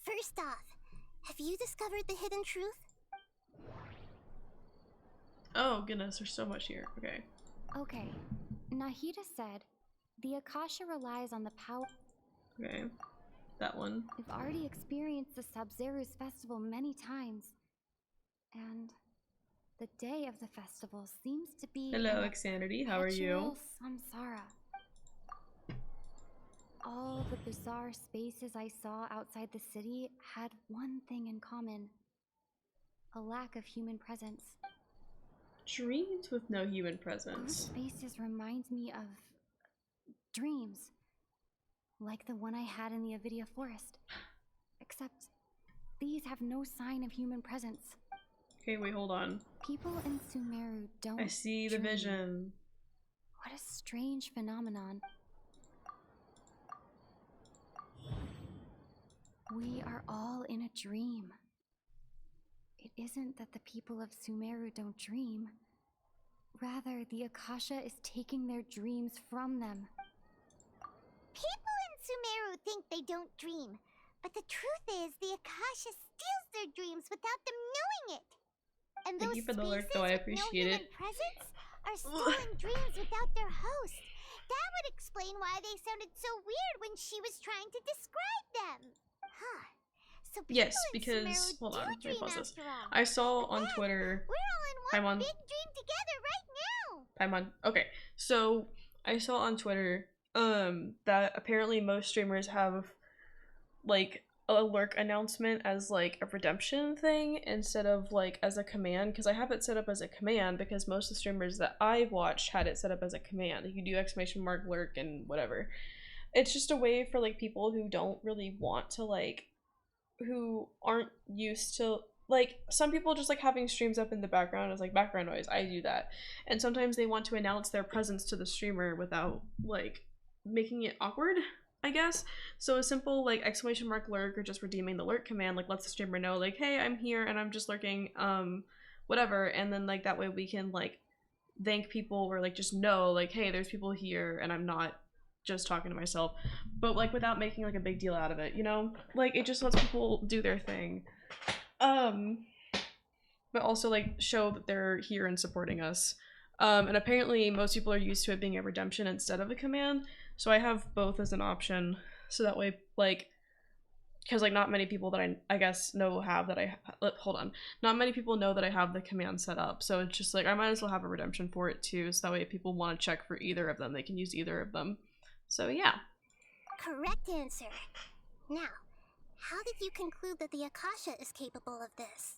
First off, have you discovered the hidden truth? Oh goodness, there's so much here. Okay. Okay. Nahida said, the Akasha relies on the power. Okay. That one. We've already experienced the Sub-Zero's festival many times. And the day of the festival seems to be Hello, Xanity. How are you? Samsara. All the bizarre spaces I saw outside the city had one thing in common. A lack of human presence. Dreams with no human Those presence. spaces remind me of dreams. Like the one I had in the Avidia forest. Except these have no sign of human presence. Okay, wait, hold on. People in Sumeru don't I see the dream. vision. What a strange phenomenon. We are all in a dream. It isn't that the people of Sumeru don't dream. Rather, the Akasha is taking their dreams from them. People in Sumeru think they don't dream, but the truth is the Akasha steals their dreams without them knowing it. And Thank those you for the alert, spaces though. I with appreciate no it. human presence are stolen dreams without their host. That would explain why they sounded so weird when she was trying to describe them. Huh. So Yes, people in because Sumeru hold do on, let me dream pause this. after all. I saw on Twitter. We're all in one Paimon. big dream together right now. Paimon. Okay, so I saw on Twitter that apparently most streamers have like a lurk announcement as like a redemption thing instead of like as a command, because I have it set up as a command because most of the streamers that I watched had it set up as a command. You do !! lurk and whatever. It's just a way for like people who don't really want to like, who aren't used to like some people just like having streams up in the background as like background noise. I do that. And sometimes they want to announce their presence to the streamer without like making it awkward, I guess. So a simple like exclamation mark lurk or just redeeming the lurk command like lets the streamer know like, hey, I'm here and I'm just lurking, whatever. And then like that way we can like thank people or like just know like, hey, there's people here and I'm not just talking to myself, but like without making like a big deal out of it, you know? Like it just lets people do their thing. But also like show that they're here and supporting us. And apparently most people are used to it being a redemption instead of a command, so I have both as an option, so that way like, because like not many people that I guess know have that not many people know that I have the command set up, so it's just like I might as well have a redemption for it too, so that way if people want to check for either of them, they can use either of them. So yeah. Correct answer. Now, how did you conclude that the Akasha is capable of this?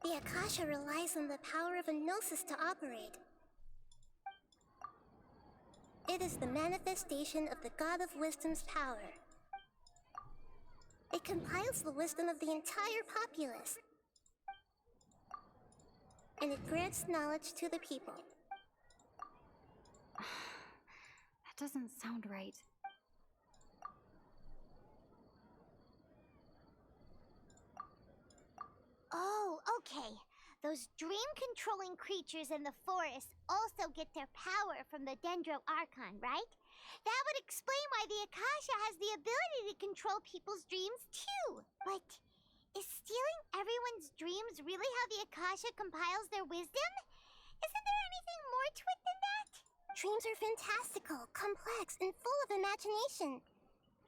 The Akasha relies on the power of a gnosis to operate. It is the manifestation of the God of Wisdom's power. It compiles the wisdom of the entire populace. And it grants knowledge to the people. That doesn't sound right. Oh, okay. Those dream-controlling creatures in the forest also get their power from the Dendro Archon, right? That would explain why the Akasha has the ability to control people's dreams too. But is stealing everyone's dreams really how the Akasha compiles their wisdom? Isn't there anything more to it than that? Dreams are fantastical, complex, and full of imagination.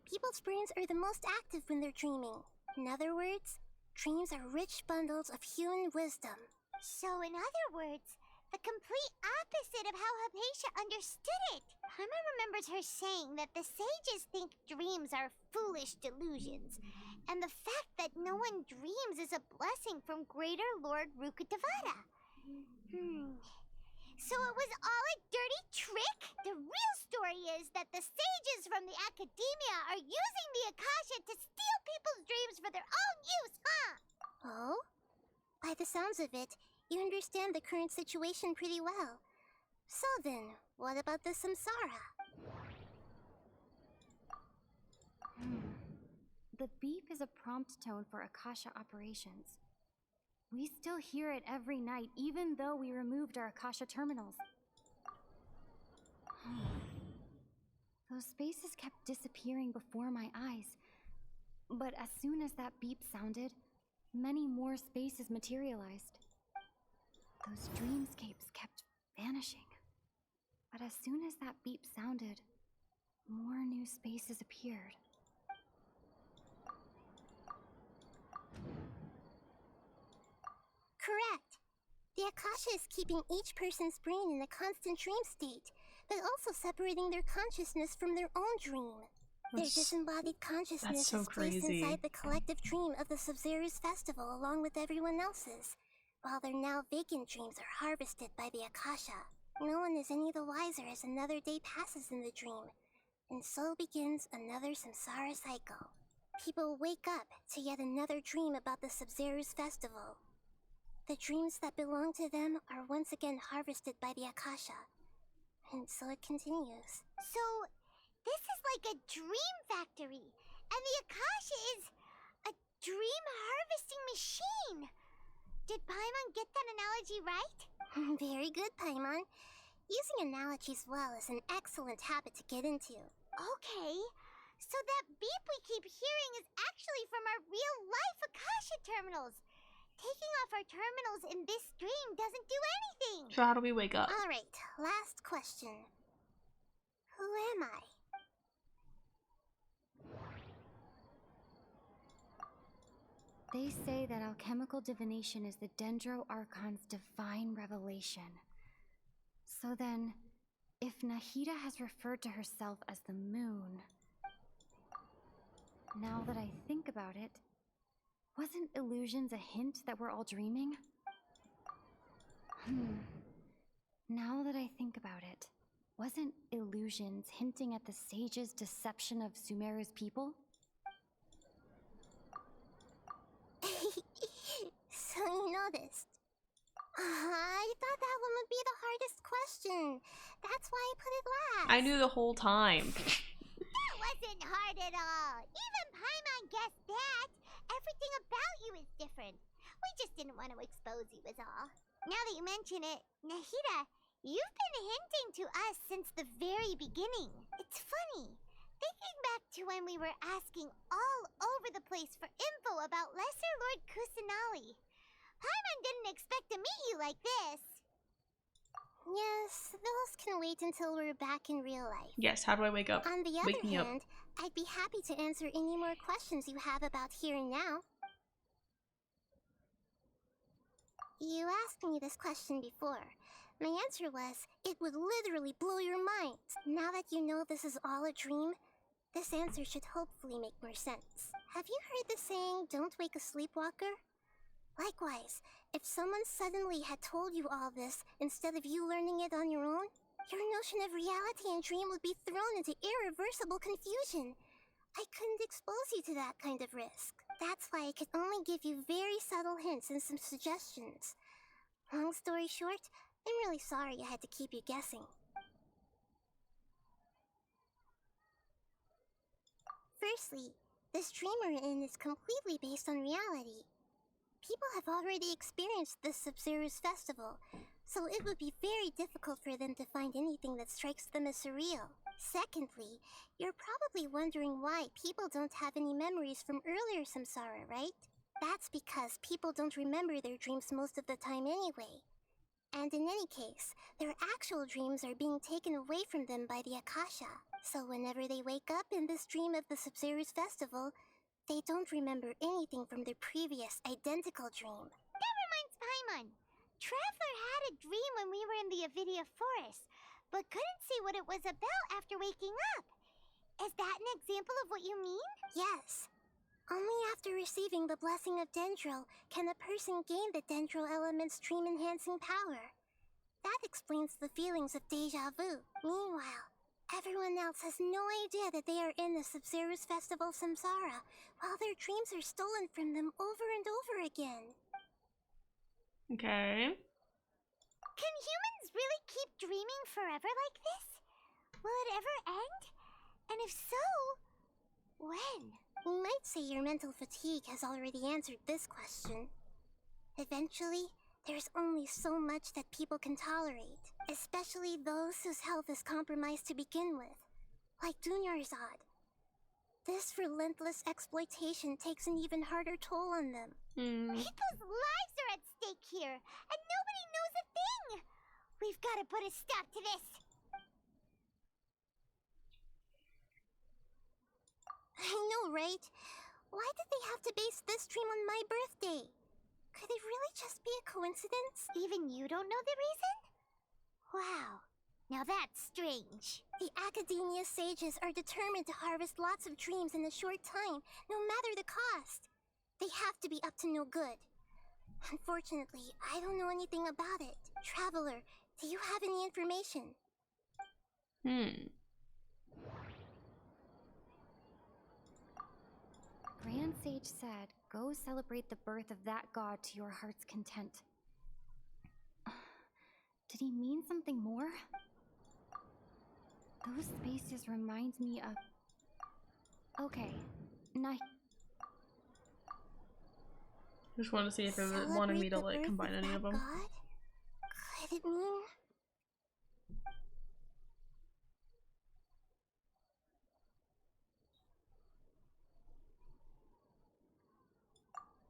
People's brains are the most active when they're dreaming. In other words, dreams are rich bundles of human wisdom. So in other words, the complete opposite of how Hypatia understood it. Paimon remembers her saying that the sages think dreams are foolish delusions, and the fact that no one dreams is a blessing from Greater Lord Rukkhadevata. So it was all a dirty trick? The real story is that the sages from the Academia are using the Akasha to steal people's dreams for their own use, huh? Oh? By the sounds of it, you understand the current situation pretty well. So then, what about the Samsara? The beep is a prompt tone for Akasha operations. We still hear it every night, even though we removed our Akasha terminals. Those spaces kept disappearing before my eyes. But as soon as that beep sounded, many more spaces materialized. Those dreamscapes kept vanishing. But as soon as that beep sounded, more new spaces appeared. Correct. The Akasha is keeping each person's brain in a constant dream state, but also separating their consciousness from their own dream. Their disembodied consciousness is placed inside the collective dream of the Sub-Zero's festival along with everyone else's, while their now vacant dreams are harvested by the Akasha. No one is any the wiser as another day passes in the dream, and so begins another samsara cycle. People wake up to yet another dream about the Sub-Zero's festival. The dreams that belong to them are once again harvested by the Akasha. And so it continues. So, this is like a dream factory, and the Akasha is a dream harvesting machine. Did Paimon get that analogy right? Very good, Paimon. Using analogies well is an excellent habit to get into. Okay, so that beep we keep hearing is actually from our real-life Akasha terminals. Taking off our terminals in this dream doesn't do anything. So how do we wake up? Alright, last question. Who am I? They say that alchemical divination is the Dendro Archon's divine revelation. So then, if Nahida has referred to herself as the moon, now that I think about it, wasn't illusions a hint that we're all dreaming? Now that I think about it, wasn't illusions hinting at the sage's deception of Sumeru's people? So you noticed. I thought that one would be the hardest question. That's why I put it last. I knew the whole time. That wasn't hard at all. Even Paimon guessed that. Everything about you is different. We just didn't want to expose you is all. Now that you mention it, Nahida, you've been hinting to us since the very beginning. It's funny. Thinking back to when we were asking all over the place for info about Lesser Lord Kusanali. Paimon didn't expect to meet you like this. Yes, those can wait until we're back in real life. Yes, how do I wake up? On the Wake other me hand, up. I'd be happy to answer any more questions you have about here and now. You asked me this question before. My answer was, it would literally blow your mind. Now that you know this is all a dream, this answer should hopefully make more sense. Have you heard the saying, don't wake a sleepwalker? Likewise, if someone suddenly had told you all this instead of you learning it on your own, your notion of reality and dream would be thrown into irreversible confusion. I couldn't expose you to that kind of risk. That's why I could only give you very subtle hints and some suggestions. Long story short, I'm really sorry I had to keep you guessing. Firstly, this dream we're in is completely based on reality. People have already experienced this Sub-Zero's festival, so it would be very difficult for them to find anything that strikes them as surreal. Secondly, you're probably wondering why people don't have any memories from earlier samsara, right? That's because people don't remember their dreams most of the time anyway. And in any case, their actual dreams are being taken away from them by the Akasha. So whenever they wake up in this dream of the Sub-Zero's festival, they don't remember anything from their previous identical dream. That reminds Paimon. Traveler had a dream when we were in the Avidia Forest, but couldn't see what it was about after waking up. Is that an example of what you mean? Yes. Only after receiving the blessing of Dendro can a person gain the Dendro element's dream-enhancing power. That explains the feelings of deja vu. Meanwhile, everyone else has no idea that they are in the Sub-Zero's Festival Samsara, while their dreams are stolen from them over and over again. Okay. Can humans really keep dreaming forever like this? Will it ever end? And if so, when? We might say your mental fatigue has already answered this question. Eventually, there's only so much that people can tolerate, especially those whose health is compromised to begin with, like Dunyarzad. This relentless exploitation takes an even harder toll on them. People's lives are at stake here, and nobody knows a thing! We've got to put a stop to this! I know, right? Why did they have to base this dream on my birthday? Could it really just be a coincidence? Even you don't know the reason? Wow. Now that's strange. The Academia sages are determined to harvest lots of dreams in a short time, no matter the cost. They have to be up to no good. Unfortunately, I don't know anything about it. Traveler, do you have any information? Grand Sage said, go celebrate the birth of that god to your heart's content. Did he mean something more? Those spaces remind me of... Okay, Just wanted to see if it wanted me to like combine any of them. God? Could it mean...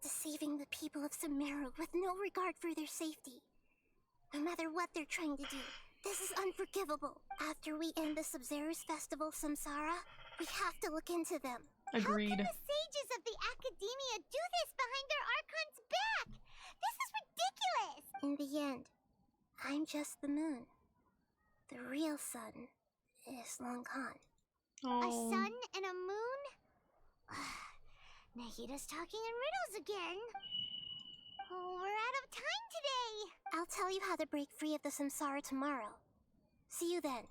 deceiving the people of Sumeru with no regard for their safety. No matter what they're trying to do, this is unforgivable. After we end the Sub-Zero's Festival Samsara, we have to look into them. Agreed. How can the sages of the Academia do this behind their Archon's back? This is ridiculous! In the end, I'm just the moon. The real sun is long gone. A sun and a moon? Nahida's talking in riddles again. Oh, we're out of time today. I'll tell you how to break free of the samsara tomorrow. See you then.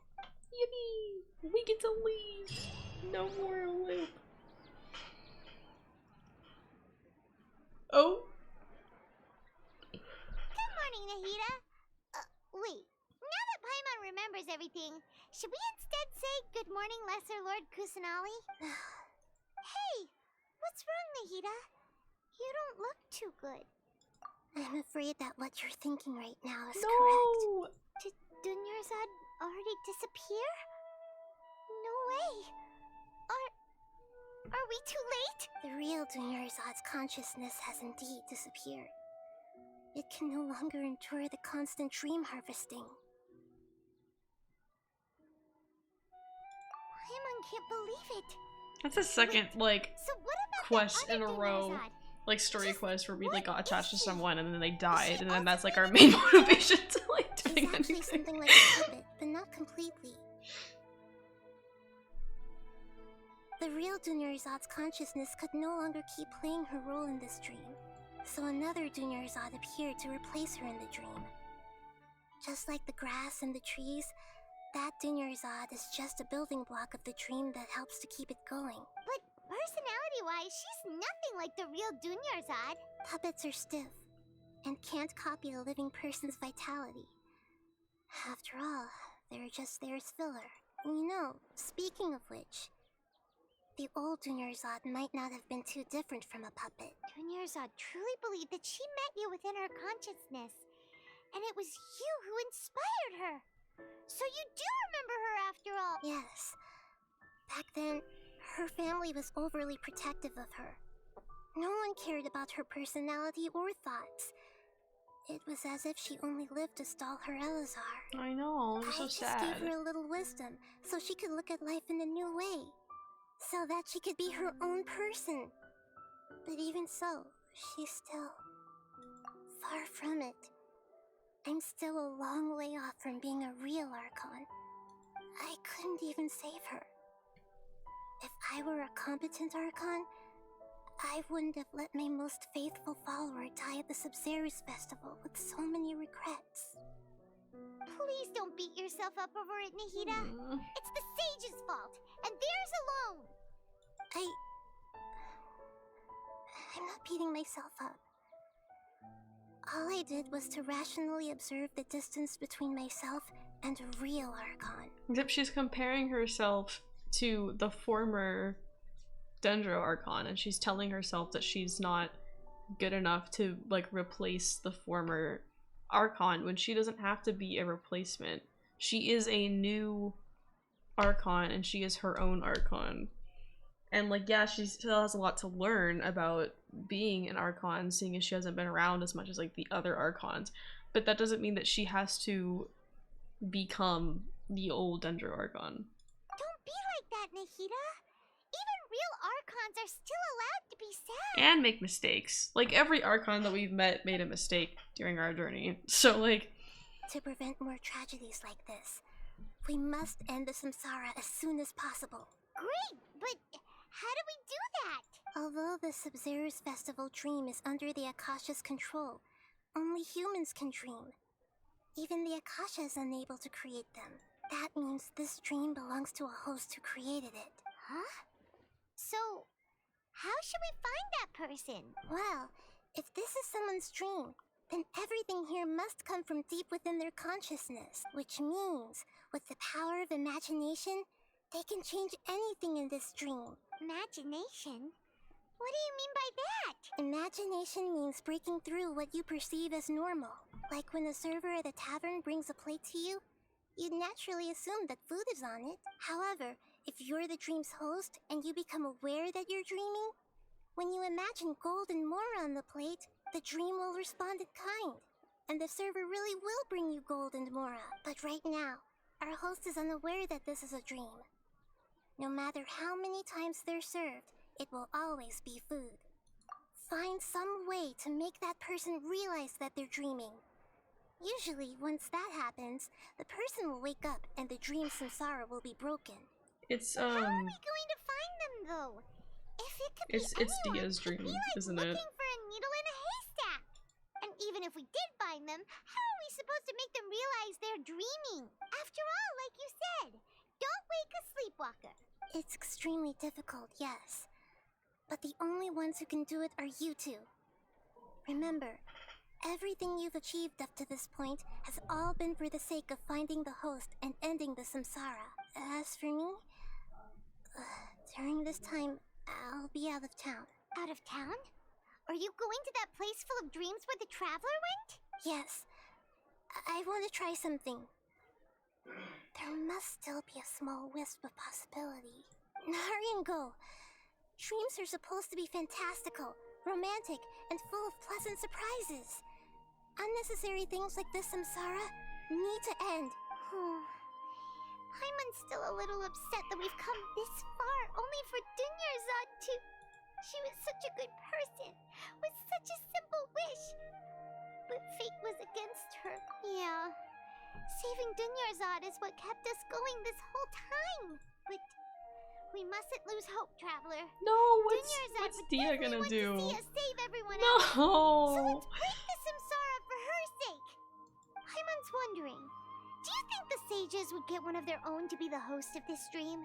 Yippee! We get to leave. No more loop. Oh. everything, should we instead say good morning, Lesser Lord Kusanali? Hey, what's wrong, Nahida? You don't look too good. I'm afraid that what you're thinking right now is correct. Did Dunyarzad already disappear? No way. Are we too late? The real Dunyarzad's consciousness has indeed disappeared. It can no longer endure the constant dream harvesting. Paimon can't believe it. That's the second, like, So what about quest the in a other row. Dunyarzad? Like, story quest where we, like, got attached to someone and then they died, and then that's, like, our main motivation to, like, doing She's actually anything. something like a puppet, but not completely. The real Dunyarzad's consciousness could no longer keep playing her role in this dream, so another Dunyarzad appeared to replace her in the dream. Just like the grass and the trees, that Dunyarzad is just a building block of the dream that helps to keep it going. But personality-wise, she's nothing like the real Dunyarzad. Puppets are stiff, and can't copy a living person's vitality. After all, they're just there as filler. And you know, speaking of which, the old Dunyarzad might not have been too different from a puppet. Dunyarzad truly believed that she met you within her consciousness, and it was you who inspired her. So you do remember her after all. Yes. Back then, her family was overly protective of her. No one cared about her personality or thoughts. It was as if she only lived to stall her Elazar. I know, I'm so I just sad. gave her a little wisdom so she could look at life in a new way. So that she could be her own person. But even so, she's still far from it. I'm still a long way off from being a real Archon. I couldn't even save her. If I were a competent Archon, I wouldn't have let my most faithful follower die at the Sumeru Festival with so many regrets. Please don't beat yourself up over it, Nahida. It's the sage's fault, and theirs alone. I'm not beating myself up. All I did was to rationally observe the distance between myself and a real Archon. Except she's comparing herself to the former Dendro Archon, and she's telling herself that she's not good enough to, like, replace the former Archon when she doesn't have to be a replacement. She is a new Archon, and she is her own Archon. And, like, yeah, she still has a lot to learn about being an Archon, seeing as she hasn't been around as much as, like, the other Archons. But that doesn't mean that she has to become the old Dendro Archon. Don't be like that, Nahida. Even real Archons are still allowed to be sad. And make mistakes. Like, every Archon that we've met made a mistake during our journey. So, like... To prevent more tragedies like this, we must end the samsara as soon as possible. Great, but how do we do that? Although the Sumeru Festival dream is under the Akasha's control, only humans can dream. Even the Akasha is unable to create them. That means this dream belongs to a host who created it. Huh? So, how should we find that person? Well, if this is someone's dream, then everything here must come from deep within their consciousness, which means, with the power of imagination, they can change anything in this dream. Imagination? What do you mean by that? Imagination means breaking through what you perceive as normal. Like when the server at a tavern brings a plate to you, you'd naturally assume that food is on it. However, if you're the dream's host and you become aware that you're dreaming, when you imagine gold and more on the plate, the dream will respond in kind, and the server really will bring you gold and mora. But right now, our host is unaware that this is a dream. No matter how many times they're served, it will always be food. Find some way to make that person realize that they're dreaming. Usually, once that happens, the person will wake up and the dream samsara will be broken. It's, How are we going to find them, though? If it could It's Dia's dream, isn't it? looking for a needle in a haystack. And even if we did find them, how are we supposed to make them realize they're dreaming? After all, like you said, don't wake a sleepwalker. It's extremely difficult, yes. But the only ones who can do it are you two. Remember, Everything you've achieved up to this point has all been for the sake of finding the host and ending the samsara. As for me, during this time, I'll be out of town. Out of town? Are you going to that place full of dreams where the traveler went? Yes. I want to try something. There must still be a small wisp of possibility. Hurry and go. Dreams are supposed to be fantastical, romantic, and full of pleasant surprises. Unnecessary things like this samsara need to end. Paimon's still a little upset that we've come this far only for Dunyarzad to... She was such a good person, with such a simple wish. But fate was against her. Yeah. Saving Dunyarzad is what kept us going this whole time. But we mustn't lose hope, Traveler. No, what's Dia gonna do? To see us save everyone No. else. So let's break the samsara for her sake. Paimon's wondering, do you think the sages would get one of their own to be the host of this stream?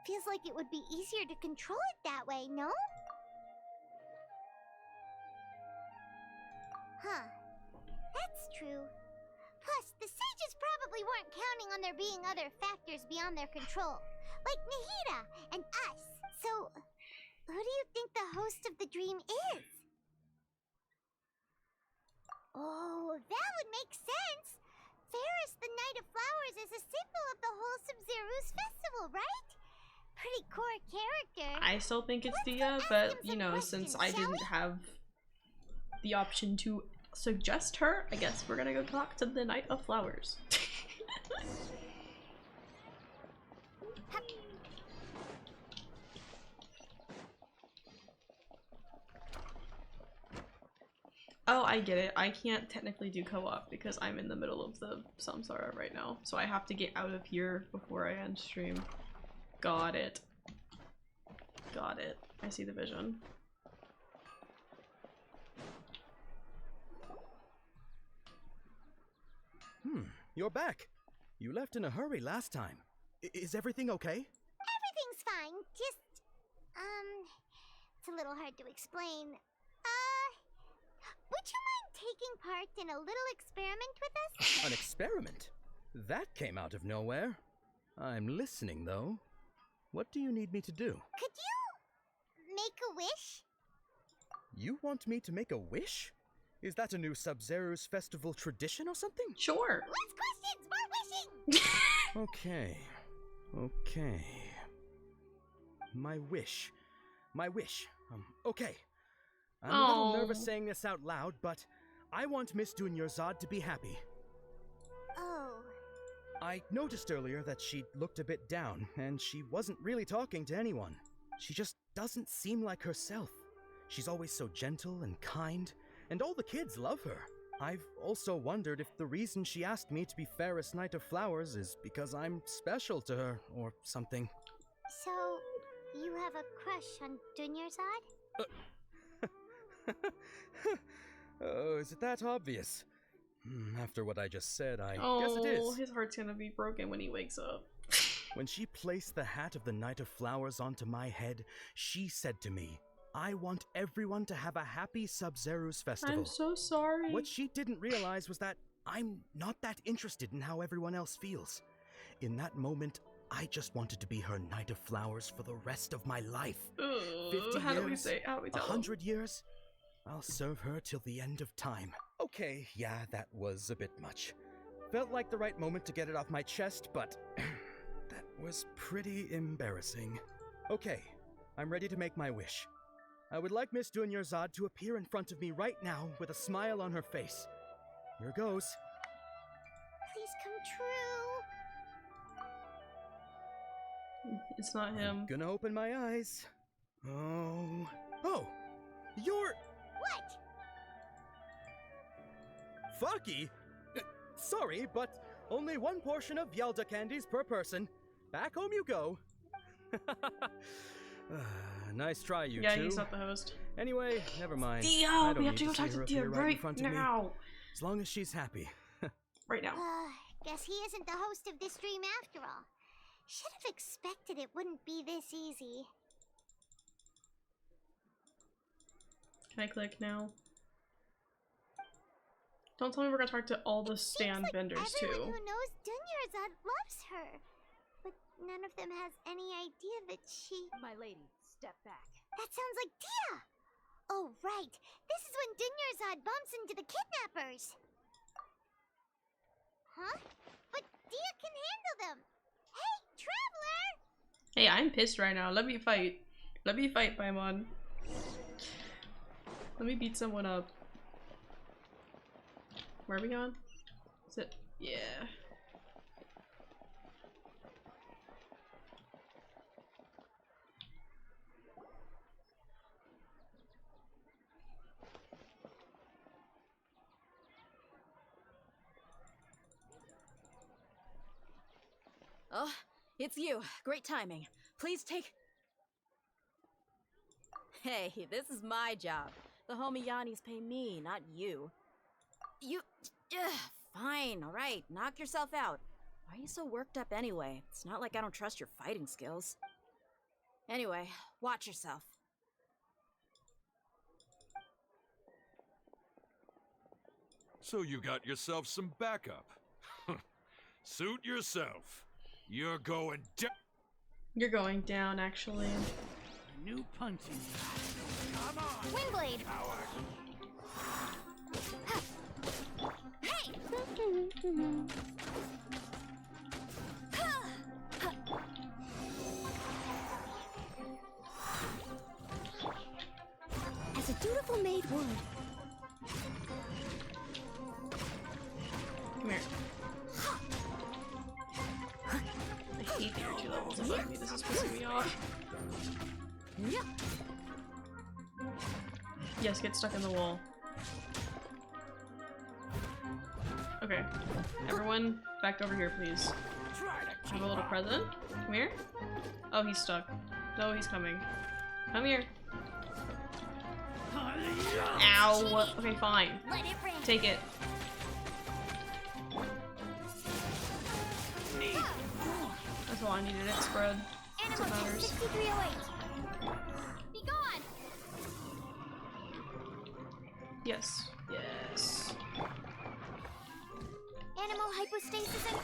Feels like it would be easier to control it that way, no? Huh. That's true. Plus, the sages probably weren't counting on there being other factors beyond their control, like Nahida and us. So, who do you think the host of the dream is? Oh, that would make sense. Ferris, the Knight of Flowers, is a symbol of the whole Sub-Zero's festival, right? Pretty core character. I still think it's Dia, but you know, since I didn't have the option to suggest her, I guess we're gonna go talk to the Knight of Flowers. Oh, I get it. I can't technically do co-op because I'm in the middle of the samsara right now. So I have to get out of here before I end stream. Got it. Got it. I see the vision. You're back. You left in a hurry last time. Is everything okay? Everything's fine. Just, it's a little hard to explain. Would you mind taking part in a little experiment with us? An experiment? That came out of nowhere. I'm listening, though. What do you need me to do? Could you make a wish? You want me to make a wish? Is that a new Sub-Zero's festival tradition or something? Sure. Less questions, more wishing! Okay. My wish. Okay. I'm a little nervous saying this out loud, but I want Miss Dunyarzad to be happy. Oh. I noticed earlier that she looked a bit down, and she wasn't really talking to anyone. She just doesn't seem like herself. She's always so gentle and kind, and all the kids love her. I've also wondered if the reason she asked me to be fairest Knight of Flowers is because I'm special to her, or something. So, you have a crush on Dunyarzad? Oh, is it that obvious? After what I just said, I guess it is. His heart's gonna be broken when he wakes up. When she placed the hat of the Knight of Flowers onto my head, she said to me, I want everyone to have a happy Sub-Zero's festival. I'm so sorry. What she didn't realize was that I'm not that interested in how everyone else feels. In that moment, I just wanted to be her Knight of Flowers for the rest of my life. 50 how do we years, say? How do we tell 100 years? I'll serve her till the end of time. Okay, yeah, that was a bit much. Felt like the right moment to get it off my chest, but that was pretty embarrassing. Okay, I'm ready to make my wish. I would like Miss Dunyarzad to appear in front of me right now with a smile on her face. Here goes. Please come true. It's not him. I'm gonna open my eyes. Oh, you're... What? Faki? Sorry, but only one portion of Yalda candies per person. Back home you go. Nice try, you two. Yeah, he's not the host. Anyway, never mind. Dia, we have to go talk to Dia right now. As long as she's happy. Right now. Guess he isn't the host of this stream after all. Should have expected it wouldn't be this easy. Can I click now? Don't tell me we're gonna talk to all the stand vendors too. Everyone who knows Dunyarzad loves her. But none of them has any idea that she... My lady, step back. That sounds like Dia! Oh, right. This is when Dunyarzad bumps into the kidnappers. Huh? But Dia can handle them. Hey, Traveler! Hey, I'm pissed right now. Let me fight. Let me fight, Paimon. Let me beat someone up. Where are we going? Is it? Yeah. Oh, it's you. Great timing. Please take... Hey, this is my job. The homie Yanni's pay me, not you. You... fine, alright. Knock yourself out. Why are you so worked up anyway? It's not like I don't trust your fighting skills. Anyway, watch yourself. So you got yourself some backup. Suit yourself. You're going down. You're going down, actually. A new punching. Come on! Windblade! Hey! As a dutiful maid would. Come here. I hate the energy levels above me. This is pissing me off. Yes, get stuck in the wall. Okay. Everyone, back over here, please. Have a little present. Come here. Oh, he's stuck. No, he's coming. Come here. Ow! Okay, fine. Take it. That's all I needed. It spread. That's what matters. 6308. Be gone! Yes. Yes. Animal hypostasis and...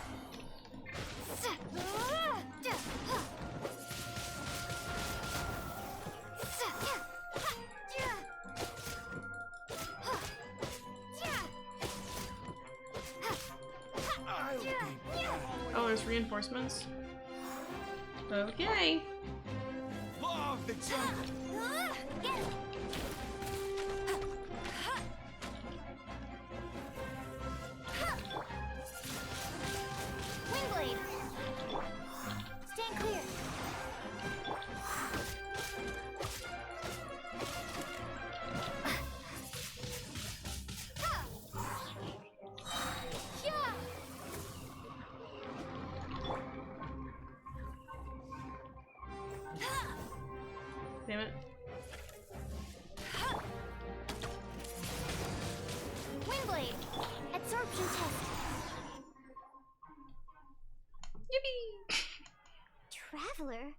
Oh, there's reinforcements? Okay. Law of the jungle! Get it! Windblade! Stand clear! Damn it. Windblade! Absorption test! Yippee! Traveler,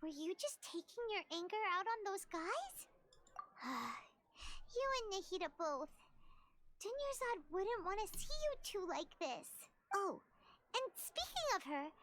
were you just taking your anger out on those guys? You and Nahida both. Dunyarzad wouldn't want to see you two like this. Oh, and speaking of her,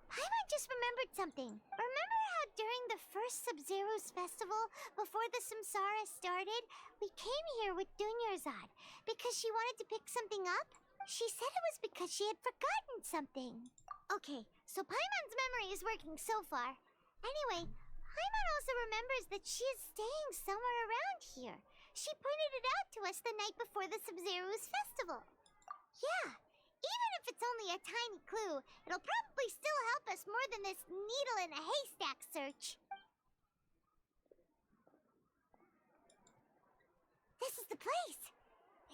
Paimon just remembered something. Remember how during the first Sub-Zero's festival, before the Samsara started, we came here with Dunyarzad because she wanted to pick something up? She said it was because she had forgotten something. Okay, so Paimon's memory is working so far. Anyway, Paimon also remembers that she is staying somewhere around here. She pointed it out to us the night before the Sub-Zero's festival. Yeah, even if it's only a tiny clue, it'll probably still help us more than this needle in a haystack search. This is the place.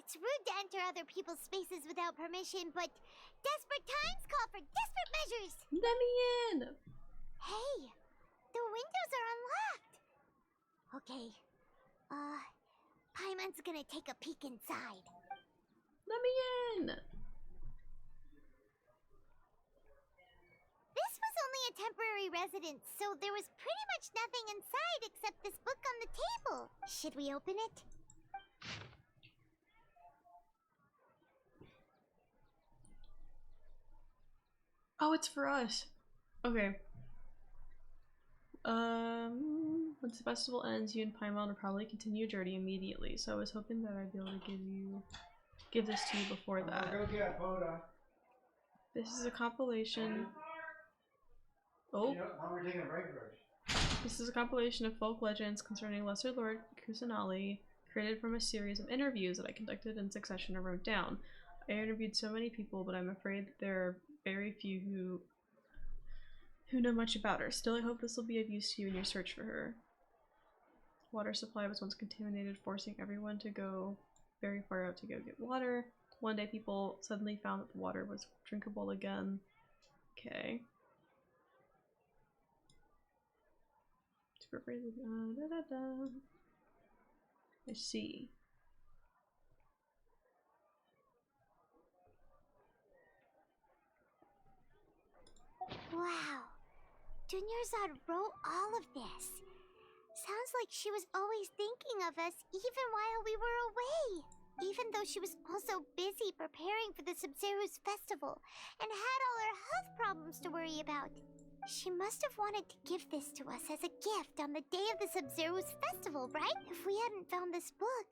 It's rude to enter other people's spaces without permission, but desperate times call for desperate measures. Let me in. Hey, the windows are unlocked. Okay, Paimon's gonna take a peek inside. Let me in. This was only a temporary residence, so there was pretty much nothing inside except this book on the table. Should we open it? Oh, it's for us. Okay. Once the festival ends, you and Paimon will probably continue your journey immediately. So I was hoping that I'd be able to give this to you before that. Go get Boda. This is a compilation. Oh. You know, how we're taking a break first. This is a compilation of folk legends concerning Lesser Lord Kusanali, created from a series of interviews that I conducted in succession and wrote down. I interviewed so many people, but I'm afraid that there are very few who know much about her. Still, I hope this will be of use to you in your search for her. Water supply was once contaminated, forcing everyone to go very far out to go get water. One day, people suddenly found that the water was drinkable again. Okay. I see. Wow. Dunyarzad wrote all of this. Sounds like she was always thinking of us even while we were away. Even though she was also busy preparing for the Sumeru's festival and had all her health problems to worry about. She must have wanted to give this to us as a gift on the day of the Sumeru's festival, right? If we hadn't found this book,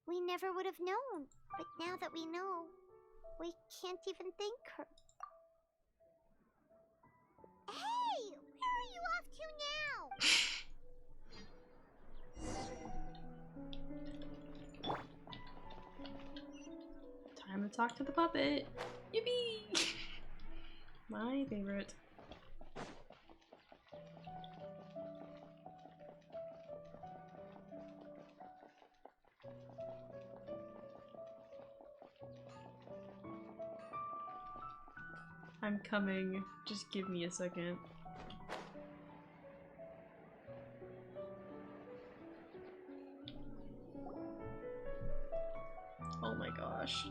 we never would have known. But now that we know, we can't even thank her. Hey! Where are you off to now? Time to talk to the puppet. Yippee! My favorite. I'm coming. Just give me a second. Oh my gosh.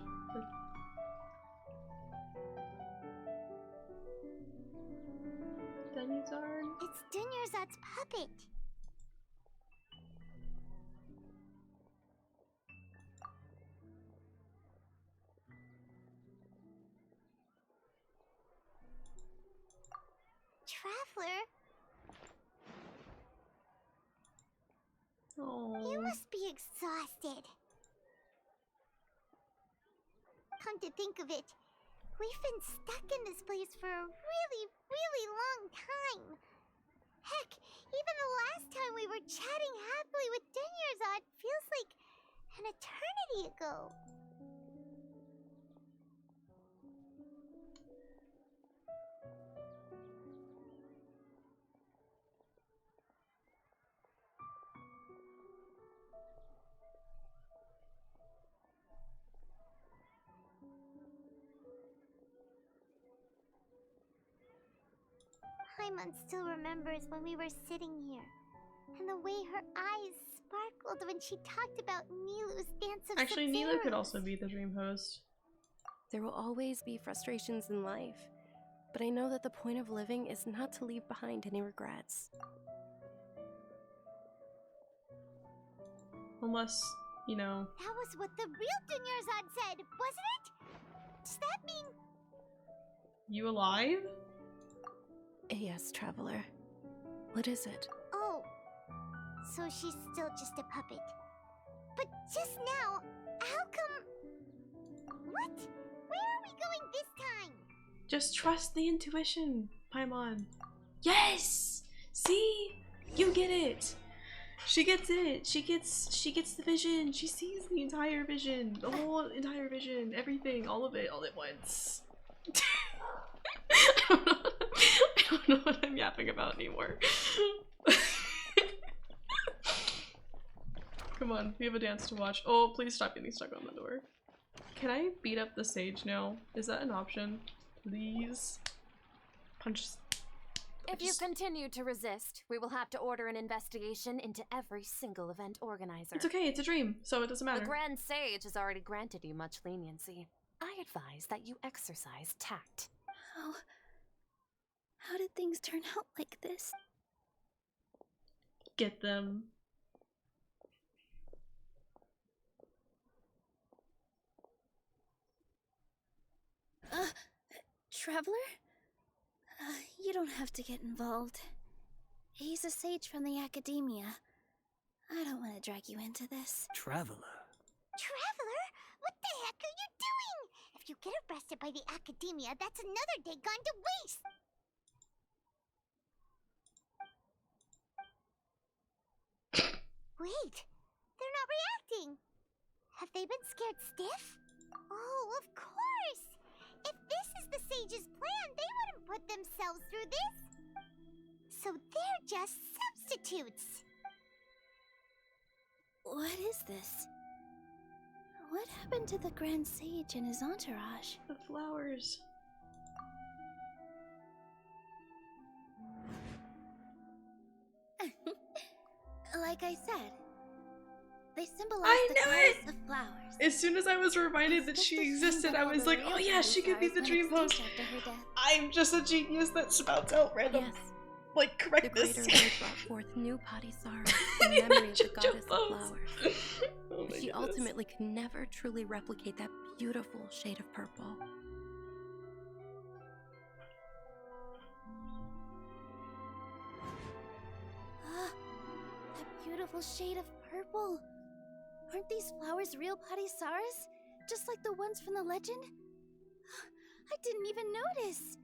Dunyazard? It's Dunyarzad's puppet. Traveler? Oh. You must be exhausted. Come to think of it, we've been stuck in this place for a really, really long time. Heck, even the last time we were chatting happily with Dunyarzad feels like an eternity ago. Paimon still remembers when we were sitting here, and the way her eyes sparkled when she talked about Nilu's dance of Actually, Nilu could Sub-Zeros. also be the dream host. There will always be frustrations in life, but I know that the point of living is not to leave behind any regrets. Unless, you know. That was what the real Dunyarzad said, wasn't it? Does that mean... You alive? Yes, Traveler. What is it? Oh, so she's still just a puppet. But just now, how come... What? Where are we going this time? Just trust the intuition, Paimon. Yes! See? You get it! She gets it! She gets the vision! She sees the entire vision! The whole entire vision! Everything! All of it! All at once! I don't know what I'm yapping about anymore. Come on, we have a dance to watch. Oh, please stop getting stuck on the door. Can I beat up the sage now? Is that an option? Please? Punch. If you continue to resist, we will have to order an investigation into every single event organizer. It's okay, it's a dream, so it doesn't matter. The Grand Sage has already granted you much leniency. I advise that you exercise tact. How did things turn out like this? Get them. Traveler? You don't have to get involved. He's a sage from the academia. I don't want to drag you into this. Traveler. Traveler? What the heck are you doing? If you get arrested by the academia, that's another day gone to waste! Wait, they're not reacting. Have they been scared stiff? Oh, of course! If this is the sage's plan, they wouldn't put themselves through this. So they're just substitutes. What is this? What happened to the Grand Sage and his entourage? The flowers. Like I said, they symbolize I the knew goddess it! of flowers. As soon as I was reminded that she existed, I was like, oh yeah, she could be the dream host. I'm just a genius that spouts out random, like, correctness. The greater Lord brought forth new Patisara in memory of the goddess of flowers. Oh my She goodness. ultimately could never truly replicate that beautiful shade of purple. That beautiful shade of purple. Aren't these flowers real Patisaras? Just like the ones from the legend? I didn't even notice.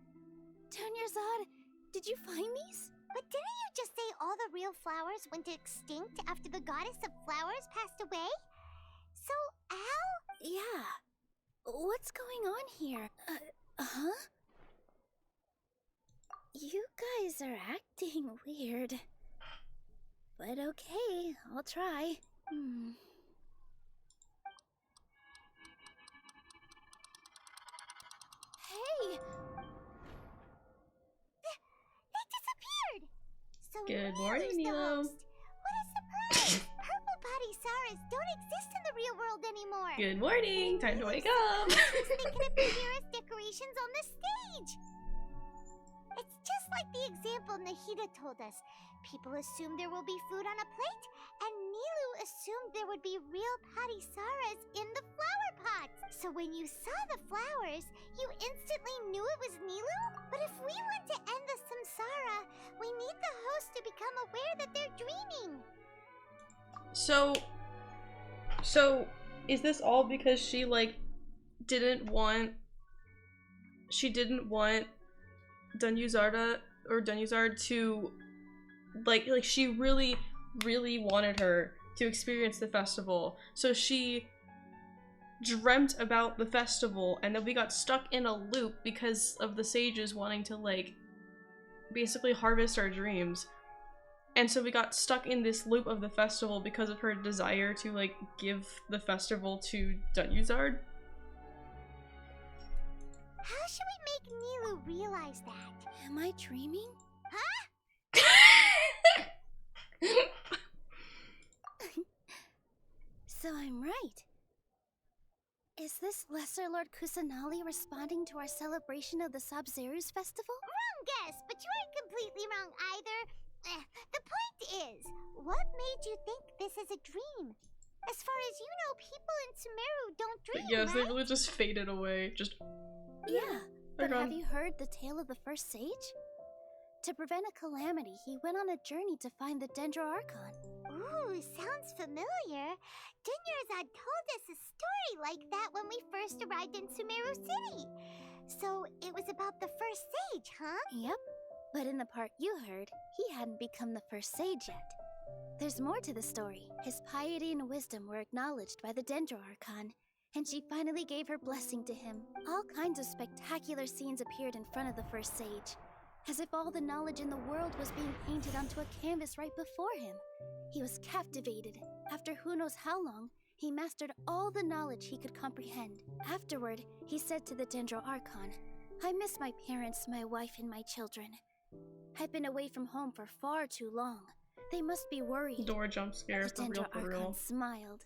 Dunyarzad, did you find these? But didn't you just say all the real flowers went extinct after the goddess of flowers passed away? So, Al? Yeah. What's going on here? Huh? You guys are acting weird. But okay, I'll try. Hey! They disappeared! So Good Nilu's morning, the Nilo. host. What a surprise! Purple Patisaras don't exist in the real world anymore! Good morning! Time to wake up! They can appear as decorations on the stage! It's just like the example Nahida told us. People assume there will be food on a plate, and Nilu assumed there would be real Patisaras in the flower pots. So when you saw the flowers, you instantly knew it was Nilu? But if we want to end the samsara, we need the host to become aware that they're dreaming. So is this all because she like didn't want Dunyazard to like she really wanted her to experience the festival, so she dreamt about the festival, and then we got stuck in a loop because of the sages wanting to like basically harvest our dreams, and so we got stuck in this loop of the festival because of her desire to like give the festival to Dunyazard. How should we make Nilu realize that? Am I dreaming? Huh? So I'm right. Is this Lesser Lord Kusanali responding to our celebration of the Sabzeruz festival? Wrong guess, but you aren't completely wrong either. The point is, what made you think this is a dream? As far as you know, people in Sumeru don't dream, Yes, right? they really just faded away. Just Yeah, but They're have gone. you heard the tale of the first sage? To prevent a calamity, he went on a journey to find the Dendro Archon. Ooh, sounds familiar. Dunyarzad told us a story like that when we first arrived in Sumeru City. So it was about the first sage, huh? Yep, but in the part you heard, he hadn't become the first sage yet. There's more to the story. His piety and wisdom were acknowledged by the Dendro Archon, and she finally gave her blessing to him. All kinds of spectacular scenes appeared in front of the first sage, as if all the knowledge in the world was being painted onto a canvas right before him. He was captivated. After who knows how long, he mastered all the knowledge he could comprehend. Afterward, he said to the Dendro Archon, "I miss my parents, my wife, and my children. I've been away from home for far too long. They must be worried." door jump scare The for real, Dendro for Archon real. smiled.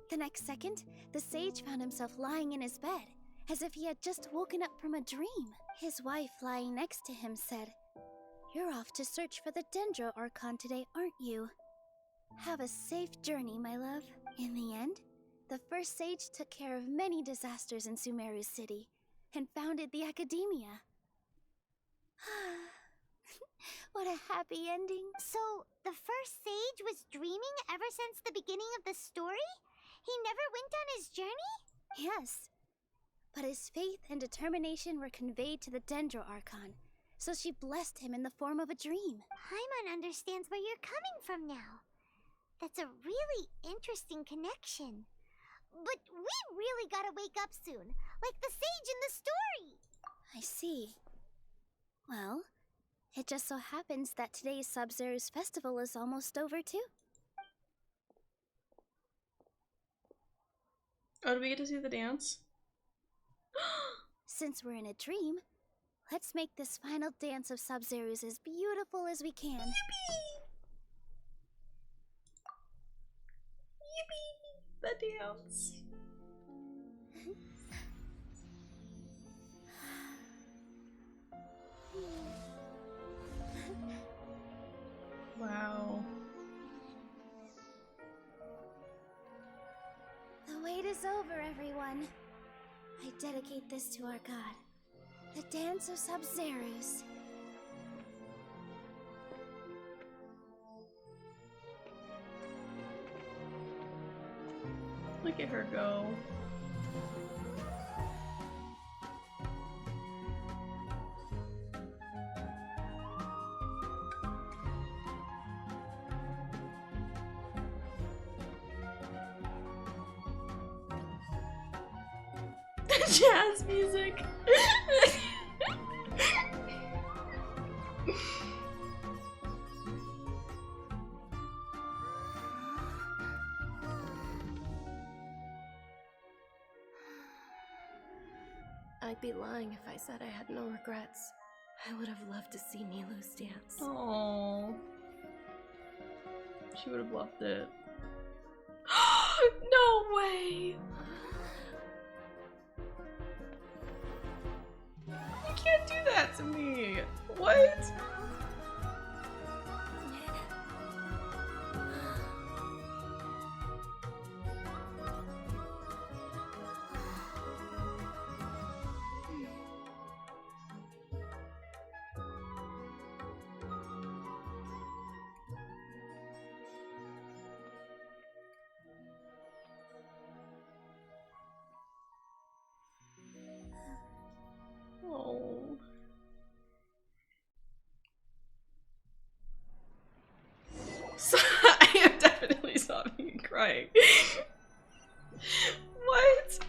The next second, the sage found himself lying in his bed, as if he had just woken up from a dream. His wife, lying next to him, said, "You're off to search for the Dendro Archon today, aren't you? Have a safe journey, my love." In the end, the first sage took care of many disasters in Sumeru City and founded the Academia. What a happy ending. So, the first sage was dreaming ever since the beginning of the story? He never went on his journey? Yes. But his faith and determination were conveyed to the Dendro Archon, so she blessed him in the form of a dream. Paimon understands where you're coming from now. That's a really interesting connection. But we really gotta wake up soon, like the sage in the story. I see. Well, it just so happens that today's Sub-Zero's festival is almost over too. Oh, do we get to see the dance? Since we're in a dream, let's make this final dance of Sub-Zero's as beautiful as we can. Yippee! The dance. Wow. The wait is over, everyone. I dedicate this to our god, the Dance of Sub-Zeros. Look at her go. Jazz music. I'd be lying if I said I had no regrets. I would have loved to see Nilou's dance. Aww. She would have loved it. No way! You can't do that to me! What? Oh. So, I am definitely sobbing and crying. What?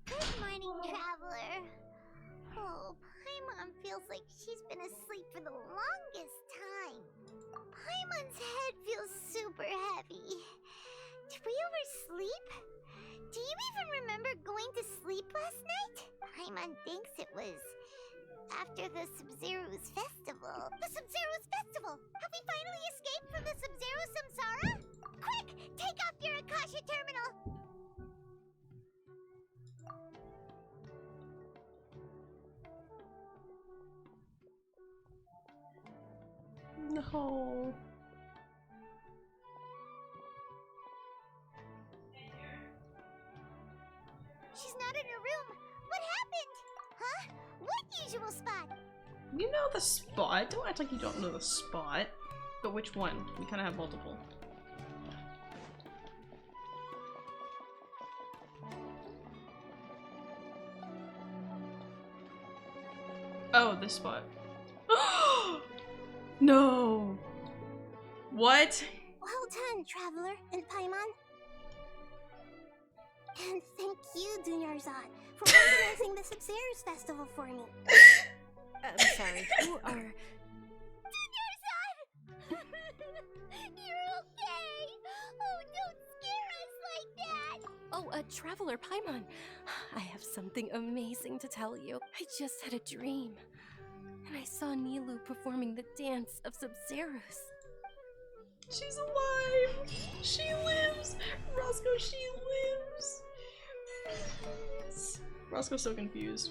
Good morning, traveler. Oh, Paimon feels like she's been asleep for the longest time. Paimon's head feels super heavy. Did we oversleep? Do you even remember going to sleep last night? Paimon thinks it was after the Sub-Zero's festival. The Sub-Zero's festival! Have we finally escaped from the Sub-Zero samsara? Quick! Take off your Akasha terminal! No. She's not in her room. What happened? Huh? What usual spot? You know the spot. Don't act like you don't know the spot. But which one? We kind of have multiple. Oh, this spot. No. What? Well done, traveler and Paimon. And thank you, Dunyarzad, for organizing the Sub-Zero's festival for me. I'm sorry, who are... Dunyarzad! You're okay! Oh, don't scare us like that! Oh, Traveler Paimon. I have something amazing to tell you. I just had a dream. And I saw Nilou performing the dance of Sub-Zeros. She's alive! She lives! Roscoe, she lives! Roscoe's so confused.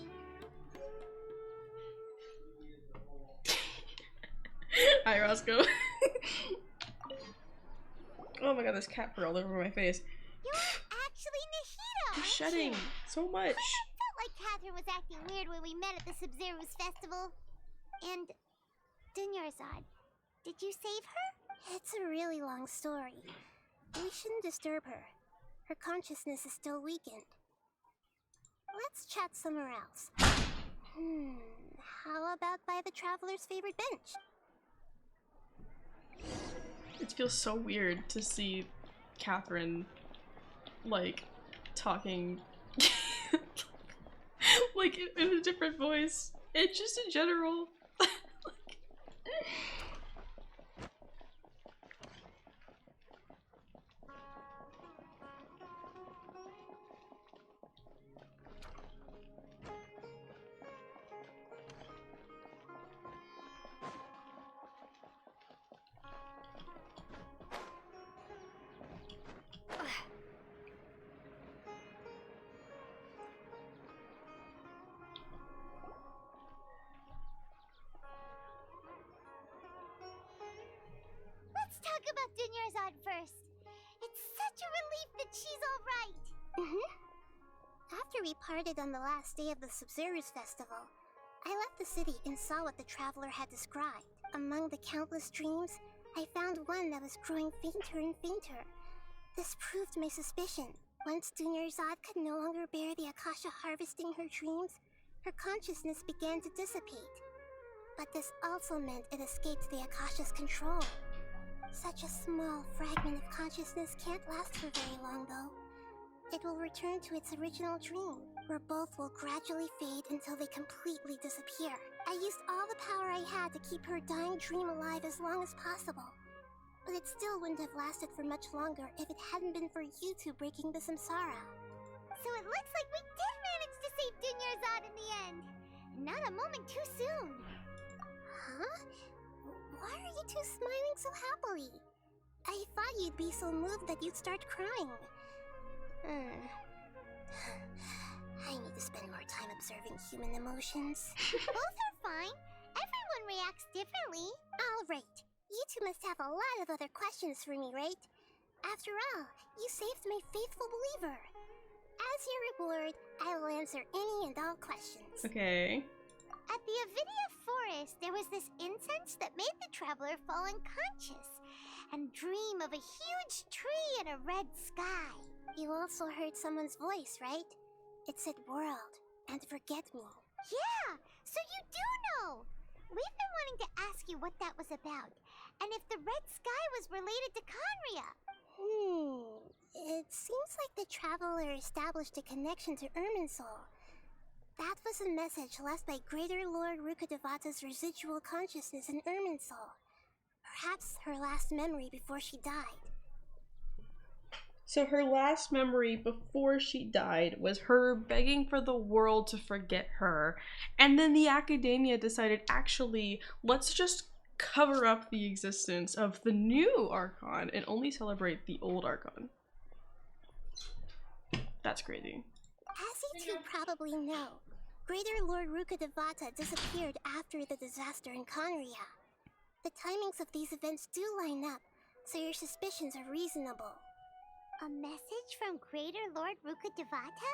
Hi, Roscoe. Oh my god, this cat fur all over my face. You're shedding so much. I felt like Catherine was acting weird when we met at the Sub-Zero's festival. And Dunyarzad, did you save her? It's a really long story. We shouldn't disturb her. Her consciousness is still weakened. Let's chat somewhere else. How about by the traveler's favorite bench? It feels so weird to see Catherine, like, talking like in a different voice. And just in general. Let's talk about Dunyarzad first. It's such a relief that she's alright. After we parted on the last day of the Sub-Zero's festival, I left the city and saw what the traveler had described. Among the countless dreams, I found one that was growing fainter and fainter. This proved my suspicion. Once Dunyarzad could no longer bear the Akasha harvesting her dreams, her consciousness began to dissipate. But this also meant it escaped the Akasha's control. Such a small fragment of consciousness can't last for very long, though. It will return to its original dream, where both will gradually fade until they completely disappear. I used all the power I had to keep her dying dream alive as long as possible. But it still wouldn't have lasted for much longer if it hadn't been for you two breaking the samsara. So it looks like we did manage to save Dunyarzad in the end. Not a moment too soon. Huh? Why are you two smiling so happily? I thought you'd be so moved that you'd start crying. I need to spend more time observing human emotions. Both are fine. Everyone reacts differently. All right. You two must have a lot of other questions for me, right? After all, you saved my faithful believer. As your reward, I will answer any and all questions. Okay. At the Avidia forest, there was this incense that made the traveler fall unconscious and dream of a huge tree and a red sky. You also heard someone's voice, right? It said world and forget me. Yeah, so you do know. We've been wanting to ask you what that was about, and if the red sky was related to Conria. It seems like the traveler established a connection to Irminsul. That was a message left by Greater Lord Rukkhadevata's residual consciousness in Irminsul. Perhaps her last memory before she died. So her last memory before she died was her begging for the world to forget her. And then the academia decided, actually, let's just cover up the existence of the new Archon and only celebrate the old Archon. That's crazy. As you two probably know, Greater Lord Rukkhadevata disappeared after the disaster in Conria. The timings of these events do line up, so your suspicions are reasonable. A message from Greater Lord Rukkhadevata?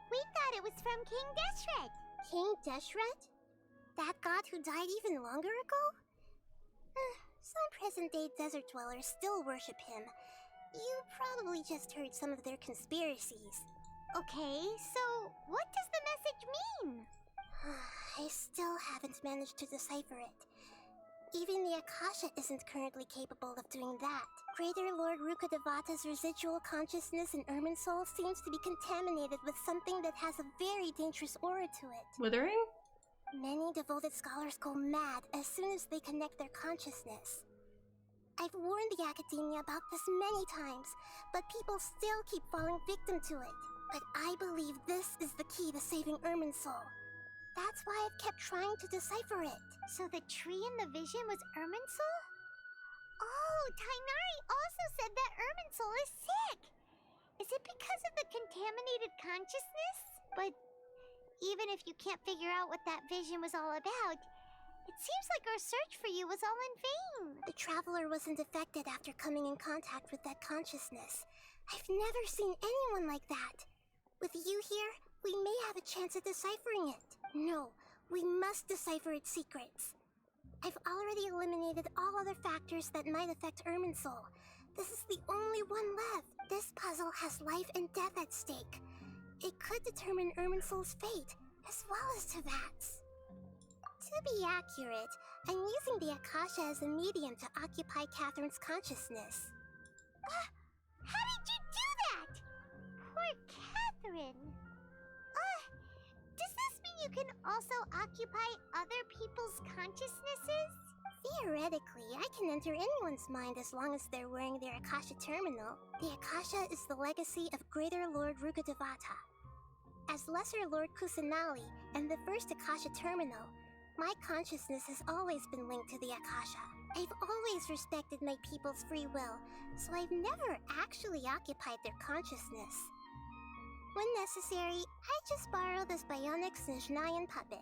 We thought it was from King Deshret. King Deshret? That god who died even longer ago? Some present-day desert dwellers still worship him. You probably just heard some of their conspiracies. Okay, so what does the message mean? I still haven't managed to decipher it. Even the Akasha isn't currently capable of doing that. Greater Lord Rukkhadevata's residual consciousness in Irminsul seems to be contaminated with something that has a very dangerous aura to it. Withering? Many devoted scholars go mad as soon as they connect their consciousness. I've warned the academia about this many times, but people still keep falling victim to it. But I believe this is the key to saving Irminsul. That's why I've kept trying to decipher it. So the tree in the vision was Irminsul? Oh, Tainari also said that Irminsul is sick. Is it because of the contaminated consciousness? But even if you can't figure out what that vision was all about, it seems like our search for you was all in vain. The traveler wasn't affected after coming in contact with that consciousness. I've never seen anyone like that. With you here, we may have a chance at deciphering it. No, we must decipher its secrets. I've already eliminated all other factors that might affect Irminsul. This is the only one left. This puzzle has life and death at stake. It could determine Irminsul's fate, as well as Tevat's. To be accurate, I'm using the Akasha as a medium to occupy Catherine's consciousness. How did you do that? Poor Catherine. Does this mean you can also occupy other people's consciousnesses? Theoretically, I can enter anyone's mind as long as they're wearing their Akasha terminal. The Akasha is the legacy of Greater Lord Rukkhadevata. As Lesser Lord Kusanali and the first Akasha terminal, my consciousness has always been linked to the Akasha. I've always respected my people's free will, so I've never actually occupied their consciousness. When necessary, I just borrow this bionic Snezhnayan puppet.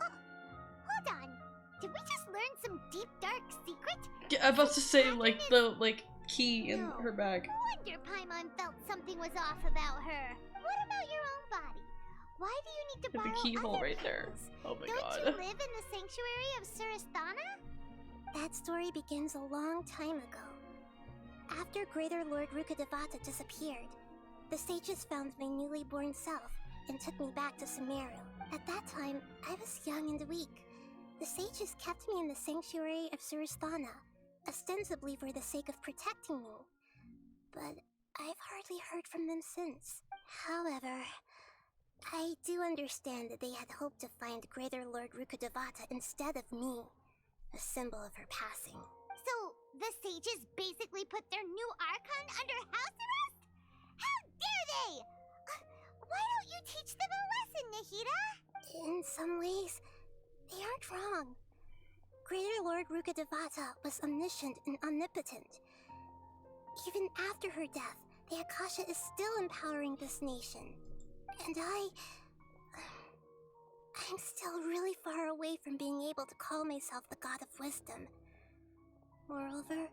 Hold on. Did we just learn some deep, dark secret? Yeah, I'm about to say, like, the, key in her bag. No wonder Paimon felt something was off about her. What about your own body? Why do you need to borrow The keyhole other right there. people's? Oh my Don't god. you live in the sanctuary of Surasthana? That story begins a long time ago. After Greater Lord Rukkhadevata disappeared, the sages found my newly born self and took me back to Sumeru. At that time, I was young and weak. The sages kept me in the sanctuary of Surasthana, ostensibly for the sake of protecting me. But I've hardly heard from them since. However, I do understand that they had hoped to find Greater Lord Rukkhadevata instead of me, a symbol of her passing. So, the sages basically put their new Archon under house arrest? How dare they! Why don't you teach them a lesson, Nahida? In some ways, they aren't wrong. Greater Lord Rukkhadevata was omniscient and omnipotent. Even after her death, the Akasha is still empowering this nation. And I'm still really far away from being able to call myself the God of Wisdom. Moreover,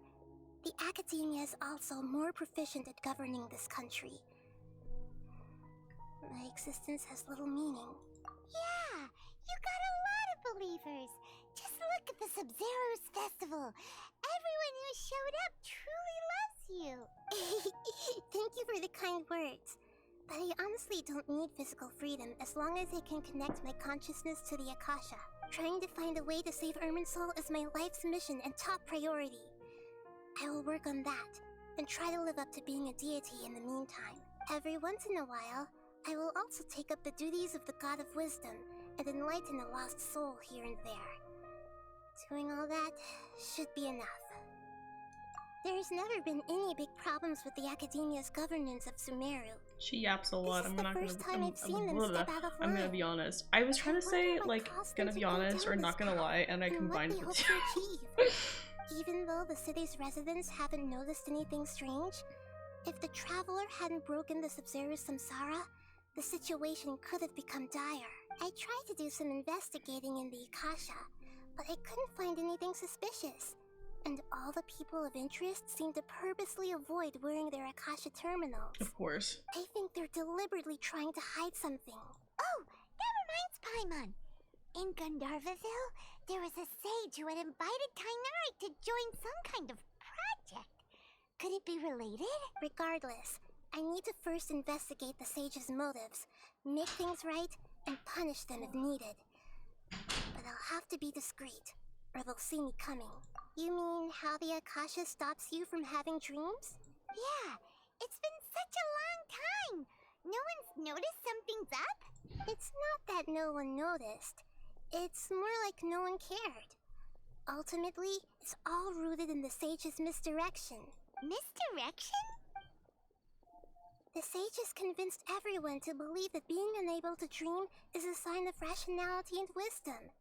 the Academia is also more proficient at governing this country. My existence has little meaning. Yeah, you got a lot of believers. Just look at the Sub-Zero's festival. Everyone who showed up truly loves you. Thank you for the kind words. But I honestly don't need physical freedom as long as I can connect my consciousness to the Akasha. Trying to find a way to save Irminsul is my life's mission and top priority. I will work on that, and try to live up to being a deity in the meantime. Every once in a while, I will also take up the duties of the God of Wisdom and enlighten a lost soul here and there. Doing all that should be enough. There's never been any big problems with the Academia's governance of Sumeru. She yaps a lot. I'm not gonna. I'm line. gonna be honest. I was trying to say gonna be honest or not gonna lie, and I combined the two. Even though the city's residents haven't noticed anything strange, if the traveler hadn't broken the Sub-Zero's samsara, the situation could have become dire. I tried to do some investigating in the Akasha, but I couldn't find anything suspicious. And all the people of interest seem to purposely avoid wearing their Akasha terminals. Of course. I think they're deliberately trying to hide something. Oh, that reminds Paimon. In Gandharvaville, there was a sage who had invited Tainari to join some kind of project. Could it be related? Regardless, I need to first investigate the sage's motives, make things right, and punish them if needed. But I'll have to be discreet, or they'll see me coming. You mean how the Akasha stops you from having dreams? Yeah, it's been such a long time. No one's noticed something's up? It's not that no one noticed. It's more like no one cared. Ultimately, it's all rooted in the sage's misdirection. Misdirection? The sages convinced everyone to believe that being unable to dream is a sign of rationality and wisdom.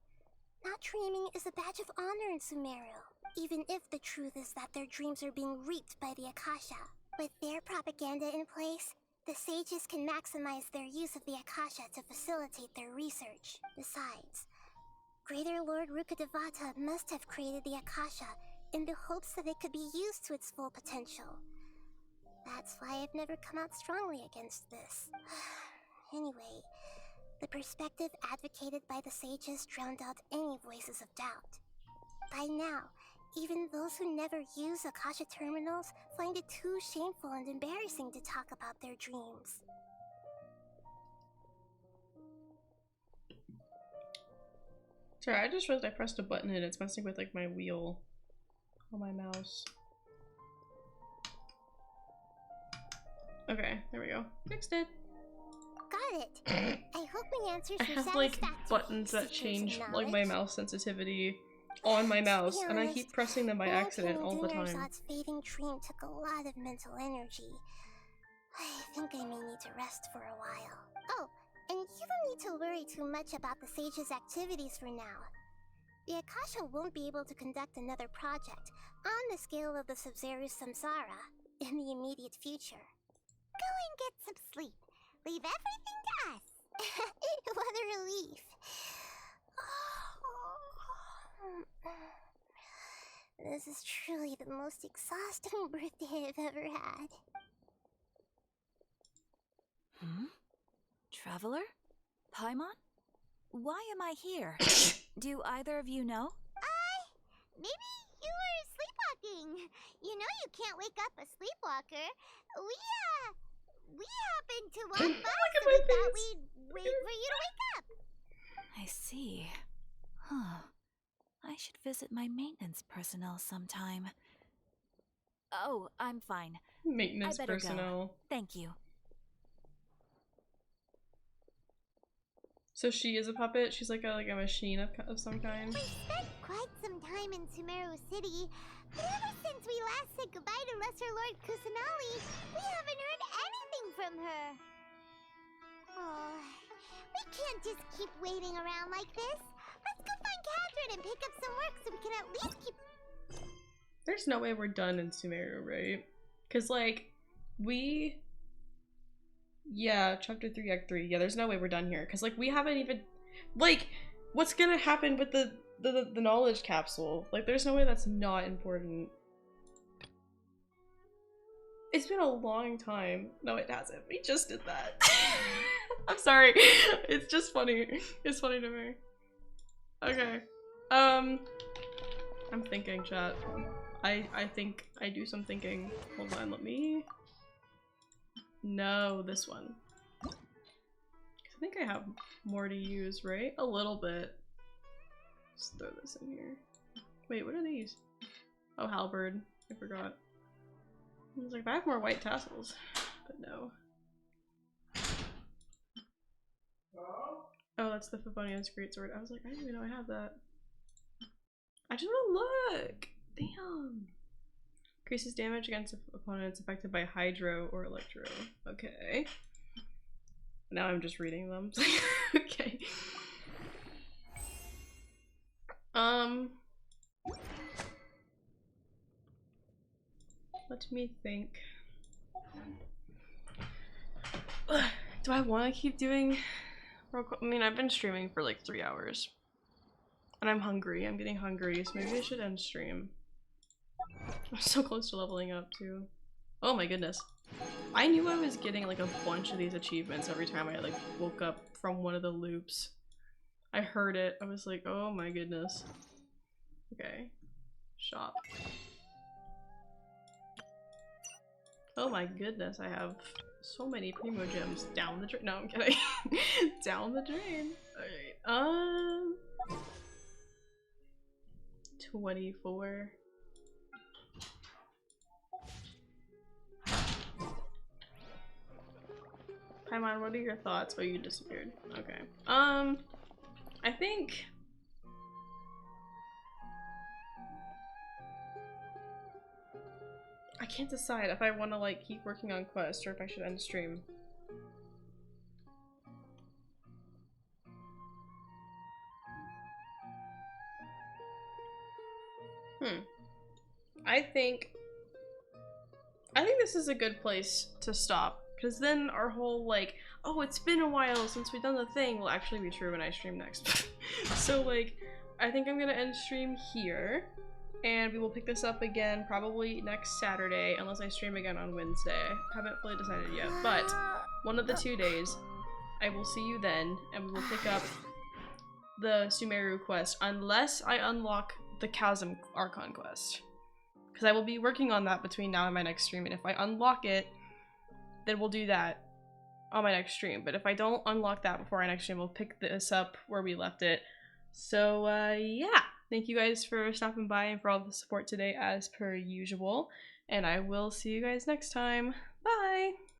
Not dreaming is a badge of honor in Sumeru, even if the truth is that their dreams are being reaped by the Akasha. With their propaganda in place, the sages can maximize their use of the Akasha to facilitate their research. Besides, Greater Lord Rukkhadevata must have created the Akasha in the hopes that it could be used to its full potential. That's why I've never come out strongly against this. Anyway, the perspective advocated by the sages drowned out any voices of doubt. By now, even those who never use Akasha terminals find it too shameful and embarrassing to talk about their dreams. Sorry, I just realized I pressed a button and it's messing with like my wheel on my mouse. Okay, there we go. Fixed it. Got it. I hope my answers I were have like satisfactory. buttons that change like my mouse sensitivity on my mouse, and I keep pressing them by accident all the time. Dunyarzad's fading dream took a lot of mental energy. I think I may need to rest for a while. Oh, and you don't need to worry too much about the sage's activities for now. The Akasha won't be able to conduct another project on the scale of the Sumeru Samsara in the immediate future. Go and get some sleep. Leave everything to us. What a relief. This is truly the most exhausting birthday I've ever had. Traveler? Paimon? Why am I here? Do either of you know? Maybe you were sleepwalking. You know you can't wake up a sleepwalker. We happened to walk by, so we thought we'd wait for you to wake up. I see. Huh. I should visit my maintenance personnel sometime. Oh, I'm fine. Maintenance I better personnel. Go. Thank you. So she is a puppet? She's like a machine of some kind? We spent quite some time in Sumeru City, but ever since we last said goodbye to Lesser Lord Kusanali, we haven't heard anything from her. Oh, we can't just keep waiting around like this. Let's go find Catherine and pick up some work so we can at least keep... There's no way we're done in Sumeru, right? Because, like, we... Yeah, chapter 3, act 3. Yeah, there's no way we're done here. Because, like, we haven't even... Like, what's gonna happen with the knowledge capsule? Like, there's no way that's not important. It's been a long time. No, it hasn't. We just did that. I'm sorry. It's just funny. It's funny to me. Okay. I'm thinking, chat. I think I do some thinking. Hold on, let me... No, this one. I think I have more to use, right? A little bit. Just throw this in here. Wait, what are these? Oh, halberd. I forgot. I was like, I have more white tassels. But no. Oh, that's the Favonian's greatsword. I was like, I didn't even know I had that. I just want to look! Damn! Increases damage against opponents affected by Hydro or Electro. Okay. Now I'm just reading them. Okay. Let me think. Do I want to keep doing... I mean, I've been streaming for like 3 hours. And I'm hungry. I'm getting hungry, so maybe I should end stream. I'm so close to leveling up too. Oh my goodness. I knew I was getting like a bunch of these achievements every time I like woke up from one of the loops. I heard it. I was like, oh my goodness. Okay. Shop. Oh my goodness, I have so many primo gems down the drain. No, I'm kidding. Down the drain. Alright. 24. Paimon, what are your thoughts? Oh, you disappeared. Okay. I think... I can't decide if I want to like keep working on quests or if I should end stream. I think this is a good place to stop, because then our whole like, oh, it's been a while since we've done the thing will actually be true when I stream next. So like, I think I'm gonna end stream here. and we will pick this up again probably next Saturday, unless I stream again on Wednesday. Haven't fully decided yet, but one of the 2 days, I will see you then, and we will pick up the Sumeru Quest, unless I unlock the Chasm Arcon Quest. Because I will be working on that between now and my next stream, and if I unlock it, then we'll do that on my next stream. But if I don't unlock that before our next stream, we'll pick this up where we left it. So, yeah. Thank you guys for stopping by and for all the support today as per usual. And I will see you guys next time. Bye!